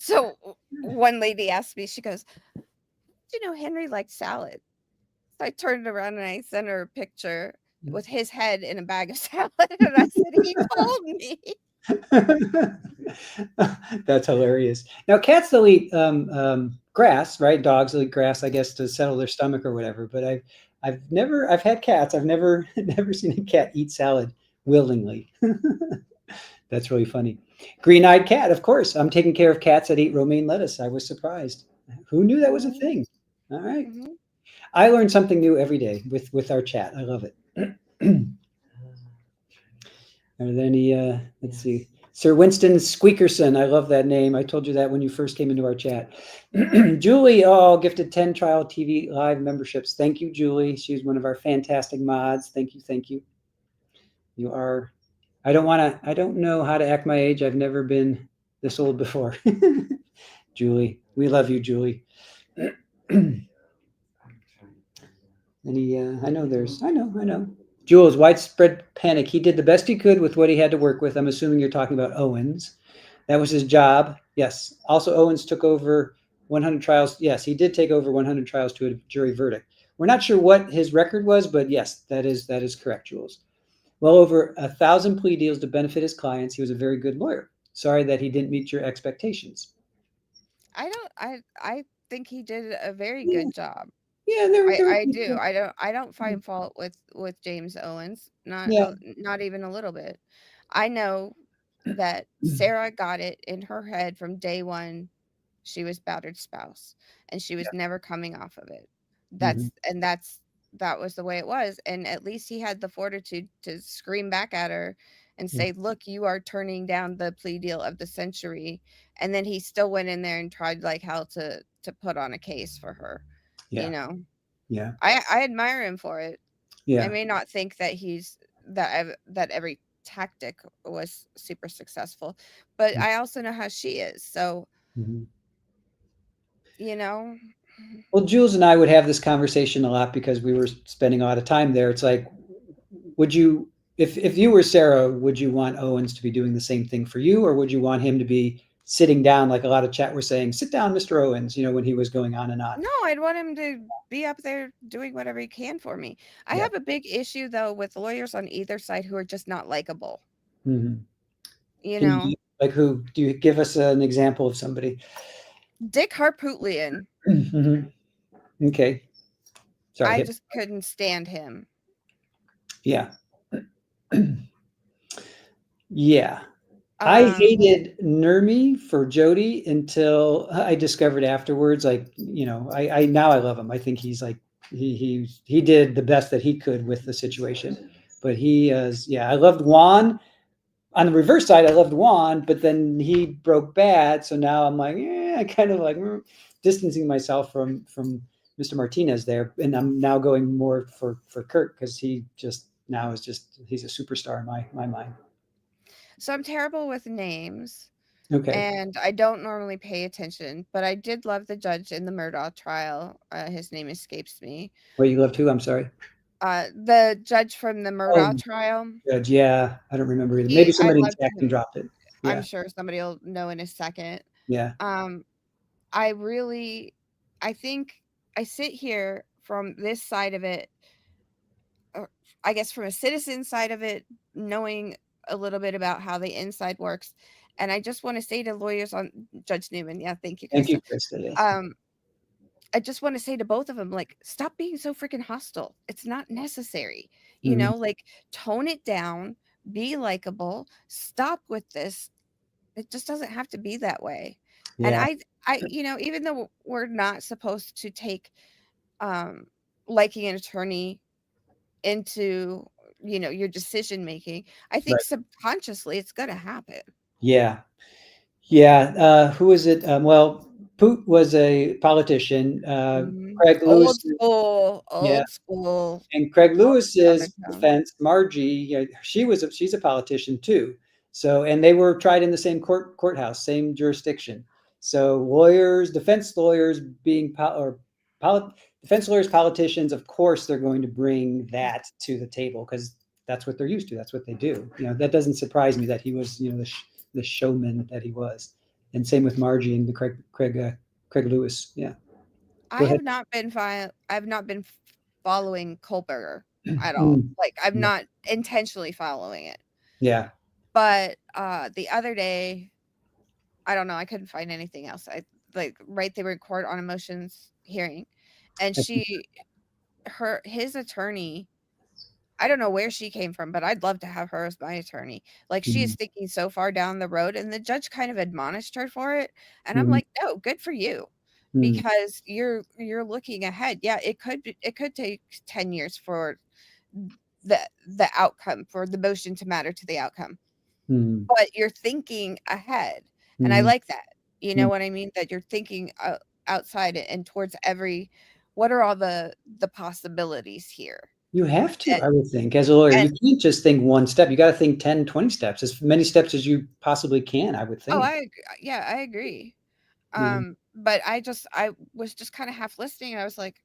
So one lady asked me, she goes, Henry liked salad. So I turned around and I sent her a picture with his head in a bag of salad. And I said, he told me. That's hilarious. Now cats will eat grass, right? Dogs will eat grass, I guess, to settle their stomach or whatever. But I've had cats. I've never seen a cat eat salad willingly. That's really funny. Green-eyed cat, of course. I'm taking care of cats that eat romaine lettuce. I was surprised. Who knew that was a thing? All right. I learn something new every day with our chat. I love it. Are there any, let's see, Sir Winston Squeakerson. I love that name. I told you that when you first came into our chat. Julie, gifted 10 trial TV live memberships. Thank you, Julie. She's one of our fantastic mods. Thank you. You are, I don't know how to act my age. I've never been this old before. Julie, we love you, Julie. I know. Jules, widespread panic. He did the best he could with what he had to work with. I'm assuming you're talking about Owens. That was his job. Yes. Also, Owens took over 100 trials. Yes, he did take over 100 trials to a jury verdict. We're not sure what his record was, but yes, that is correct, Jules. Well over 1,000 plea deals to benefit his clients. He was a very good lawyer. Sorry that he didn't meet your expectations. I think he did a very good job. Yeah, I do. I don't find fault with James Owens. Not even a little bit. I know that Sarah got it in her head from day one. She was battered spouse, and she was never coming off of it. That was the way it was. And at least he had the fortitude to scream back at her and say, "Look, you are turning down the plea deal of the century." And then he still went in there and tried like hell to put on a case for her. Yeah. I admire him for it. Yeah. I may not think that that every tactic was super successful, but I also know how she is. So, Well, Jules and I would have this conversation a lot because we were spending a lot of time there. It's like, would you, if you were Sarah, would you want Owens to be doing the same thing for you, or would you want him to be sitting down, like a lot of chat were saying, sit down, Mr. Owens, when he was going on and on. No, I'd want him to be up there doing whatever he can for me. I Yeah. have a big issue though with lawyers on either side who are just not likable. Mhm. You Can know, you, like who? Do you give us an example of somebody? Dick Harpootlian. Mhm. Okay. Sorry. I just couldn't stand him. Yeah. Yeah. I Um, hated Nermi for Jody until I discovered afterwards, like, I now I love him. I think he's like, he did the best that he could with the situation. But he is, yeah, I loved Juan. On the reverse side, I loved Juan, but then he broke bad. So now I'm like, I kind of like distancing myself from Mr. Martinez there. And I'm now going more for Kurt because he just now is just, he's a superstar in my mind. so I'm terrible with names. Okay. And I don't normally pay attention, but I did love the judge in the Murdaugh trial. His name escapes me. Wait, you loved who? I'm sorry. The judge from the Murdaugh Oh, trial. Judge. Yeah, I don't remember either. Maybe I somebody in loved chat can him. drop it. I'm Yeah, sure somebody will know in a second. yeah. Um, I think I sit here from this side of it, or I guess from a citizen side of it, knowing a little bit about how the inside works. And I just want to say to lawyers on Judge Newman, yeah, thank you, Thank you, Krista. Krista. Yes. I just want to say to both of them, like, stop being so freaking hostile. It's not necessary. Mhm. Like, tone it down, be likable, stop with this. It just doesn't have to be that way. And Yeah, even though we're not supposed to take liking an attorney into, your decision making, I think right. subconsciously it's gonna happen. Yeah, yeah. Who is it? Well, Poot was a politician. Mhm. Craig Lewis. Yeah, Old school, and Craig Lewis's undertone. defense, Margie, she's a politician too. So, and they were tried in the same courthouse, same jurisdiction. So, defense lawyers defense lawyers, politicians, of course, they're going to bring that to the table because that's what they're used to. That's what they do. That doesn't surprise me that he was, the showman that he was. And same with Margie and the Craig Lewis. Yeah. Go ahead. I've not been following Kohlberger at all. Mm, Like, I'm yeah. not intentionally following it. Yeah. But, the other day, I don't know, I couldn't find anything else. They were in court on a motions hearing, and his attorney, I don't know where she came from, but I'd love to have her as my attorney. Like, she is Mhm, thinking so far down the road, and the judge kind of admonished her for it, and I'm mhm, like, "No, good for you." mhm, Because you're looking ahead. Yeah, it could take 10 years for the outcome, for the motion to matter to the outcome, mhm, but you're thinking ahead, and I mhm, like that. You know mhm. what I mean? That you're thinking outside it and towards what are all the possibilities here? You have to, And, I would think, as a lawyer. and You can't just think one step. You got to think 10, 20 steps, as many steps as you possibly can, I would oh, think. yeah, I agree. Yeah. But I was just kind of half listening, and I was like,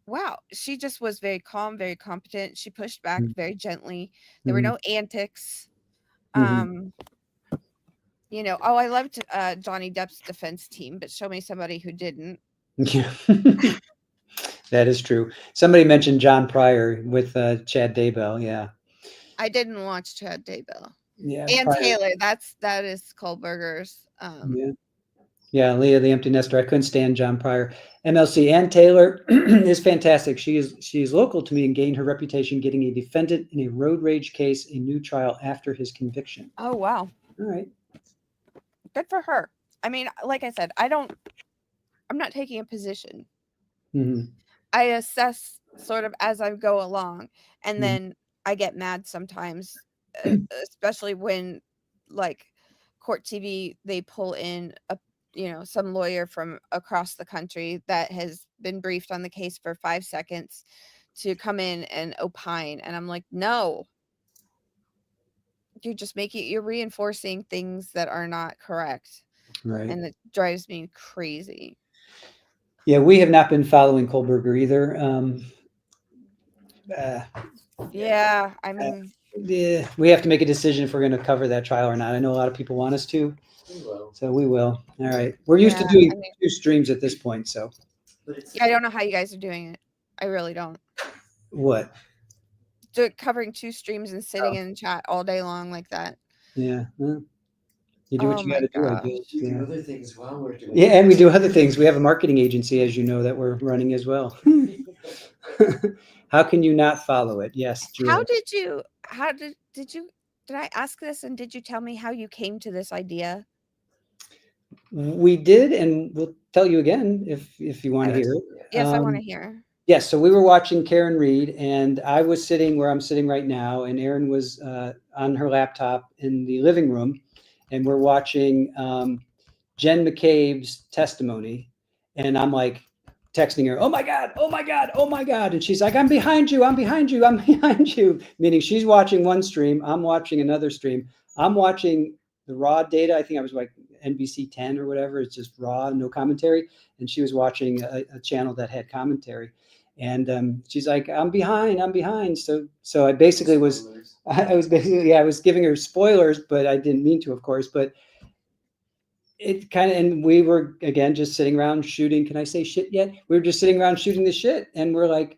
wow, she just was very calm, very competent. She pushed back Mhm, very gently. There were mhm, no antics. mhm. Um, oh, I loved Johnny Depp's defense team, but show me somebody who didn't. Yeah. That is true. Somebody mentioned John Pryor with Chad Daybell. Yeah. I didn't watch Chad Daybell. Yeah. And Pryor. Taylor, that is Kohlberger's. Yeah. Yeah. Leah, the empty nester. I couldn't stand John Pryor. MLC Ann Taylor is fantastic. She is local to me and gained her reputation getting a defendant in a road rage case, a new trial after his conviction. Oh wow, All right. good for her. I mean, like I said, I'm not taking a position. Mhm, I assess sort of as I go along, and mhm. then I get mad sometimes, especially when, like, Court TV, they pull in some lawyer from across the country that has been briefed on the case for 5 seconds to come in and opine, and I'm like, no, you're reinforcing things that are not correct, Right. and it drives me crazy. Yeah, we have not been following Kohlberger either. Uh, Yeah, I mean, yeah, we have to make a decision if we're going to cover that trial or not. I know a lot of people want us to. We will. So we will. All right. We're used to Yeah, doing I mean- 2 streams at this point. So But it's Yeah, I don't know how you guys are doing it. I really don't. what? Covering 2 streams and sitting in chat all day long like that. Yeah. Well, you do what Oh you got to my do, I gosh. guess. we do Yeah. other things while we're doing Yeah, and we do other things. We have a marketing agency, as you know, that we're running as well. How can you not follow it? Yes, How Julie. did I ask this and did you tell me how you came to this idea? We did, and we'll tell you again if you want to hear it. Yes, I want to hear. Yes, so we were watching Karen Reed, and I was sitting where I'm sitting right now, and Erin was on her laptop in the living room, and we're watching Jen McCabe's testimony, and I'm like texting her, "Oh my God, oh my God, oh my God," and she's like, "I'm behind you, I'm behind you, I'm behind you," meaning she's watching one stream, I'm watching another stream, I'm watching the raw data. I think I was like NBC 10 or whatever. It's just raw, no commentary, and she was watching a channel that had commentary. And she's like, I'm behind. So I basically was I was giving her spoilers, but I didn't mean to, of course. But it kind of, and we were again just sitting around shooting. Can I say shit yet? We were just sitting around shooting the shit, and we're like,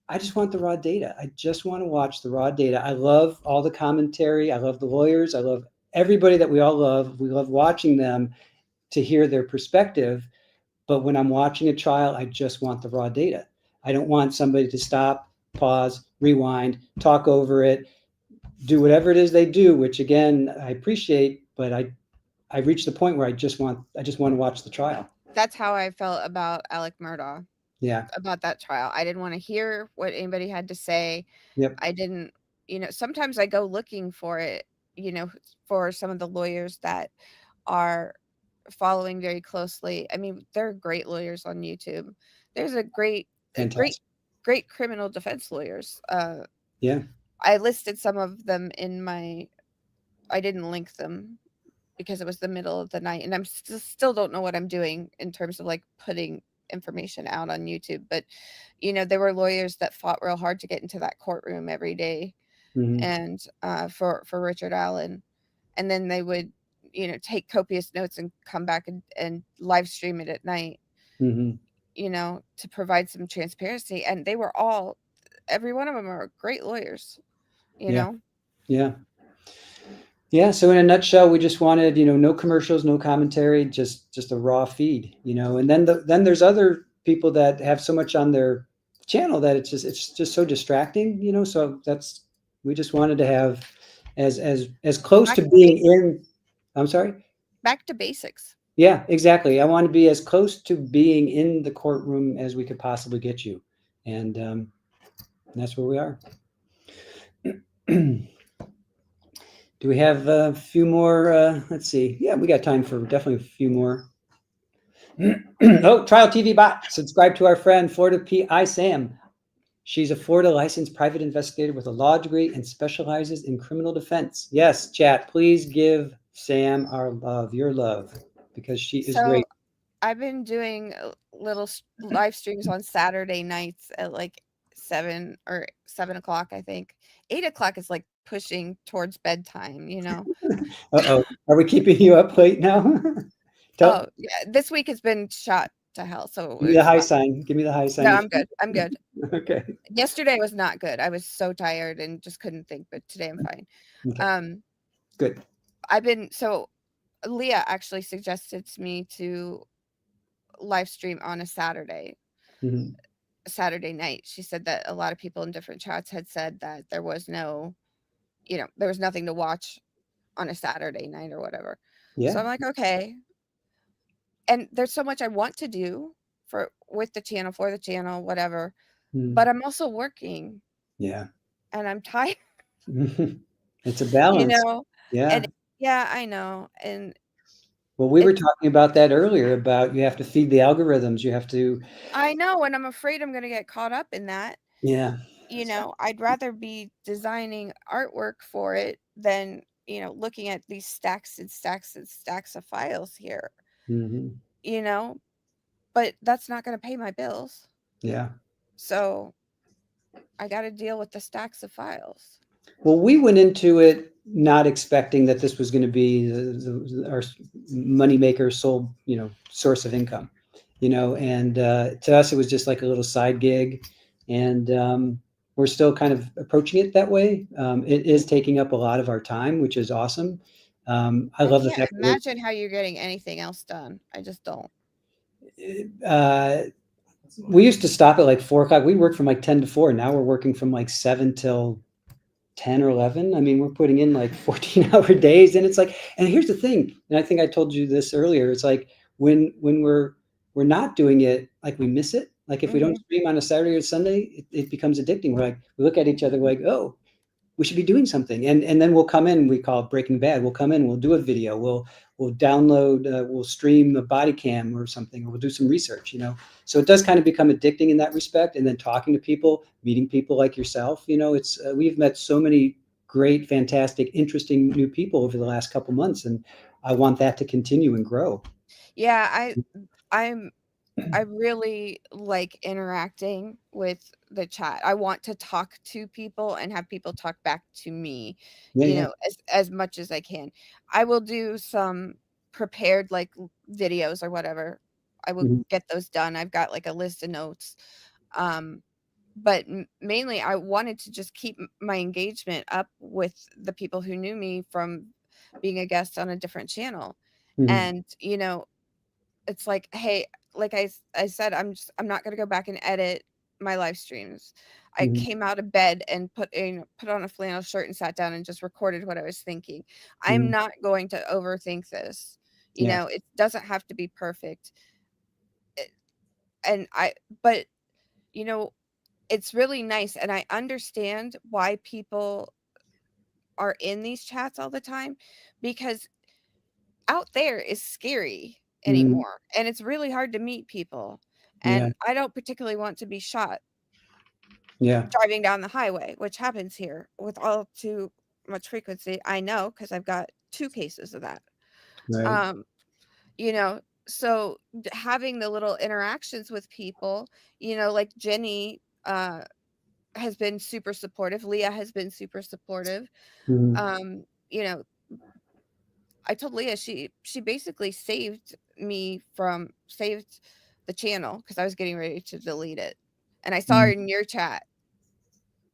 I just want the raw data. I just want to watch the raw data. I love all the commentary. I love the lawyers. I love everybody that we all love. We love watching them to hear their perspective. But when I'm watching a trial, I just want the raw data. I don't want somebody to stop, pause, rewind, talk over it, do whatever it is they do, which again, I appreciate, but I reached the point where I just want to watch the trial. That's how I felt about Alec Murdaugh. Yeah. About that trial. I didn't want to hear what anybody had to say. Yep. I didn't, sometimes I go looking for it, for some of the lawyers that are following very closely. I mean, there are great lawyers on YouTube. There's a great criminal defense lawyers. Yeah. I listed some of them I didn't link them because it was the middle of the night, and I'm still don't know what I'm doing in terms of like putting information out on YouTube. But there were lawyers that fought real hard to get into that courtroom every day, and for Richard Allen, and then they would take copious notes and come back and live stream it at night, to provide some transparency. And they were every one of them are great lawyers, Yeah. So in a nutshell, we just wanted, no commercials, no commentary, just a raw feed, and then there's other people that have so much on their channel that it's just so distracting, so we just wanted to have as close to being in. I'm sorry? Back to basics. Yeah, exactly. I want to be as close to being in the courtroom as we could possibly get you. And that's where we are. Do we have a few more? Let's see. Yeah, we got time for definitely a few more. Oh, Trial TV Bot. Subscribe to our friend, Florida PI Sam. She's a Florida licensed private investigator with a law degree and specializes in criminal defense. Yes, chat, please give Sam your love, because she is great. I've been doing little live streams on Saturday nights at like 7 o'clock, I think. 8 o'clock is like pushing towards bedtime, Uh-oh. Are we keeping you up late now? Oh, yeah. This week has been shot to hell. So give me the high sign. Give me the high sign. No, I'm good. I'm good. Okay. Yesterday was not good. I was so tired and just couldn't think, but today I'm fine. Okay. Good. Leah actually suggested to me to live stream on a Saturday. Saturday night. She said that a lot of people in different chats had said that there was there was nothing to watch on a Saturday night or whatever. Yeah. So I'm like, okay. And there's so much I want to do with the channel, for the channel, whatever. But I'm also working. Yeah. And I'm tired. It's a balance. Yeah. And yeah, I know. And well, we were talking about that earlier, about you have to feed the algorithms. You have to. I know, and I'm afraid I'm going to get caught up in that. Yeah. I'd rather be designing artwork for it than, looking at these stacks and stacks and stacks of files here. But that's not going to pay my bills. Yeah. So I got to deal with the stacks of files. Well, we went into it not expecting that this was going to be our moneymaker, sole, source of income, and to us, it was just like a little side gig. And we're still kind of approaching it that way. It is taking up a lot of our time, which is awesome. I love the can't fact that imagine how you're getting anything else done. I just don't. we used to stop at like 4 o'clock. We worked from like 10 to 4. Now we're working from like 7 till 10 or 11. I mean, we're putting in like 14-hour days. And it's like, and here's the thing, and I think I told you this earlier, it's like when we're not doing it, like we miss it. Like if we don't stream on a Saturday or Sunday, it becomes addicting. We're like, we look at each other like, oh, we should be doing something. And then we'll come in, we call it Breaking Bad. We'll come in, we'll do a video, we'll download, we'll stream a body cam or something, or we'll do some research, So it does kind of become addicting in that respect. And then talking to people, meeting people like yourself, it's we've met so many great, fantastic, interesting new people over the last couple months, and I want that to continue and grow. Yeah, I really like interacting with the chat. I want to talk to people and have people talk back to me, Yeah. as much as I can. I will do some prepared like videos or whatever. I will Mhm. get those done. I've got like a list of notes. But mainly I wanted to just keep my engagement up with the people who knew me from being a guest on a different channel. Mhm. And, it's like, hey, like I said, I'm not going to go back and edit my live streams. I Mhm. came out of bed and put on a flannel shirt and sat down and just recorded what I was thinking. I'm Mhm. not going to overthink this. Yeah. It doesn't have to be perfect. It- And but you know, it's really nice, and I understand why people are in these chats all the time, because out there is scary Mhm. anymore, and it's really hard to meet people, Yeah. and I don't particularly want to be shot Yeah. driving down the highway, which happens here with all too much frequency. I know, because I've got 2 cases of that. Right. Um, you know, so having the little interactions with people, like Jenny, has been super supportive. Leah has been super supportive. Mhm. Um, you know, I told Leah she basically saved the channel because I was getting ready to delete it. And I saw her Mhm. in your chat.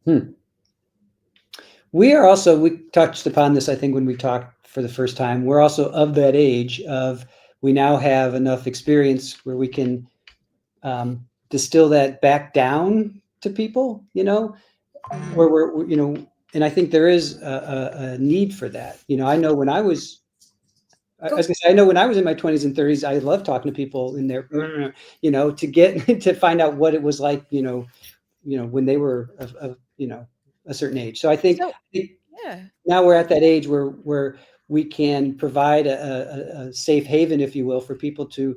Hmm. We touched upon this, I think, when we talked for the first time. We're also of that age of we now have enough experience where we can distill that back down to people, Mhm. where and I think there is a need for that. I know when I was, I Go. was gonna say, I know when I was in my 20s and 30s, I loved talking to people in their, to get to find out what it was like, when they were of a certain age. So So, I think yeah. now we're Go at that ahead. age where we can provide a safe haven, if you will, for people to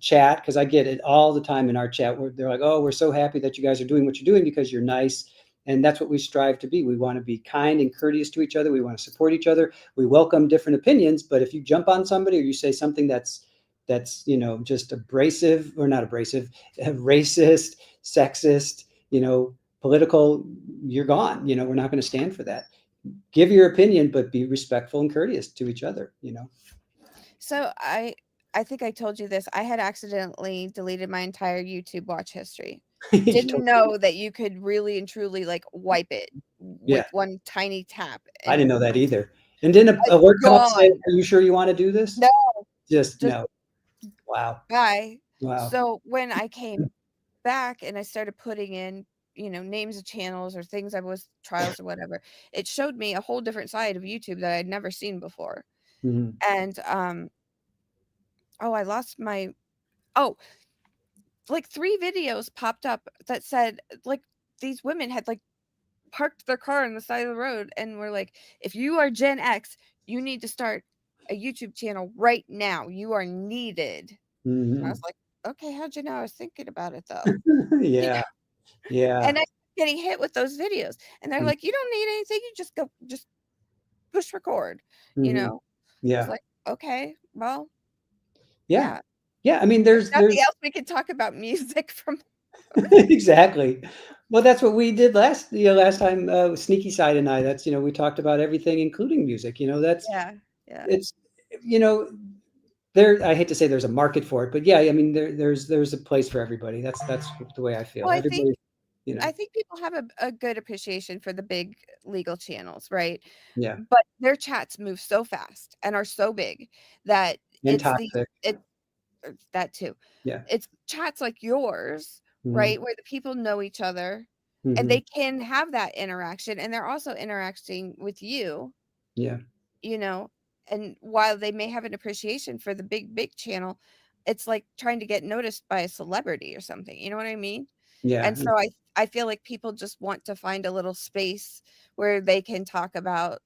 chat. Because I get it all the time in our chat where they're like, "Oh, we're so happy that you guys are doing what you're doing because you're nice." And that's what we strive to be. We want to be kind and courteous to each other. We want to support each other. We welcome different opinions. But if you jump on somebody or you say something that's just abrasive, or not abrasive, racist, sexist, political, you're gone. We're not going to stand for that. Give your opinion, but be respectful and courteous to each other. So I think I told you this. I had accidentally deleted my entire YouTube watch history. You Didn't don't- know that you could really and truly like wipe it yeah, with one tiny tap, I didn't and know that either. And didn't a it's alert come up saying, gone. "Are you sure you want to do this?" No, Just just no. Wow. bye. Wow. So when I came back and I started putting in, names of channels or things I was trials or whatever, it showed me a whole different side of YouTube that I'd never seen before. Mhm. And oh, I lost my oh, like 3 videos popped up that said like these women had like parked their car on the side of the road and were like, if you are Gen X, you need to start a YouTube channel right now. You are needed. And I was Mhm. like, okay, how'd you know I was thinking about it though? Yeah. Yeah. And I kept getting hit with those videos. And they're like, you don't need anything. You just push record, you Mhm. know? I was Yeah. like, okay, well, Yeah. yeah. Yeah. I mean, If there's nothing else, we could talk about music from exactly. Well, that's what we did last time, Sneaky Side and I. That's, we talked about everything, including music. That's Yeah. Yeah. it's, you know, I hate to say there's a market for it, but yeah, I mean, there's a place for everybody. That's the way I feel. Well, Everybody, I think people have a good appreciation for the big legal channels, right? yeah, But their chats move so fast and are so big that and toxic. that too. Yeah. It's chats like yours, Mhm. right, where the people know each other and Mhm. they can have that interaction and they're also interacting with you, Yeah. you know, and while they may have an appreciation for the big channel, it's like trying to get noticed by a celebrity or something. You know what I mean? Yeah. And so I feel like people just want to find a little space where they can talk about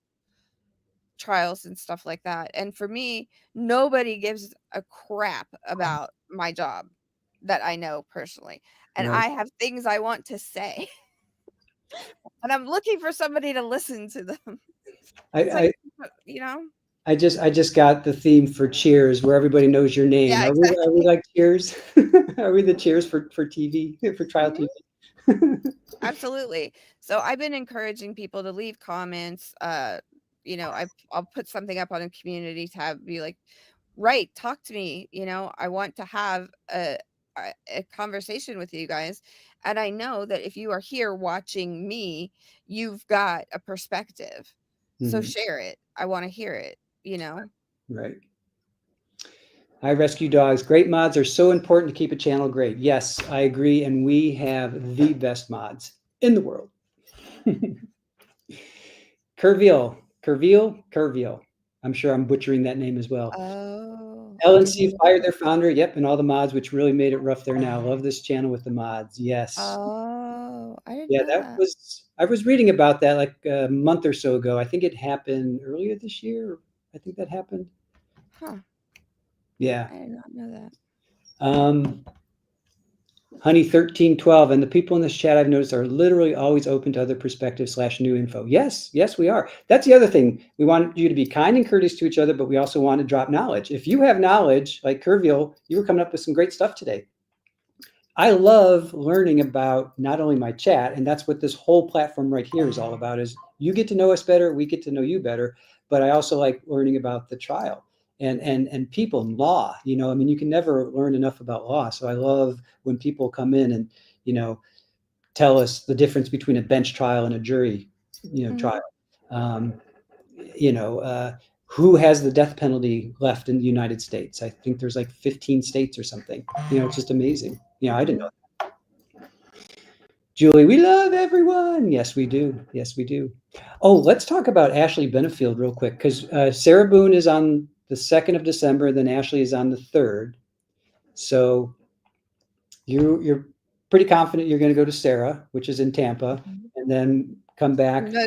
trials and stuff like that. And for me, nobody gives a crap about my job that I know personally. And Right. I have things I want to say. And I'm looking for somebody to listen to them. It's like, I, you know? I just got the theme for Cheers, where everybody knows your name. Yeah, Are we exactly. like Cheers? Are we the Cheers for TV, for trial Mhm. TV? Absolutely. So I've been encouraging people to leave comments. I'll put something up on a community tab, be like, right, talk to me. I want to have a conversation with you guys. And I know that if you are here watching me, you've got a perspective. So Mhm. share it. I want to hear it. Right. I rescue dogs. Great mods are so important to keep a channel great. Yes, I agree, and we have the best mods in the world. Curveal. I'm sure I'm butchering that name as well. Oh, I didn't LNC know. fired their founder, yep, and all the mods, which really made it rough there now. Love this channel with the mods. Yes. Oh, I didn't Yeah, know that. I was reading about that like a month or so ago. I think it happened earlier this year. I think that happened. Huh. Yeah. I did not know that. Um, Honey 1312 and the people in this chat I've noticed are literally always open to other perspectives / new info. Yes, we are. That's the other thing. We want you to be kind and courteous to each other, but we also want to drop knowledge. If you have knowledge, like Curveal, you were coming up with some great stuff today. I love learning about not only my chat, and that's what this whole platform right here is all about, is you get to know us better, we get to know you better, but I also like learning about the trial and people and law. I mean, you can never learn enough about law. So I love when people come in and, tell us the difference between a bench trial and a jury, Mhm. trial. Um, you know, uh, who has the death penalty left in the United States? I think there's like 15 states or something. It's just amazing. I didn't know. Mhm. Julie, we love everyone. Yes, we do. Yes, we do. Oh, let's talk about Ashley Benefield real quick, because Sarah Boon is on the 2nd of December, then Ashley is on the 3rd. So you're pretty confident you're going to go to Sarah, which is in Tampa, Mhm. and then come back. No,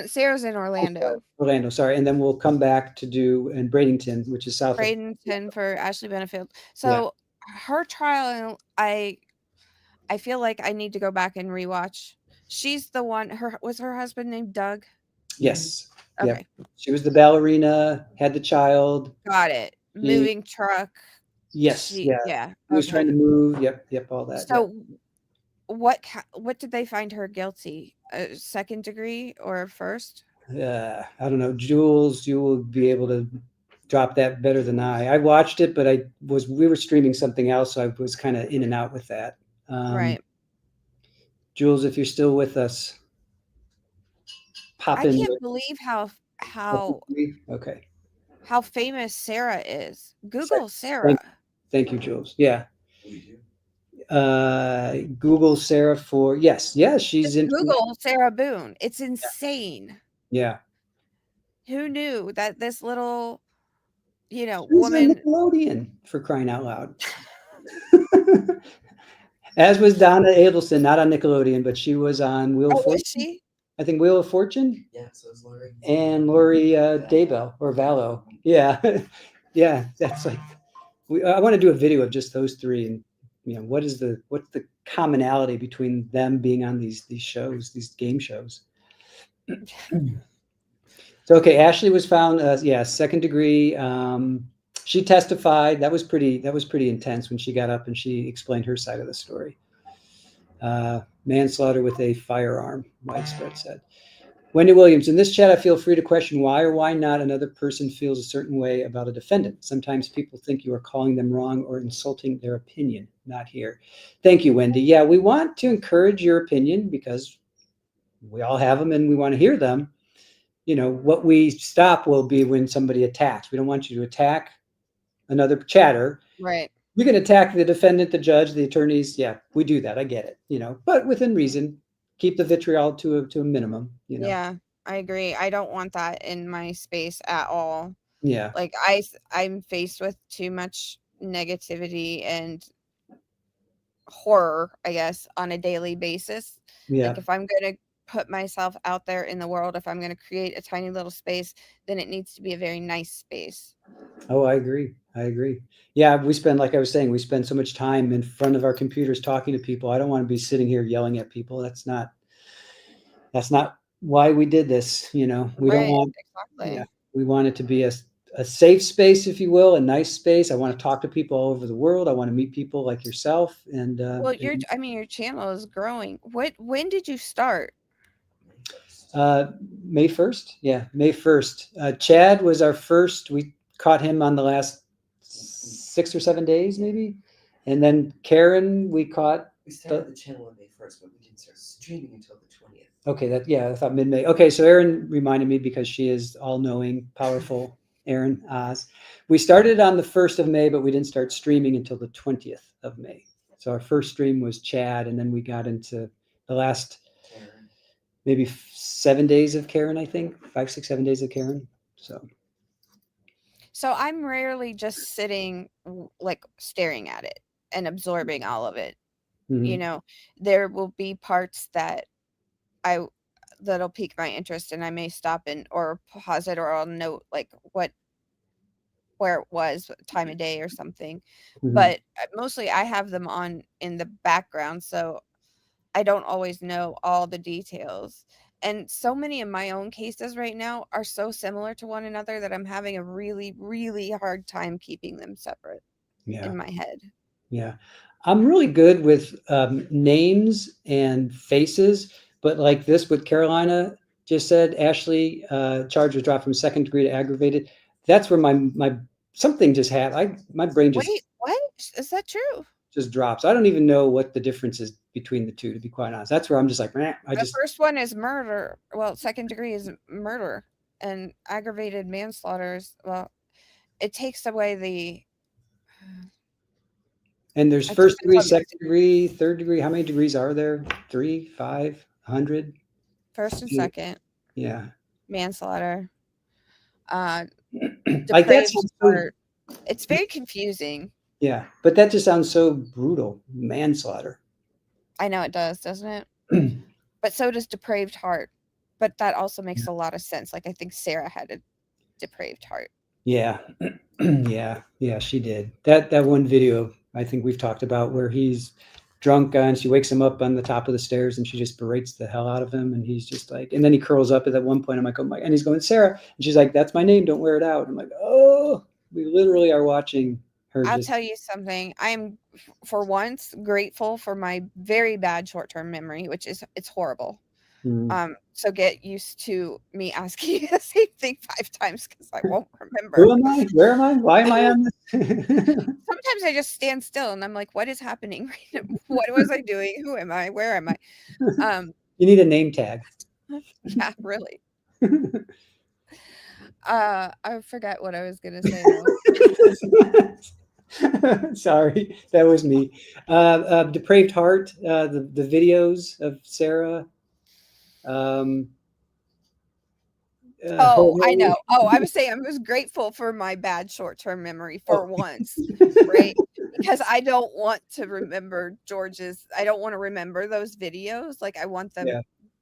Sarah's in Oh, sorry, Orlando. Orlando, sorry, and then we'll come back to do in Bradenton, which is south of. Bradenton for Ashley Benefield. Yeah. So her trial, I feel like I need to go back and rewatch. She's the one. Her husband named Doug? Yes. Yep. Okay, She was the ballerina, had the child. got it. She, Moving truck. yes. Yeah. Yeah. He was trying Okay. to move. Yep. All that. Yep. So what did they find her guilty? Second degree or first? I don't know, Jules. You will be able to drop that better than I. I watched it, but we were streaming something else, so I was kind of in and out with that. Right. Jules, if you're still with us, pop I in. can't believe Okay. how famous Sarah is. Second. Google Thank, Sarah. thank you, Jules. Yeah. Google Sarah for yes. She's Just in. Google Sarah Boone. It's insane. Yeah. Who knew that this little, She's on woman. Nickelodeon, for crying out loud. As was Donna Adelson, not on Nickelodeon, but she was on Wheel of Oh, was Fortune. she? I think Wheel of Fortune. Yeah, so is Lori. And Lori Daybell or Vallow. Yeah. Yeah. That's like, I want to do a video of just those three and, what's the commonality between them being on these shows, these game shows. So, okay. Ashley was found, second degree. She testified. That was pretty intense when she got up and she explained her side of the story. Manslaughter with a firearm, widespread said. Wendy Williams, in this chat, I feel free to question why or why not another person feels a certain way about a defendant. Sometimes people think you are calling them wrong or insulting their opinion. Not here. Thank you, Wendy. Yeah, we want to encourage your opinion because we all have them and we want to hear them. What we stop will be when somebody attacks. We don't want you to attack another chatter. Right. You can attack the defendant, the judge, the attorneys. Yeah, we do that. I get it. But within reason. Keep the vitriol to a minimum. Yeah, I agree. I don't want that in my space at all. Yeah. Like I'm faced with too much negativity and horror, I guess, on a daily basis. Yeah. Like if I'm going to put myself out there in the world, if I'm going to create a tiny little space, then it needs to be a very nice space. Oh, I agree. Yeah, like I was saying, we spend so much time in front of our computers talking to people. I don't want to be sitting here yelling at people. That's not why we did this. We don't want, exactly. Yeah, we want it to be a safe space, if you will, a nice space. I want to talk to people all over the world. I want to meet people like yourself. And well, your channel is growing. When did you start? May 1st. Yeah, May 1st. Chad was our first. We caught him on the last 6 or 7 days, maybe. And then Karen, we caught. We started the channel on May 1st, but we didn't start streaming until the 20th. Okay, I thought mid-May. Okay, so Erin reminded me because she is all-knowing, powerful. Erin Oz. We started on the 1st of May, but we didn't start streaming until the 20th of May. So our first stream was Chad, and then we got into the last maybe 7 days of Karen, I think. 5, 6, 7 days of Karen. So I'm rarely just sitting, like, staring at it and absorbing all of it. Mm-hmm. There will be parts that'll pique my interest, and I may stop or pause it, or I'll note like where it was, what time of day or something. Mm-hmm. But mostly I have them on in the background, so I don't always know all the details. And so many of my own cases right now are so similar to one another that I'm having a really, really hard time keeping them separate in my head. Yeah. I'm really good with names and faces, but like this, what Carolina just said, Ashley, charge was dropped from 2nd degree to aggravated. That's where my something just happened. My brain just. Wait, what? Is that true? Just drops. I don't even know what the difference is between the two, to be quite honest. That's where I'm just like, The first one is murder. Well, 2nd degree is murder, and aggravated manslaughter is, well, it takes away the. And there's 1st degree, 2nd degree, 3rd degree. How many degrees are there? 3, 5, 100? 1st and 2nd. Yeah. Manslaughter. Like that's it's very confusing. Yeah, but that just sounds so brutal. Manslaughter. I know it does, doesn't it? But so does depraved heart. But that also makes a lot of sense. Like, I think Sarah had a depraved heart. Yeah. Yeah, she did. That one video I think we've talked about where he's drunk and she wakes him up on the top of the stairs and she just berates the hell out of him. And he's just like, and then he curls up at that one point. I'm like, oh my, and he's going, Sarah. And she's like, that's my name. Don't wear it out. I'm like, oh, we literally are watching. I'll tell you something. I'm, for once, grateful for my very bad short-term memory, which is, it's horrible. So get used to me asking you the same thing 5 times because I won't remember. Who am I? Where am I? Why am I on this? Sometimes I just stand still and I'm like, what is happening right now? What was I doing? Who am I? Where am I? You need a name tag. Yeah, really. I forgot what I was gonna say though. Sorry, that was me. Depraved Heart, the videos of Sarah. I know. I was saying I was grateful for my bad short-term memory for once, right? Because I don't want to remember I don't want to remember those videos. Like, I want them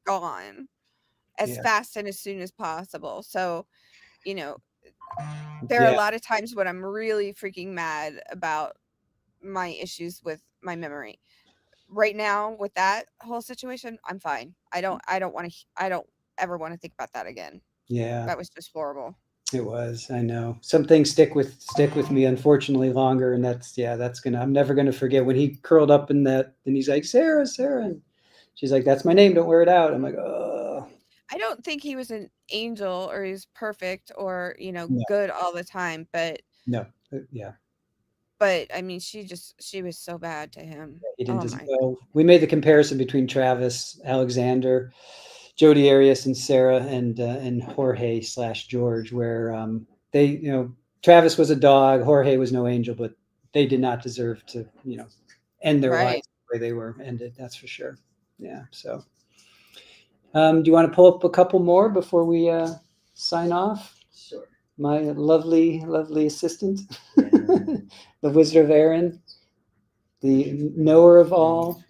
gone as fast and as soon as possible. So, there are a lot of times when I'm really freaking mad about my issues with my memory. Right now, with that whole situation, I'm fine. I don't ever want to think about that again. Yeah. That was just horrible. It was. I know. Some things stick with me, unfortunately, longer, and that's gonna. I'm never gonna forget when he curled up in that, and he's like, Sarah, Sarah, and she's like, that's my name. Don't wear it out. I'm like, oh I don't think he was an angel or he's perfect or, no, good all the time, no, yeah. but I mean, she was so bad to him. He didn't Oh just my. well. We made the comparison between Travis, Alexander, Jody Arias, and Sarah, and Jorge slash George, where they, Travis was a dog, Jorge was no angel, but they did not deserve to, end their Right. lives the way they were ended. That's for sure. Yeah. So, do you want to pull up a couple more before we sign off? Sure. My lovely, lovely assistant, Yeah. the Wizard of Erin, the knower of all.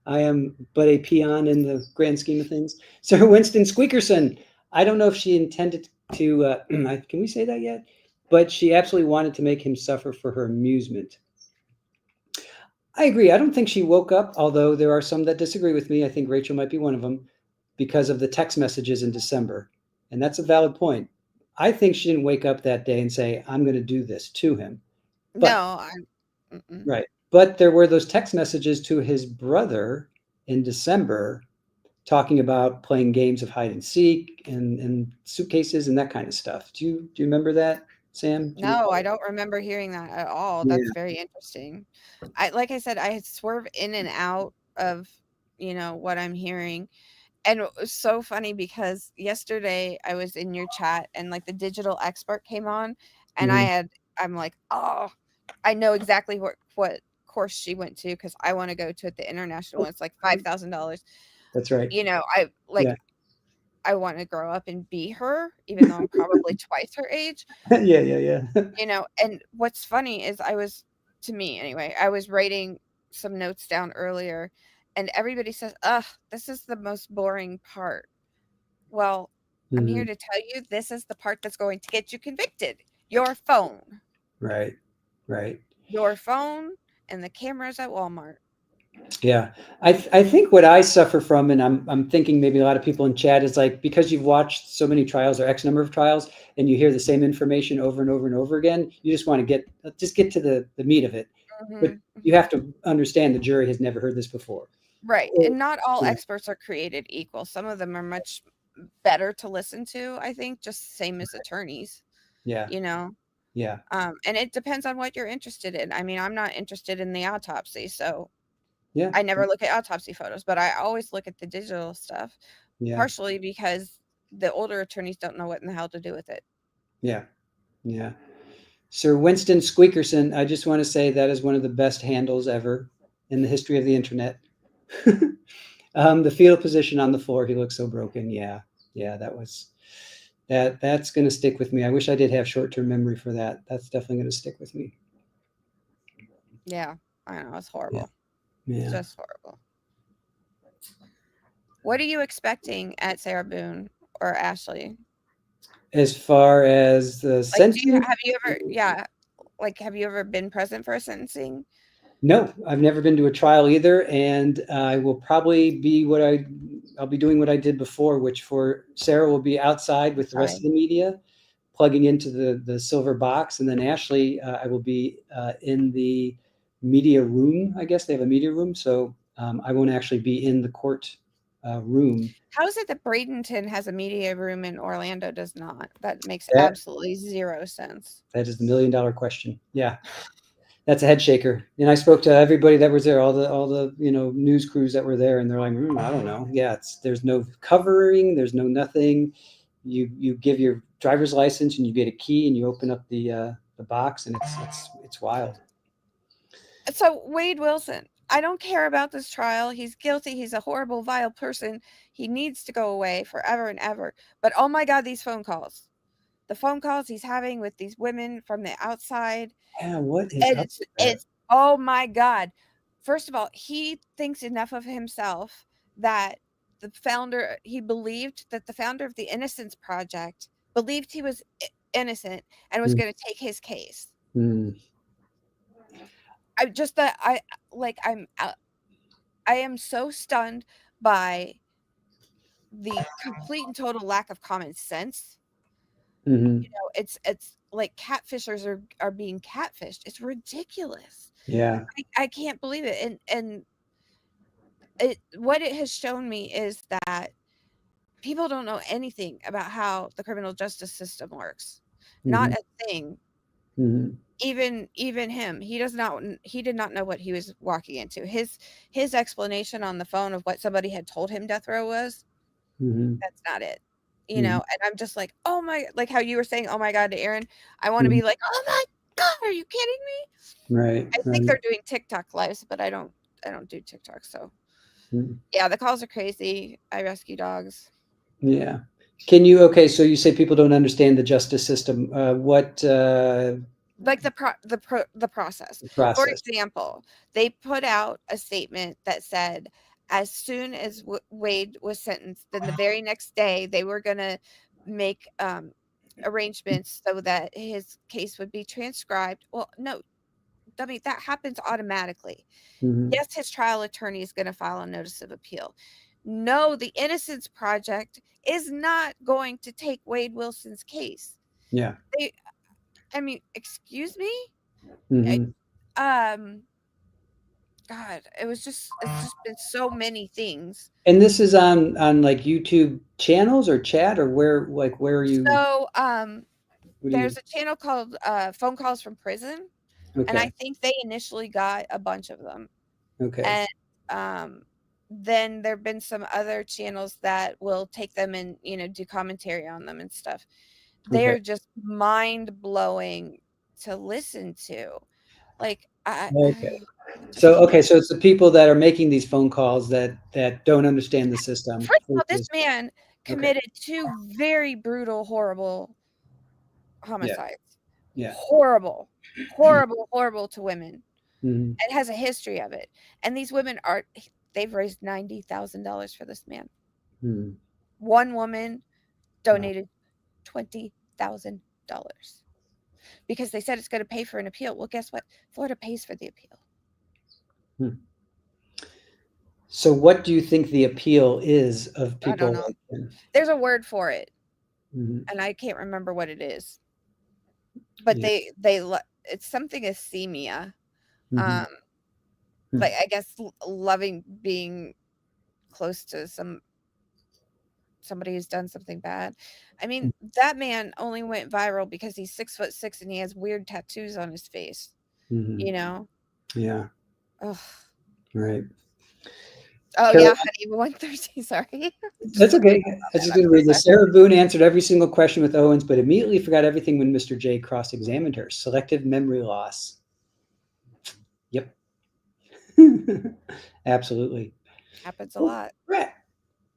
I am but a peon in the grand scheme of things. Sir Winston Squeakerson. I don't know if she intended to, can we say that yet? But she absolutely wanted to make him suffer for her amusement. I agree. I don't think she woke up, although there are some that disagree with me. I think Rachel might be one of them because of the text messages in December. And that's a valid point. I think she didn't wake up that day and say, I'm going to do this to him. But No, mm-mm. right. But there were those text messages to his brother in December talking about playing games of hide and seek and suitcases and that kind of stuff. Do you remember that, Sam? Do you No, I recall? don't remember hearing that at all. That's Yeah. very interesting. Like I said, I swerve in and out of, what I'm hearing. And it was so funny because yesterday I was in your chat and like the digital expert came on and Mhm. I'm like, oh, I know exactly what course she went to because I want to go to the international one. It's like $5,000. That's right. I like Yeah. I want to grow up and be her, even though I'm probably twice her age. Yeah, yeah, yeah. And what's funny is to me anyway, I was writing some notes down earlier and everybody says, ugh, this is the most boring part. Well, I'm here Mhm. to tell you this is the part that's going to get you convicted. Your phone. Right. Right. Your phone and the cameras at Walmart. Yeah. I think what I suffer from, and I'm thinking maybe a lot of people in chat is like because you've watched so many trials or X number of trials and you hear the same information over and over and over again, you just want to get to the meat of it. But Mhm, you mhm. have to understand the jury has never heard this before. Right, Or, and not all yeah. experts are created equal. Some of them are much better to listen to, I think, just same as attorneys, Yeah. you know? Yeah. And it depends on what you're interested in. I mean, I'm not interested in the autopsy, so Yeah. I never look at autopsy photos, but I always look at the digital stuff, Yeah. partially because the older attorneys don't know what in the hell to do with it. Yeah. Yeah. Sir Winston Squeakerson, I just want to say that is one of the best handles ever in the history of the internet. The fetal position on the floor, he looks so broken. Yeah. Yeah, that's going to stick with me. I wish I did have short-term memory for that. That's definitely going to stick with me. Yeah, I know, it's Yeah. horrible. It's Yeah. just horrible. What are you expecting at Sarah Boone or Ashley? As far as the Like, sentencing, have you ever, yeah, like, have you ever been present for a sentencing? no, I've never been to a trial either, and I will probably I'll be doing what I did before, which for Sarah will be outside with the rest of Right. the media, plugging into the silver box, and then Ashley, I will be in the media room. I guess they have a media room, so I won't actually be in the court room. How is it that Bradenton has a media room and Orlando does not? That makes That absolutely zero sense. that is the $1 million question. Yeah, that's a head shaker. And I spoke to everybody that was there, all the news crews that were there, and they're like, I don't know. Yeah, there's no covering, there's no nothing. You give your driver's license and you get a key and you open up the box and it's wild. So, Wade Wilson, I don't care about this trial. He's guilty. He's a horrible, vile person. He needs to go away forever and ever. But oh my God, these phone calls. The phone calls he's having with these women from the outside. Yeah, what is up It's with that? it's oh my God. First of all, he thinks enough of himself that he believed that the founder of the Innocence Project believed he was innocent and was Mm, going to take his case. mm, I just that I like I am so stunned by the complete and total lack of common sense Hmm. It's like catfishers are being catfished. It's ridiculous. Yeah. I can't believe it. And what it has shown me is that people don't know anything about how the criminal justice system works. Not Hmm. a thing. Hmm. Even him, he did not know what he was walking into. His explanation on the phone of what somebody had told him death row was, Hmm. that's not it. Hmm. And I'm just like, "Oh my," like how you were saying, "Oh my god," to Aaron. I want to Hmm. be like, "Oh my god, are you kidding me?" Right. I think Right. they're doing TikTok lives, but I don't do TikTok, so Mm. yeah, the calls are crazy. I rescue dogs. Yeah. Can you, okay, so you say people don't understand the justice system. What Like the process. For process? example, they put out a statement that said as soon as Wade was sentenced, then the very next day they were going to make arrangements so that his case would be transcribed. Well, no, dummy, that happens automatically. Hmm. Yes, his trial attorney is going to file a notice of appeal. No, the Innocence Project is not going to take Wade Wilson's case. Yeah. They, I mean, excuse me? I- Hmm. Um, God, it's just been so many things. And this is on like YouTube channels or chat, or where are you? So, What do you? there's a channel called Phone Calls from Prison, and I Okay. think they initially got a bunch of them. Okay. And um, then there've been some other channels that will take them and, do commentary on them and stuff. Okay. They're just mind blowing to listen to. Like Okay. I just So okay, can't. so it's the people that are making these phone calls that don't understand the system. First of all, this Versus, man okay. committed two very brutal, horrible Yeah. homicides. Yeah. Horrible, horrible, horrible to women, Hmm. and has a history of it. And these women they've raised $90,000 for this man. Hmm. One woman Wow. donated $20,000 because they said it's going to pay for an appeal. Well, guess what? Florida pays for the appeal. Hmm. So what do you think the appeal is of I don't people know. like him? There's a word for it, Hmm. and I can't remember what it is. But Yeah. it's something ischemia. Hmm. Um, like I guess loving being close to somebody who's done something bad. I mean, that man only went viral because he's 6'6" and he has weird tattoos on his face. Hmm. You know. Yeah. Ugh. Right. Oh Carol, yeah, honey. 1:30. Sorry. that's okay. I was just I'm going to so read sorry. this. Sarah Boone answered every single question with Owens, but immediately forgot everything when Mr. J cross-examined her. Selective memory loss. Yep. Absolutely. Happens a Oh, lot. Brett.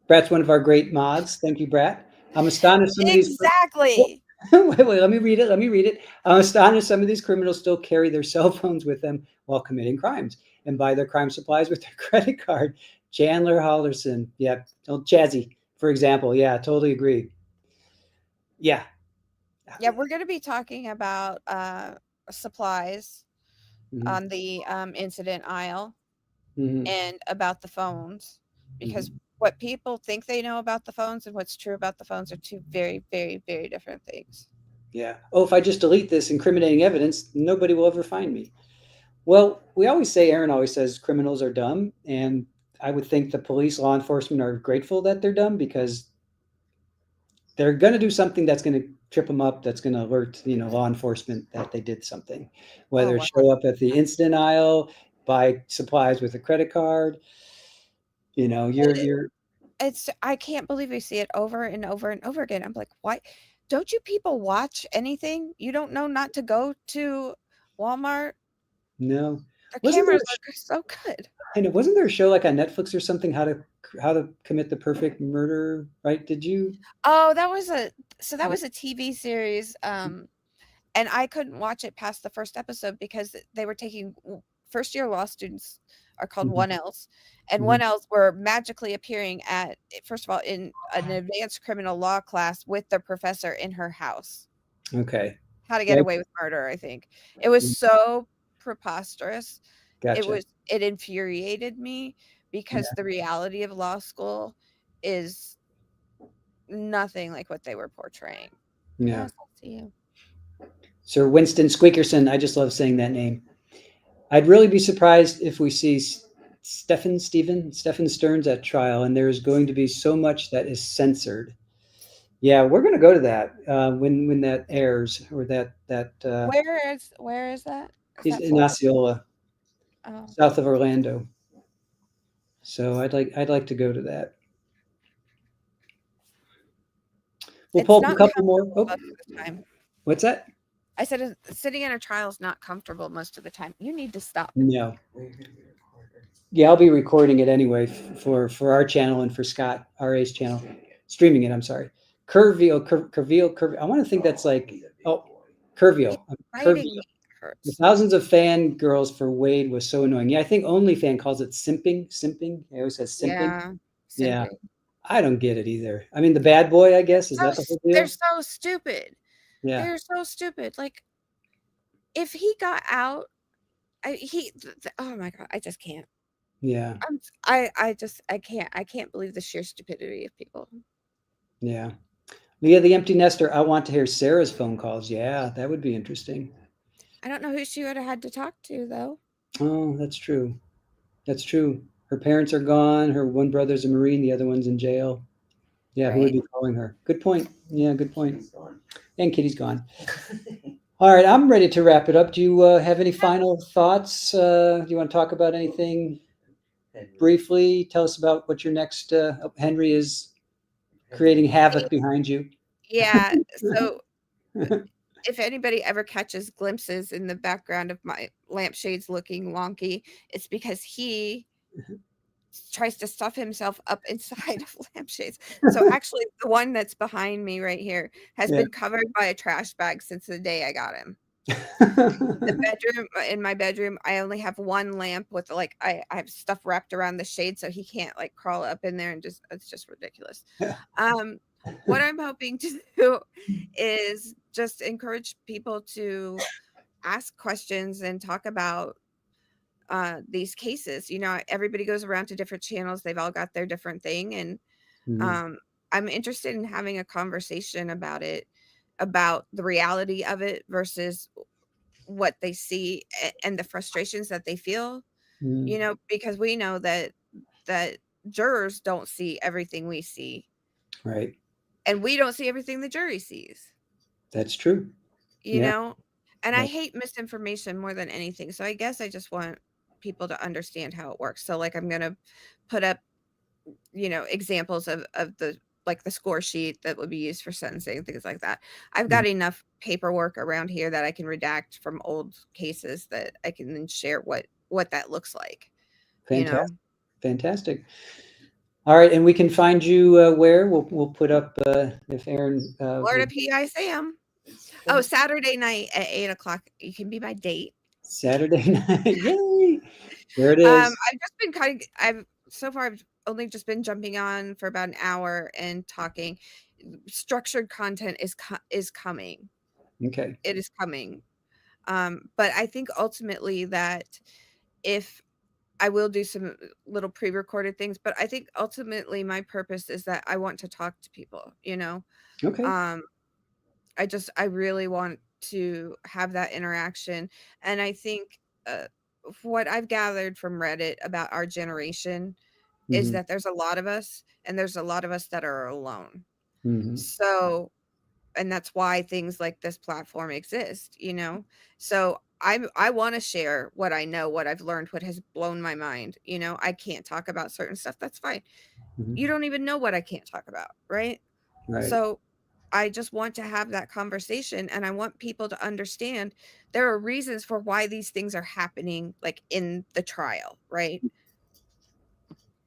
Brat's one of our great mods. Thank you, Brat. I'm astonished some of these. Exactly. Wait, let me read it. Let me read it. I'm astonished some of these criminals still carry their cell phones with them while committing crimes and buy their crime supplies with their credit card. Chandler Halderson. Yeah. Oh, Chazzy, for example. Yeah, totally agree. Yeah. Yeah, we're going to be talking about supplies Mhm. on the incident aisle Mhm. and about the phones because Mhm. what people think they know about the phones and what's true about the phones are two very, very, very different things. Yeah. Oh, if I just delete this incriminating evidence, nobody will ever find me. Well, we always say, Aaron always says criminals are dumb. And I would think the police, law enforcement are grateful that they're dumb because they're going to do something that's going to trip them up, that's going to alert, law enforcement that they did something, Oh, whether wow. show up at the incident aisle, buy supplies with a credit card, you're I can't believe we see it over and over and over again. I'm like, why don't you people watch anything? You don't know not to go to Walmart? no. The Wasn't there cameras are so good. I know, wasn't there a show like on Netflix or something, how to commit the perfect murder, right? Did you? Oh, that was a TV series, and I couldn't watch it past the first episode because they were taking first year law students are called Mhm. 1Ls, and Mhm. 1Ls were magically appearing at first of all in an advanced criminal law class with their professor in her house. Okay. How to Get Yeah. Away with Murder, I think. It was so preposterous. Gotcha. It infuriated me because Yeah. the reality of law school is nothing like what they were portraying. Yeah. Yes, I'll see you. Sir Winston Squeakerson. I just love saying that name. I'd really be surprised if we see Stephen Stearns at trial, and there's going to be so much that is censored. Yeah, we're going to go to that when that airs, or that Where is that? Is he's that in Florida? Osceola, Oh, south of Orlando. So I'd like to go to that. We'll it's pull up a not couple more. comfortable Oh, most of the time. what's that? I said sitting in a trial is not comfortable most of the time. You need to stop. No. Where you're gonna be recorded. Yeah, I'll be recording it anyway for our channel and for Scott RA's channel, streaming it. I'm sorry, Curvio. I want to think that's like Curvio. Writing The hurts. thousands of fan girls for Wade was so annoying. Yeah, I think OnlyFan calls it simping. Simping. It always says simping. Yeah. Yeah, Simping. I don't get it either. I mean, the bad boy, I guess, is that the whole They're deal? so stupid. Yeah, They're so stupid. Like, if he got out, oh my God, I just can't. yeah, I can't believe the sheer stupidity of people. yeah. Leah, the empty nester. I want to hear Sarah's phone calls. Yeah, that would be interesting. I don't know who she would have had to talk to though. Oh, that's true. That's true. Her parents are gone. Her one brother's a Marine. The other one's in jail. Yeah, who would Right. be calling her? Good point. Yeah, good point. He's gone. And Kitty's gone. All right, I'm ready to wrap it up. Do you have any final thoughts? Do you want to talk about anything briefly? Tell us about what your next. Henry is creating havoc behind you. Yeah. So if anybody ever catches glimpses in the background of my lampshades looking wonky, it's because he tries to stuff himself up inside of lampshades. So actually, the one that's behind me right here has Yeah. been covered by a trash bag since the day I got him. In my bedroom, I only have one lamp with like I have stuff wrapped around the shade so he can't like crawl up in there and just it's just ridiculous. What I'm hoping to do is just encourage people to ask questions and talk about these cases. You know, everybody goes around to different channels, they've all got their different thing, and Mhm. I'm interested in having a conversation about it, about the reality of it versus what they see and the frustrations that they feel, Mhm. you know, because we know that jurors don't see everything we see, Right. and we don't see everything the jury sees, That's true. you Yeah. know. And I Yeah. hate misinformation more than anything, so I guess I just want people to understand how it works. So like I'm going to put up, you know, examples of the like the score sheet that would be used for sentencing, things like that. I've got enough paperwork around here that I can redact from old cases that I can then share what that looks like, you know. Fantastic. Fantastic. All right, and we can find you where we'll put up if Aaron. Florida PI Sam. Oh, Saturday night at 8:00. You can be my date. Saturday night. Yay! There it is. I've just been I've only just been jumping on for about an hour and talking. Structured content is coming. Okay. It is coming. But I think ultimately that if I will do some little pre-recorded things, but I think ultimately my purpose is that I want to talk to people, you know. Okay. I really want to have that interaction. And I think what I've gathered from Reddit about our generation is Mhm. that there's a lot of us, and there's a lot of us that are alone. Mhm. So, and that's why things like this platform exist, you know. So I want to share what I know, what I've learned, what has blown my mind. You know, I can't talk about certain stuff. That's fine. Mhm. You don't even know what I can't talk about, right? Right. So I just want to have that conversation, and I want people to understand there are reasons for why these things are happening, like in the trial, right?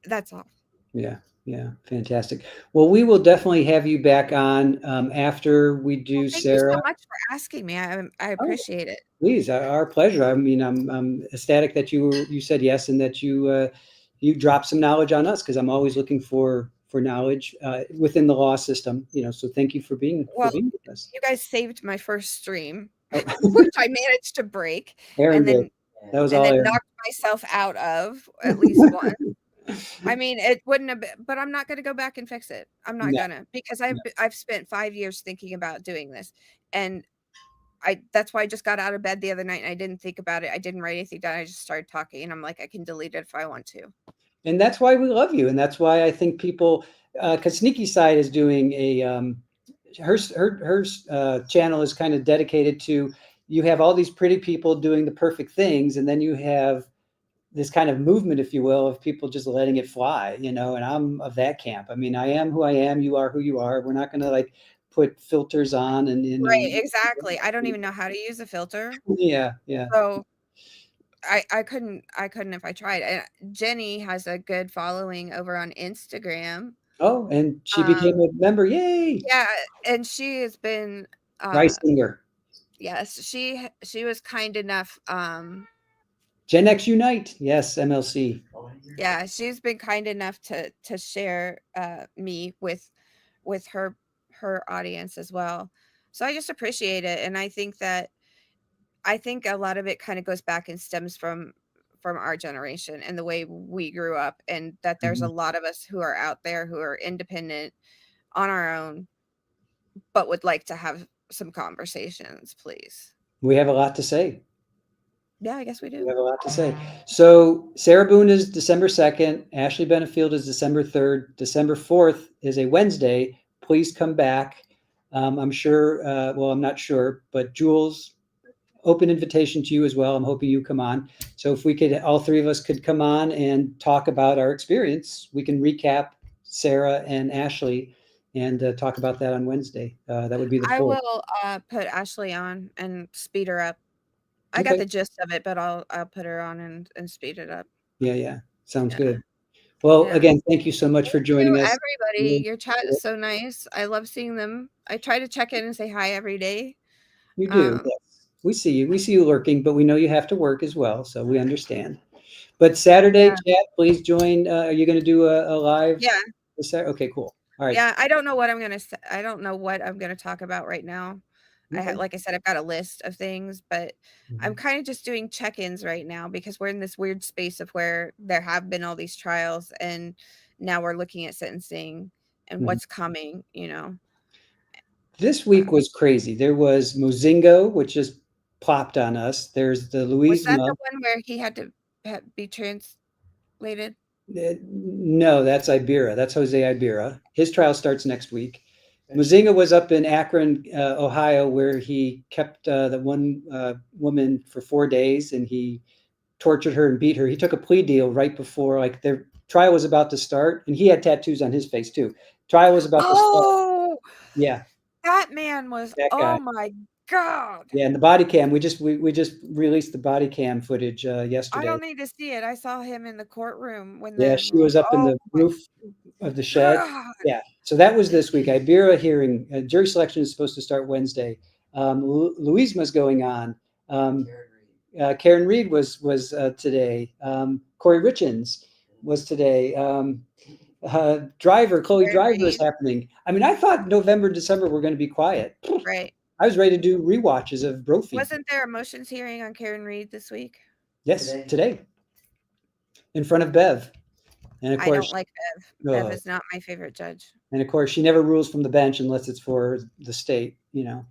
That's all. Yeah. Yeah. Fantastic. Well, we will definitely have you back on after we do Thank you Sarah. so much for asking me. I Oh, appreciate it. please, our pleasure. I mean, I'm ecstatic that you said yes and that you dropped some knowledge on us, because I'm always looking for knowledge within the law system. You know, so thank you for being Well, with us. you guys saved my first stream, Oh, which I managed to break Aaron and did. then That was all Aaron. knocked myself out of at least one. I mean, it wouldn't have been, but I'm not going to go back and fix it. I'm not No, gonna, because no. I've spent 5 years thinking about doing this, and that's why I just got out of bed the other night and I didn't think about it. I didn't write anything down. I just started talking, and I'm like, I can delete it if I want to. And that's why we love you, and that's why I think people, because Sneaky Side is doing a her channel is kind of dedicated to, you have all these pretty people doing the perfect things, and then you have this kind of movement, if you will, of people just letting it fly, and I'm of that camp. I mean, I am who I am, you are who you are. We're not going to like put filters on and Right, exactly. I don't even know how to use a filter. yeah, yeah. So I couldn't if I tried. Jenny has a good following over on Instagram. Oh, and she became a member. Yay! Yeah, and she has been Rice singer. yes, she was kind enough Gen X Unite. Yes, MLC. yeah, she's been kind enough to share me with her audience as well. So I just appreciate it, and I think a lot of it kind of goes back and stems from our generation and the way we grew up, and that there's a lot of us who are out there who are independent on our own, but would like to have some conversations, please. We have a lot to say. Yeah, I guess we We do. have a lot to say. So Sarah Boon is December 2nd. Ashley Benefield is December 3rd. December 4th is a Wednesday. Please come back. I'm sure, well, I'm not sure, but Jules, open invitation to you as well. I'm hoping you come on. So if we could, all three of us could come on and talk about our experience, we can recap Sarah and Ashley and talk about that on Wednesday. That would be the 4th. I will put Ashley on and speed her up. I got Okay. the gist of it, but I'll put her on and speed it up. Yeah. Sounds Yeah. good. Well, Yeah. again, thank you so much for joining us. Everybody, your chat is so nice. I love seeing them. I try to check in and say hi every day. You do. Yes. We see you. We see you lurking, but we know you have to work as well, so we understand. But Saturday, chat, please join. Are you going to do a live? Yeah. Okay, cool. All right. Yeah, I don't know what I'm gonna say. I don't know what I'm gonna talk about right now. Okay. Like I said, I've got a list of things, but I'm kind of just doing check-ins right now because we're in this weird space of where there have been all these trials, and now we're looking at sentencing and what's coming. This week was crazy. There was Mozingo, which just plopped on us. There's the Was that Louisma. the one where he had to be translated? No, that's Ibera. That's Jose Ibera. His trial starts next week. Mozinga was up in Akron, Ohio, where he kept the one woman for 4 days, and he tortured her and beat her. He took a plea deal right before, like, their trial was about to start, and he had tattoos on his face too. Trial was about to start. Oh, yeah, that man was. that guy. Oh my God. Yeah, and the body cam. We just released the body cam footage yesterday. I don't need to see it. I saw him in the courtroom when Yeah, she was up in the roof of the shed. God. Yeah, so that was this week. Ibera hearing, jury selection is supposed to start Wednesday. Louisma's going on. Karen Reed was today. Corey Richins was today. Chloe Driver is happening. I mean, I thought November, December were going to be quiet. Right. I was ready to do rewatches of Brophy. Wasn't there a motions hearing on Karen Reed this week? Yes, today. In front of Bev. And of course, I don't like Bev. Bev is not my favorite judge. And of course, she never rules from the bench unless it's for the state, Yeah,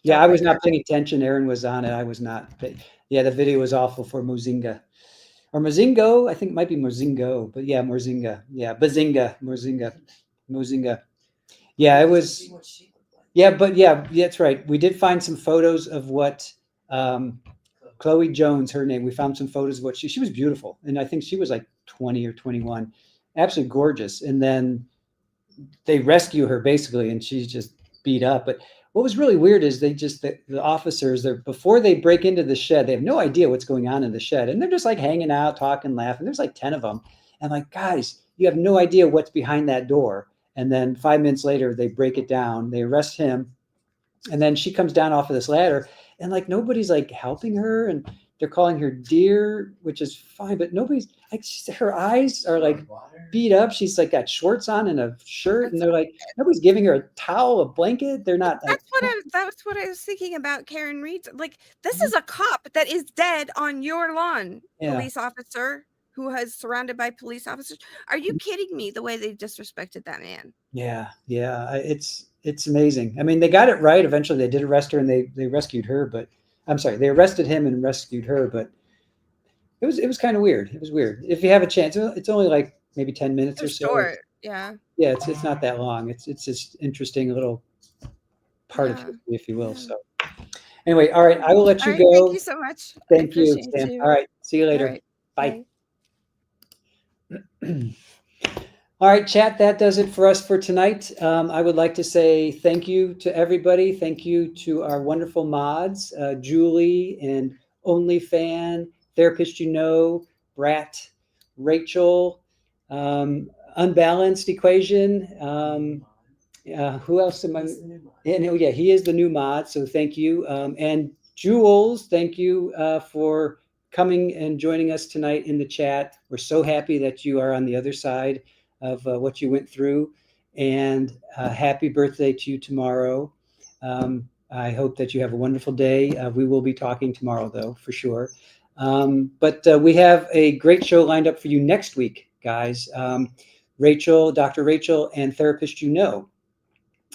I was not paying attention. Aaron was on it. I was not. But yeah, the video was awful for Mozinga. Or Mozingo. I think it might be Mozingo. But yeah, Mozinga. Yeah, Bazinga. Mozinga. Yeah, it was. Yeah, but yeah, that's right. We did find some photos of what Chloe Jones, her name. We found some photos of what she was beautiful. And I think she was like 20 or 21. Absolutely gorgeous. And then they rescue her basically, and she's just beat up. But what was really weird is the officers, before they break into the shed, they have no idea what's going on in the shed. And they're just like hanging out, talking, laughing. There's like 10 of them. And like, guys, you have no idea what's behind that door. And then 5 minutes later, they break it down. They arrest him. And then she comes down off of this ladder, and like nobody's like helping her. And they're calling her dear, which is fine, but nobody's like, her eyes are like beat up. She's like got shorts on and a shirt, and they're like, nobody's giving her a towel, a blanket. They're not. That's what I was thinking about Karen Reed. Like, this is a cop that is dead on your lawn, police officer. who was surrounded by police officers. Are you kidding me? The way they disrespected that man. Yeah. It's amazing. I mean, they got it right. Eventually they did arrest her and they rescued her, but I'm sorry, they arrested him and rescued her, but it was kind of weird. It was weird. If you have a chance, it's only like maybe 10 minutes or so. Short. Yeah. Yeah, it's not that long. It's just interesting little part of history, if you will. Yeah. So anyway, all right, I will let you go. Thank you so much. Thank I you, appreciate Sam. you. All right, see you All later. right, Bye. All right, chat, that does it for us for tonight. I would like to say thank you to everybody. Thank you to our wonderful mods, Julie and OnlyFan, Therapist You Know, Brat, Rachel, Unbalanced Equation. Who else am I? And yeah, he is the new mod, so thank you. And Jules, thank you for coming and joining us tonight in the chat. We're so happy that you are on the other side of what you went through, and happy birthday to you tomorrow. I hope that you have a wonderful day. We will be talking tomorrow, though, for sure. But we have a great show lined up for you next week, guys. Rachel, Dr. Rachel, and Therapist You Know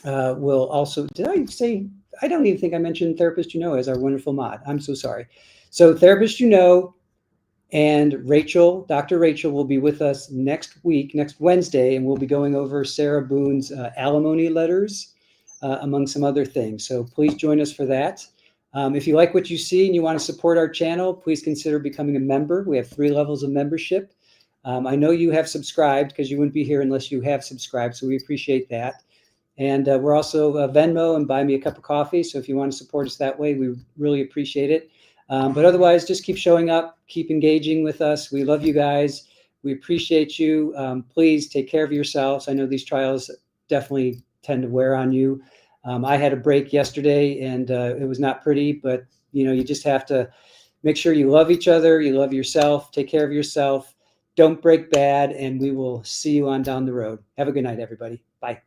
will also, did I say, I don't even think I mentioned Therapist You Know as our wonderful mod. I'm so sorry. So Therapist You Know and Rachel, Dr. Rachel, will be with us next week, next Wednesday, and we'll be going over Sarah Boon's alimony letters, among some other things. So please join us for that. If you like what you see and you want to support our channel, please consider becoming a member. We have 3 levels of membership. I know you have subscribed because you wouldn't be here unless you have subscribed, so we appreciate that. And we're also Venmo and Buy Me a Cup of Coffee. So if you want to support us that way, we really appreciate it. But otherwise, just keep showing up, keep engaging with us. We love you guys. We appreciate you. Please take care of yourselves. I know these trials definitely tend to wear on you. I had a break yesterday and it was not pretty, but you just have to make sure you love each other. You love yourself. Take care of yourself. Don't break bad. And we will see you on down the road. Have a good night, everybody. Bye.